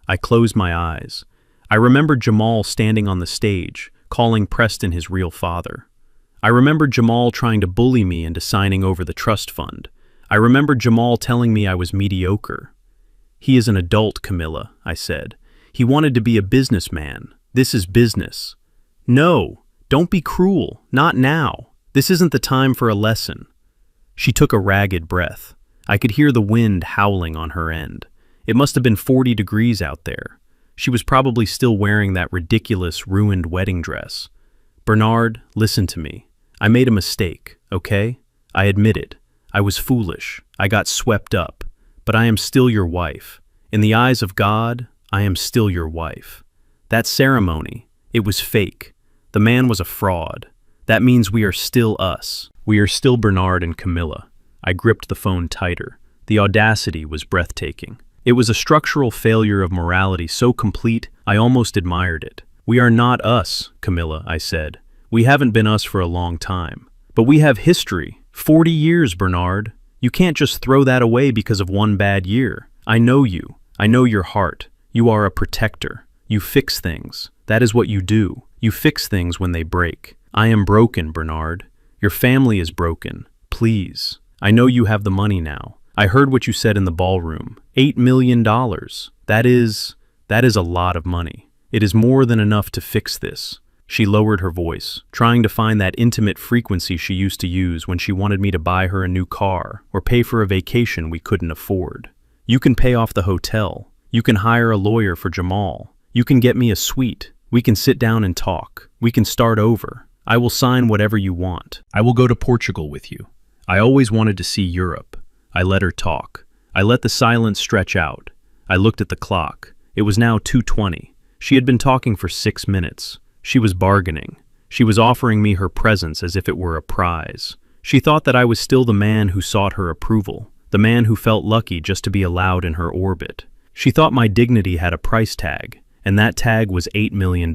I closed my eyes. I remembered Jamal standing on the stage, calling Preston his real father. I remembered Jamal trying to bully me into signing over the trust fund. I remembered Jamal telling me I was mediocre. "He is an adult, Camilla," I said. "He wanted to be a businessman. This is business." "No, don't be cruel. Not now. This isn't the time for a lesson." She took a ragged breath. I could hear the wind howling on her end. It must have been 40 degrees out there. She was probably still wearing that ridiculous, ruined wedding dress. "Bernard, listen to me. I made a mistake, okay? I admit it. I was foolish. I got swept up. But I am still your wife. In the eyes of God, I am still your wife. That ceremony, it was fake. The man was a fraud. That means we are still us. We are still Bernard and Camilla." I gripped the phone tighter. The audacity was breathtaking. It was a structural failure of morality so complete, I almost admired it. "We are not us, Camilla," I said. "We haven't been us for a long time. But we have history. 40 years, Bernard. You can't just throw that away because of one bad year. I know you. I know your heart. You are a protector. You fix things. That is what you do. You fix things when they break. I am broken, Bernard. Your family is broken. Please. I know you have the money now. I heard what you said in the ballroom. $8 million. That is a lot of money. It is more than enough to fix this." She lowered her voice, trying to find that intimate frequency she used to use when she wanted me to buy her a new car or pay for a vacation we couldn't afford. "You can pay off the hotel. You can hire a lawyer for Jamal. You can get me a suite. We can sit down and talk. We can start over. I will sign whatever you want. I will go to Portugal with you. I always wanted to see Europe." I let her talk. I let the silence stretch out. I looked at the clock. It was now 2:20. She had been talking for 6 minutes. She was bargaining. She was offering me her presence as if it were a prize. She thought that I was still the man who sought her approval, the man who felt lucky just to be allowed in her orbit. She thought my dignity had a price tag, and that tag was $8 million.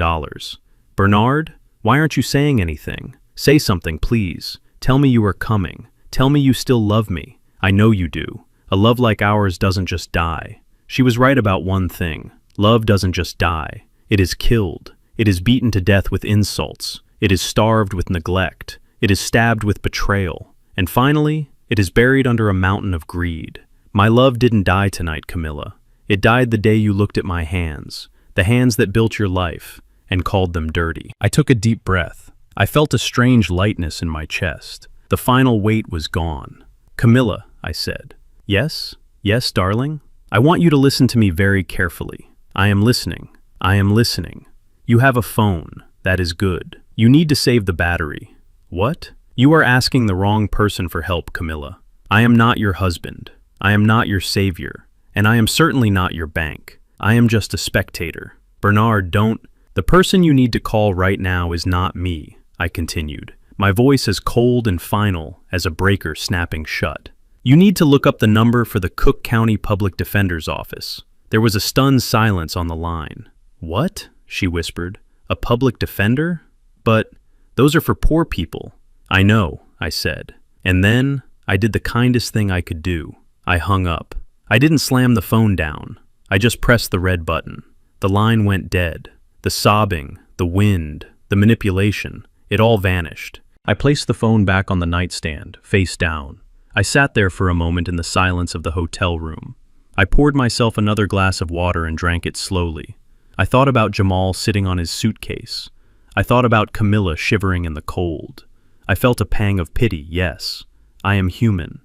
"Bernard, why aren't you saying anything? Say something, please. Tell me you are coming. Tell me you still love me. I know you do. A love like ours doesn't just die." She was right about one thing. Love doesn't just die. It is killed. It is beaten to death with insults. It is starved with neglect. It is stabbed with betrayal. And finally, it is buried under a mountain of greed. My love didn't die tonight, Camilla. It died the day you looked at my hands, the hands that built your life, and called them dirty. I took a deep breath. I felt a strange lightness in my chest. The final weight was gone. "Camilla," I said. "Yes? Yes, darling? I want you to listen to me very carefully. I am listening. I am listening. You have a phone. That is good. You need to save the battery." "What?" "You are asking the wrong person for help, Camilla. I am not your husband. I am not your savior. And I am certainly not your bank. I am just a spectator. Bernard, don't—" "The person you need to call right now is not me," I continued, my voice as cold and final as a breaker snapping shut. "You need to look up the number for the Cook County Public Defender's Office." There was a stunned silence on the line. "What?" she whispered. "A public defender? But those are for poor people." "I know," I said. And then I did the kindest thing I could do. I hung up. I didn't slam the phone down. I just pressed the red button. The line went dead. The sobbing, the wind, the manipulation, it all vanished. I placed the phone back on the nightstand, face down. I sat there for a moment in the silence of the hotel room. I poured myself another glass of water and drank it slowly. I thought about Jamal sitting on his suitcase. I thought about Camilla shivering in the cold. I felt a pang of pity, yes. I am human.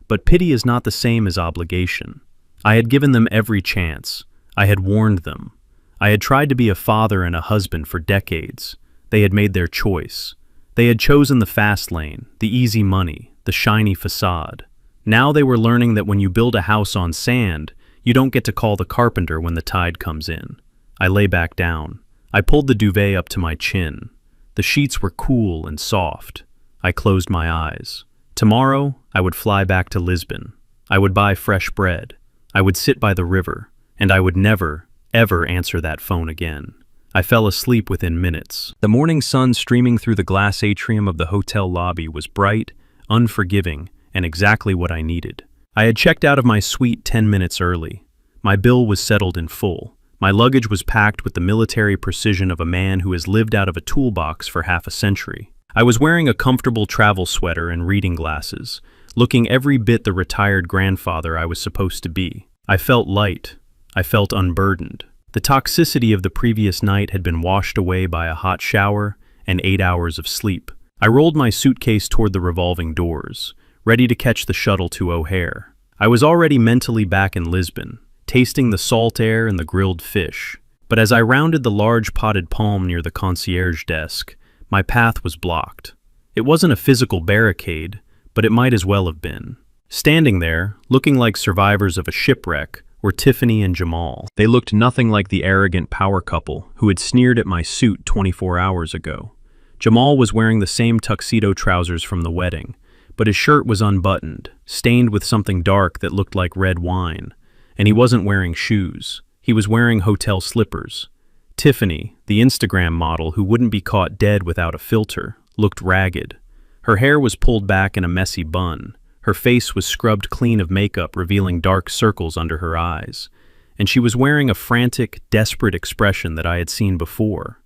But pity is not the same as obligation. I had given them every chance. I had warned them. I had tried to be a father and a husband for decades. They had made their choice. They had chosen the fast lane, the easy money, the shiny facade. Now they were learning that when you build a house on sand, you don't get to call the carpenter when the tide comes in. I lay back down. I pulled the duvet up to my chin. The sheets were cool and soft. I closed my eyes. Tomorrow, I would fly back to Lisbon. I would buy fresh bread. I would sit by the river, and I would never, ever answer that phone again. I fell asleep within minutes. The morning sun streaming through the glass atrium of the hotel lobby was bright, unforgiving, and exactly what I needed. I had checked out of my suite 10 minutes early. My bill was settled in full. My luggage was packed with the military precision of a man who has lived out of a toolbox for half a century. I was wearing a comfortable travel sweater and reading glasses, looking every bit the retired grandfather I was supposed to be. I felt light. I felt unburdened. The toxicity of the previous night had been washed away by a hot shower and 8 hours of sleep. I rolled my suitcase toward the revolving doors, ready to catch the shuttle to O'Hare. I was already mentally back in Lisbon, tasting the salt air and the grilled fish. But as I rounded the large potted palm near the concierge desk, my path was blocked. It wasn't a physical barricade, but it might as well have been. Standing there, looking like survivors of a shipwreck, were Tiffany and Jamal. They looked nothing like the arrogant power couple who had sneered at my suit 24 hours ago. Jamal was wearing the same tuxedo trousers from the wedding, but his shirt was unbuttoned, stained with something dark that looked like red wine, and he wasn't wearing shoes. He was wearing hotel slippers. Tiffany, the Instagram model who wouldn't be caught dead without a filter, looked ragged. Her hair was pulled back in a messy bun. Her face was scrubbed clean of makeup, revealing dark circles under her eyes. And she was wearing a frantic, desperate expression that I had seen before.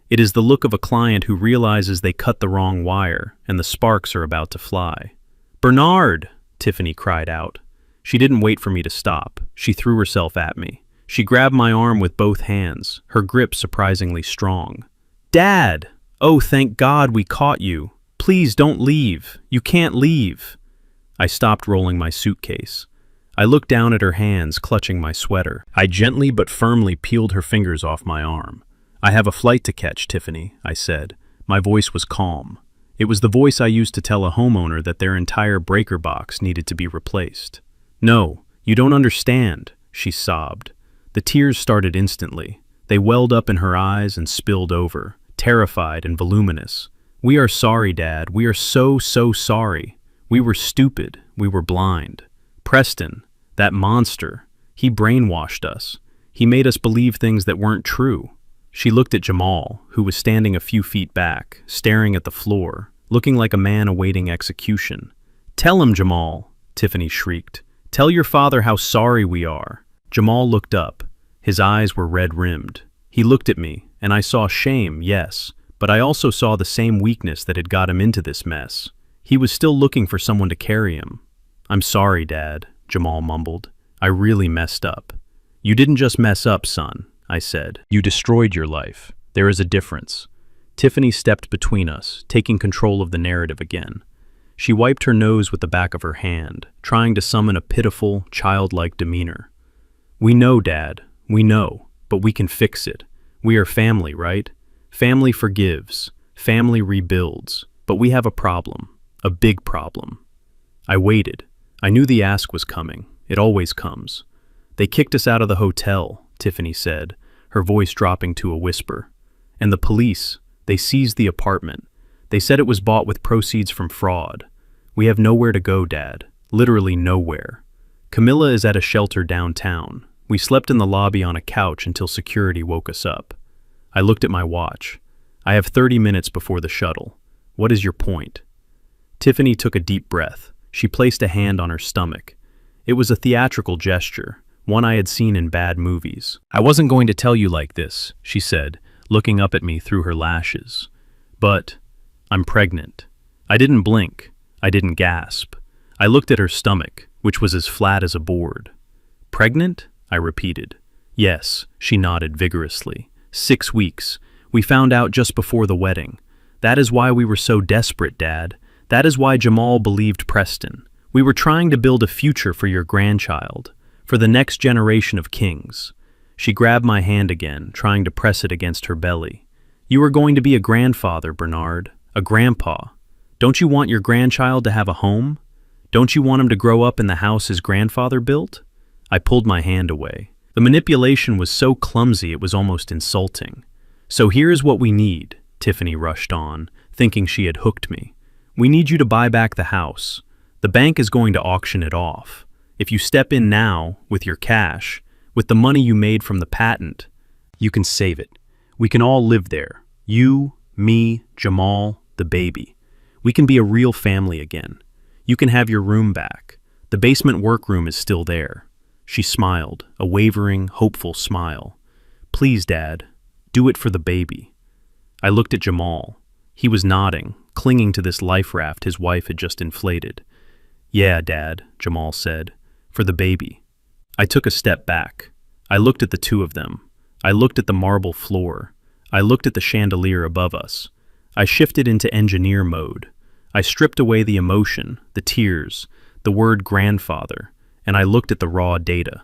It is the look of a client who realizes they cut the wrong wire and the sparks are about to fly. "Bernard!" Tiffany cried out. She didn't wait for me to stop. She threw herself at me. She grabbed my arm with both hands, her grip surprisingly strong. "Dad! Oh, thank God we caught you. Please don't leave. You can't leave." I stopped rolling my suitcase. I looked down at her hands, clutching my sweater. I gently but firmly peeled her fingers off my arm. "I have a flight to catch, Tiffany," I said. My voice was calm. It was the voice I used to tell a homeowner that their entire breaker box needed to be replaced. "No, you don't understand," she sobbed. The tears started instantly. They welled up in her eyes and spilled over, terrified and voluminous. "We are sorry, Dad. We are so sorry. We were stupid. We were blind. Preston, that monster, he brainwashed us. He made us believe things that weren't true." She looked at Jamal, who was standing a few feet back, staring at the floor, looking like a man awaiting execution. "Tell him, Jamal," Tiffany shrieked. "Tell your father how sorry we are." Jamal looked up. His eyes were red-rimmed. He looked at me, and I saw shame, yes, but I also saw the same weakness that had got him into this mess. He was still looking for someone to carry him. "I'm sorry, Dad," Jamal mumbled. "I really messed up." "You didn't just mess up, son," I said. "You destroyed your life. There is a difference." Tiffany stepped between us, taking control of the narrative again. She wiped her nose with the back of her hand, trying to summon a pitiful, childlike demeanor. "We know, Dad. We know. But we can fix it. We are family, right? Family forgives. Family rebuilds. But we have a problem. A big problem." I waited. I knew the ask was coming. It always comes. "They kicked us out of the hotel," Tiffany said, her voice dropping to a whisper. "And the police, they seized the apartment. They said it was bought with proceeds from fraud. We have nowhere to go, Dad. Literally nowhere. Camilla is at a shelter downtown. We slept in the lobby on a couch until security woke us up." I looked at my watch. "I have 30 minutes before the shuttle. What is your point?" Tiffany took a deep breath. She placed a hand on her stomach. It was a theatrical gesture, one I had seen in bad movies. "I wasn't going to tell you like this," she said, looking up at me through her lashes. "But I'm pregnant." I didn't blink. I didn't gasp. I looked at her stomach, which was as flat as a board. "Pregnant?" I repeated. "Yes," she nodded vigorously. 6 weeks. We found out just before the wedding. That is why we were so desperate, Dad. That is why Jamal believed Preston. We were trying to build a future for your grandchild, for the next generation of kings." She grabbed my hand again, trying to press it against her belly. "You are going to be a grandfather, Bernard, a grandpa. Don't you want your grandchild to have a home? Don't you want him to grow up in the house his grandfather built?" I pulled my hand away. The manipulation was so clumsy it was almost insulting. "So here is what we need," Tiffany rushed on, thinking she had hooked me. "We need you to buy back the house. The bank is going to auction it off. If you step in now, with your cash, with the money you made from the patent, you can save it. We can all live there. You, me, Jamal, the baby. We can be a real family again. You can have your room back. The basement workroom is still there." She smiled, a wavering, hopeful smile. Please, Dad. Do it for the baby. I looked at Jamal. He was nodding, clinging to this life raft his wife had just inflated. Yeah, Dad, Jamal said. For the baby. I took a step back. I looked at the two of them. I looked at the marble floor. I looked at the chandelier above us. I shifted into engineer mode. I stripped away the emotion, the tears, the word grandfather, and I looked at the raw data.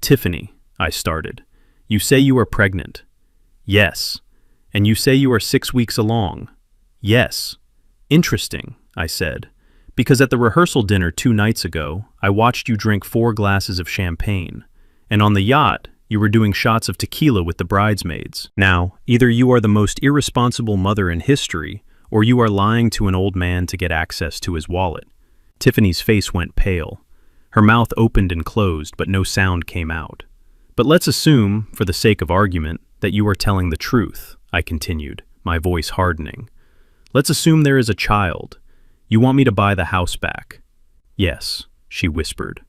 Tiffany, I started. You say you are pregnant. Yes. And you say you are 6 weeks along. Yes. Interesting, I said. Because at the rehearsal dinner 2 nights ago, I watched you drink 4 glasses of champagne. And on the yacht, you were doing shots of tequila with the bridesmaids. Now, either you are the most irresponsible mother in history, or you are lying to an old man to get access to his wallet. Tiffany's face went pale. Her mouth opened and closed, but no sound came out. But let's assume, for the sake of argument, that you are telling the truth, I continued, my voice hardening. Let's assume there is a child. You want me to buy the house back? Yes, she whispered.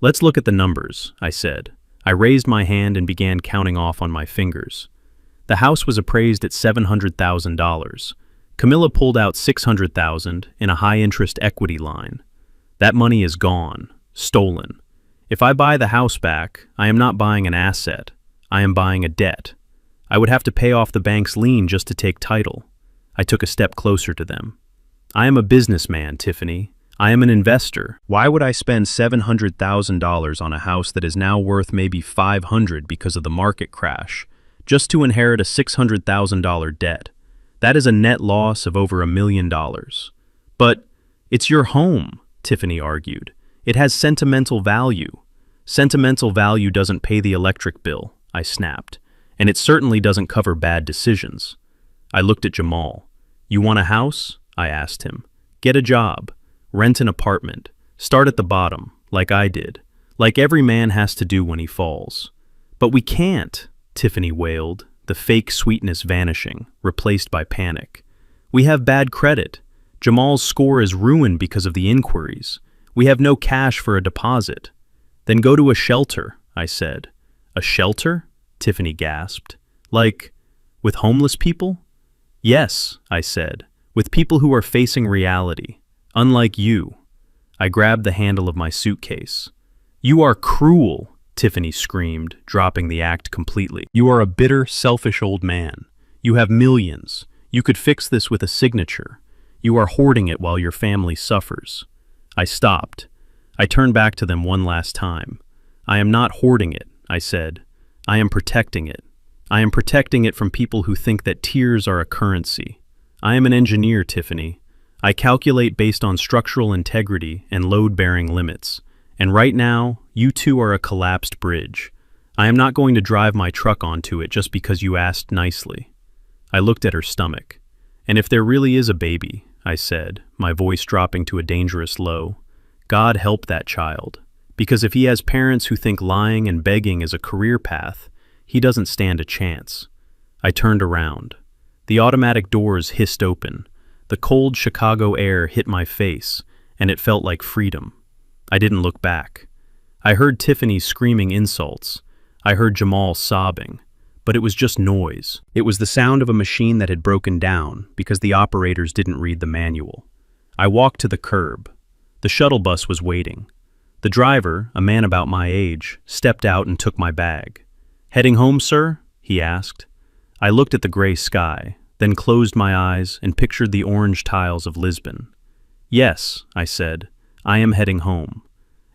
Let's look at the numbers, I said. I raised my hand and began counting off on my fingers. The house was appraised at $700,000. Camilla pulled out $600,000 in a high-interest equity line. That money is gone, stolen. If I buy the house back, I am not buying an asset. I am buying a debt. I would have to pay off the bank's lien just to take title. I took a step closer to them. I am a businessman, Tiffany. I am an investor. Why would I spend $700,000 on a house that is now worth maybe $500,000 because of the market crash, just to inherit a $600,000 debt? That is a net loss of over $1 million. But it's your home, Tiffany argued. It has sentimental value. Sentimental value doesn't pay the electric bill, I snapped. And it certainly doesn't cover bad decisions. I looked at Jamal. You want a house? I asked him. Get a job. Rent an apartment. Start at the bottom, like I did. Like every man has to do when he falls. But we can't, Tiffany wailed, the fake sweetness vanishing, replaced by panic. We have bad credit. Jamal's score is ruined because of the inquiries. We have no cash for a deposit. Then go to a shelter, I said. A shelter? Tiffany gasped. Like, with homeless people? Yes, I said, with people who are facing reality, unlike you. I grabbed the handle of my suitcase. You are cruel, Tiffany screamed, dropping the act completely. You are a bitter, selfish old man. You have millions. You could fix this with a signature. You are hoarding it while your family suffers. I stopped. I turned back to them one last time. I am not hoarding it, I said. I am protecting it. I am protecting it from people who think that tears are a currency. I am an engineer, Tiffany. I calculate based on structural integrity and load-bearing limits. And right now, you two are a collapsed bridge. I am not going to drive my truck onto it just because you asked nicely. I looked at her stomach. And if there really is a baby, I said, my voice dropping to a dangerous low, God help that child. Because if he has parents who think lying and begging is a career path, he doesn't stand a chance. I turned around. The automatic doors hissed open. The cold Chicago air hit my face, and it felt like freedom. I didn't look back. I heard Tiffany screaming insults. I heard Jamal sobbing. But it was just noise. It was the sound of a machine that had broken down because the operators didn't read the manual. I walked to the curb. The shuttle bus was waiting. The driver, a man about my age, stepped out and took my bag. Heading home, sir? He asked. I looked at the gray sky, then closed my eyes and pictured the orange tiles of Lisbon. Yes, I said, I am heading home.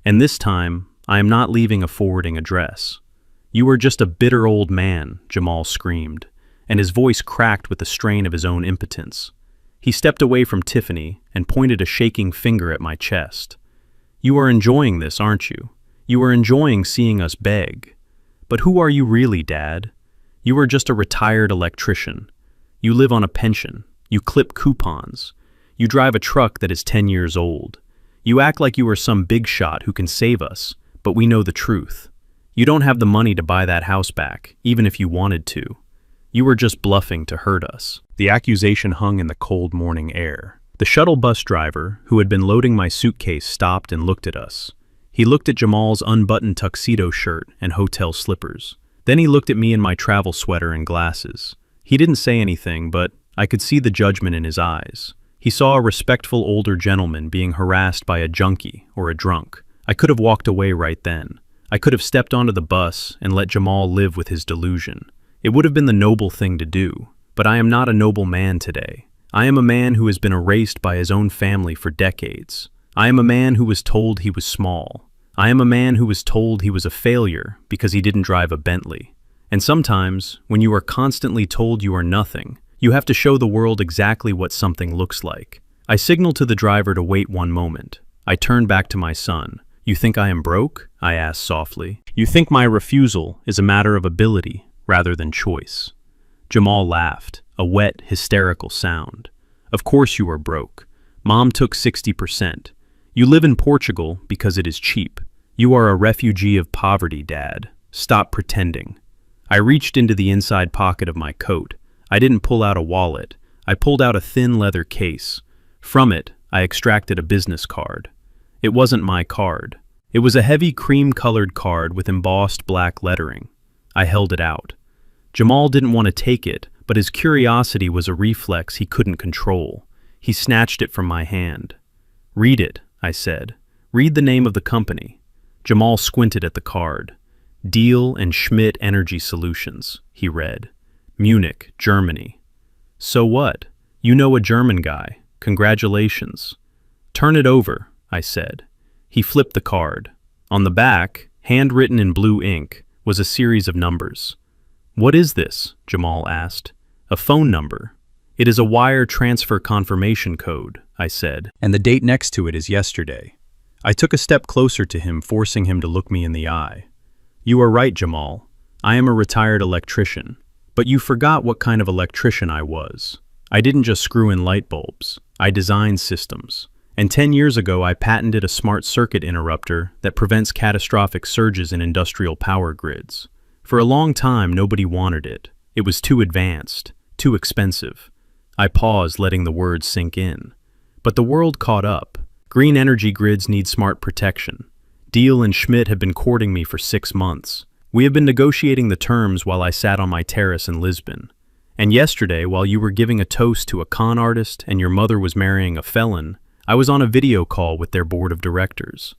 And this time, I am not leaving a forwarding address. You are just a bitter old man, Jamal screamed, and his voice cracked with the strain of his own impotence. He stepped away from Tiffany and pointed a shaking finger at my chest. You are enjoying this, aren't you? You are enjoying seeing us beg. But who are you really, Dad? You are just a retired electrician. You live on a pension. You clip coupons. You drive a truck that is 10 years old. You act like you are some big shot who can save us, but we know the truth. You don't have the money to buy that house back, even if you wanted to. You were just bluffing to hurt us. The accusation hung in the cold morning air. The shuttle bus driver, who had been loading my suitcase, stopped and looked at us. He looked at Jamal's unbuttoned tuxedo shirt and hotel slippers. Then he looked at me in my travel sweater and glasses. He didn't say anything, but I could see the judgment in his eyes. He saw a respectful older gentleman being harassed by a junkie or a drunk. I could have walked away right then. I could have stepped onto the bus and let Jamal live with his delusion. It would have been the noble thing to do, but I am not a noble man today. I am a man who has been erased by his own family for decades. I am a man who was told he was small. I am a man who was told he was a failure because he didn't drive a Bentley. And sometimes, when you are constantly told you are nothing, you have to show the world exactly what something looks like. I signaled to the driver to wait one moment. I turned back to my son. "You think I am broke?" I asked softly. "You think my refusal is a matter of ability rather than choice?" Jamal laughed, a wet, hysterical sound. "Of course you are broke. Mom took 60%. You live in Portugal because it is cheap. You are a refugee of poverty, Dad. Stop pretending." I reached into the inside pocket of my coat. I didn't pull out a wallet. I pulled out a thin leather case. From it, I extracted a business card. It wasn't my card. It was a heavy cream-colored card with embossed black lettering. I held it out. Jamal didn't want to take it, but his curiosity was a reflex he couldn't control. He snatched it from my hand. "Read it," I said. "Read the name of the company." Jamal squinted at the card. "Deal and Schmidt Energy Solutions," he read. "Munich, Germany." "So what? You know a German guy. Congratulations." "Turn it over," I said. He flipped the card. On the back, handwritten in blue ink, was a series of numbers. "What is this?" Jamal asked. "A phone number." "It is a wire transfer confirmation code," I said, "and the date next to it is yesterday." I took a step closer to him, forcing him to look me in the eye. "You are right, Jamal. I am a retired electrician. But you forgot what kind of electrician I was. I didn't just screw in light bulbs. I designed systems. And 10 years ago, I patented a smart circuit interrupter that prevents catastrophic surges in industrial power grids. For a long time, nobody wanted it. It was too advanced, too expensive. I paused, letting the words sink in. But the world caught up. Green energy grids need smart protection. Deal and Schmidt have been courting me for 6 months. We have been negotiating the terms while I sat on my terrace in Lisbon. And yesterday, while you were giving a toast to a con artist and your mother was marrying a felon, I was on a video call with their board of directors.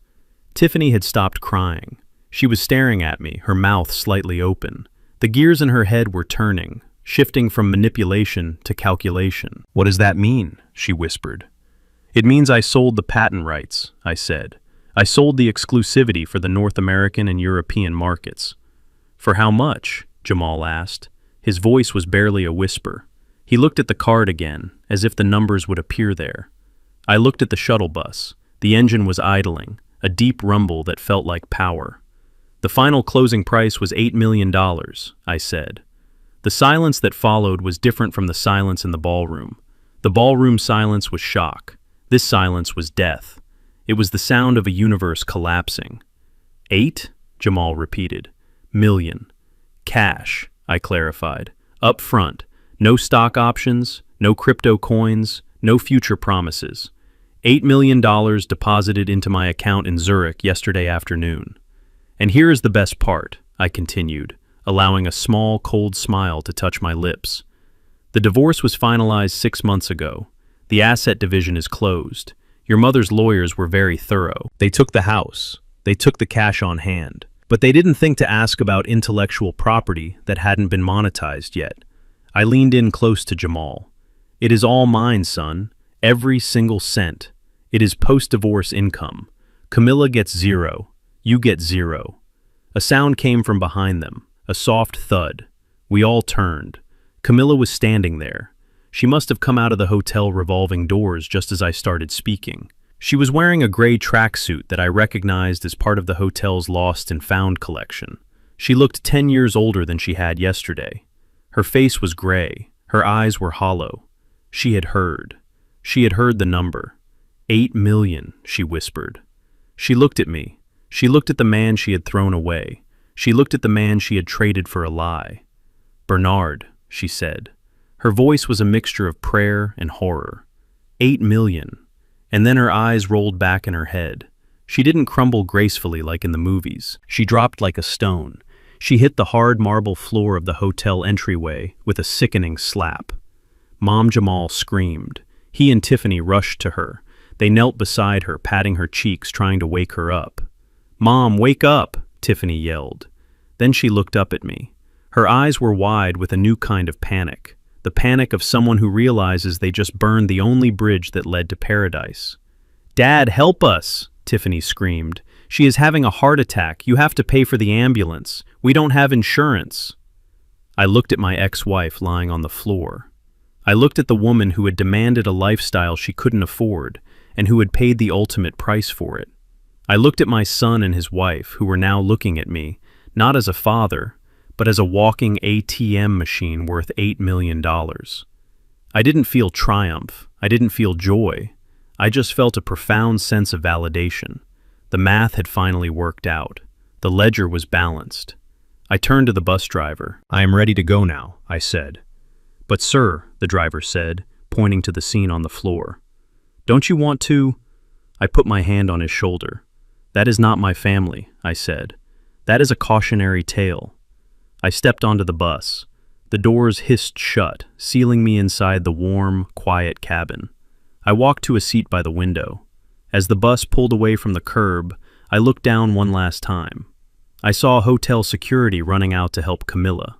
Tiffany had stopped crying. She was staring at me, her mouth slightly open. The gears in her head were turning, shifting from manipulation to calculation. "What does that mean?" she whispered. "It means I sold the patent rights," I said. "I sold the exclusivity for the North American and European markets." "For how much?" Jamal asked. His voice was barely a whisper. He looked at the card again, as if the numbers would appear there. I looked at the shuttle bus. The engine was idling, a deep rumble that felt like power. "The final closing price was $8 million, I said. The silence that followed was different from the silence in the ballroom. The ballroom silence was shock. This silence was death. It was the sound of a universe collapsing. "8?" Jamal repeated. "Million. Cash," I clarified. "Up front. No stock options, no crypto coins, no future promises. $8 million deposited into my account in Zurich yesterday afternoon. And here is the best part," I continued, allowing a small, cold smile to touch my lips. "The divorce was finalized 6 months ago. The asset division is closed. Your mother's lawyers were very thorough. They took the house. They took the cash on hand. But they didn't think to ask about intellectual property that hadn't been monetized yet." I leaned in close to Jamal. "It is all mine, son. Every single cent. It is post-divorce income. Camilla gets 0. You get 0. A sound came from behind them, a soft thud. We all turned. Camilla was standing there. She must have come out of the hotel revolving doors just as I started speaking. She was wearing a gray tracksuit that I recognized as part of the hotel's Lost and Found collection. She looked 10 years older than she had yesterday. Her face was gray. Her eyes were hollow. She had heard. She had heard the number. 8 million, she whispered. She looked at me. She looked at the man she had thrown away. She looked at the man she had traded for a lie. "Bernard," she said. Her voice was a mixture of prayer and horror. 8 million. And then her eyes rolled back in her head. She didn't crumble gracefully like in the movies. She dropped like a stone. She hit the hard marble floor of the hotel entryway with a sickening slap. Mom Jamal screamed. He and Tiffany rushed to her. They knelt beside her, patting her cheeks, trying to wake her up. "Mom, wake up!" Tiffany yelled. Then she looked up at me. Her eyes were wide with a new kind of panic, the panic of someone who realizes they just burned the only bridge that led to paradise. "Dad, help us!" Tiffany screamed. "She is having a heart attack. You have to pay for the ambulance. We don't have insurance." I looked at my ex-wife lying on the floor. I looked at the woman who had demanded a lifestyle she couldn't afford and who had paid the ultimate price for it. I looked at my son and his wife, who were now looking at me, not as a father, but as a walking ATM machine worth $8 million. I didn't feel triumph. I didn't feel joy. I just felt a profound sense of validation. The math had finally worked out. The ledger was balanced. I turned to the bus driver. "I am ready to go now," I said. "But sir," the driver said, pointing to the scene on the floor. "Don't you want to?" I put my hand on his shoulder. "That is not my family," I said. "That is a cautionary tale." I stepped onto the bus. The doors hissed shut, sealing me inside the warm, quiet cabin. I walked to a seat by the window. As the bus pulled away from the curb, I looked down one last time. I saw hotel security running out to help Camilla.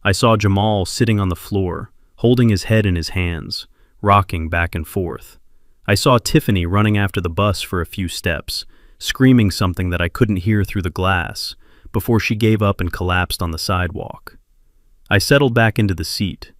I saw Jamal sitting on the floor, holding his head in his hands, rocking back and forth. I saw Tiffany running after the bus for a few steps, screaming something that I couldn't hear through the glass, before she gave up and collapsed on the sidewalk. I settled back into the seat,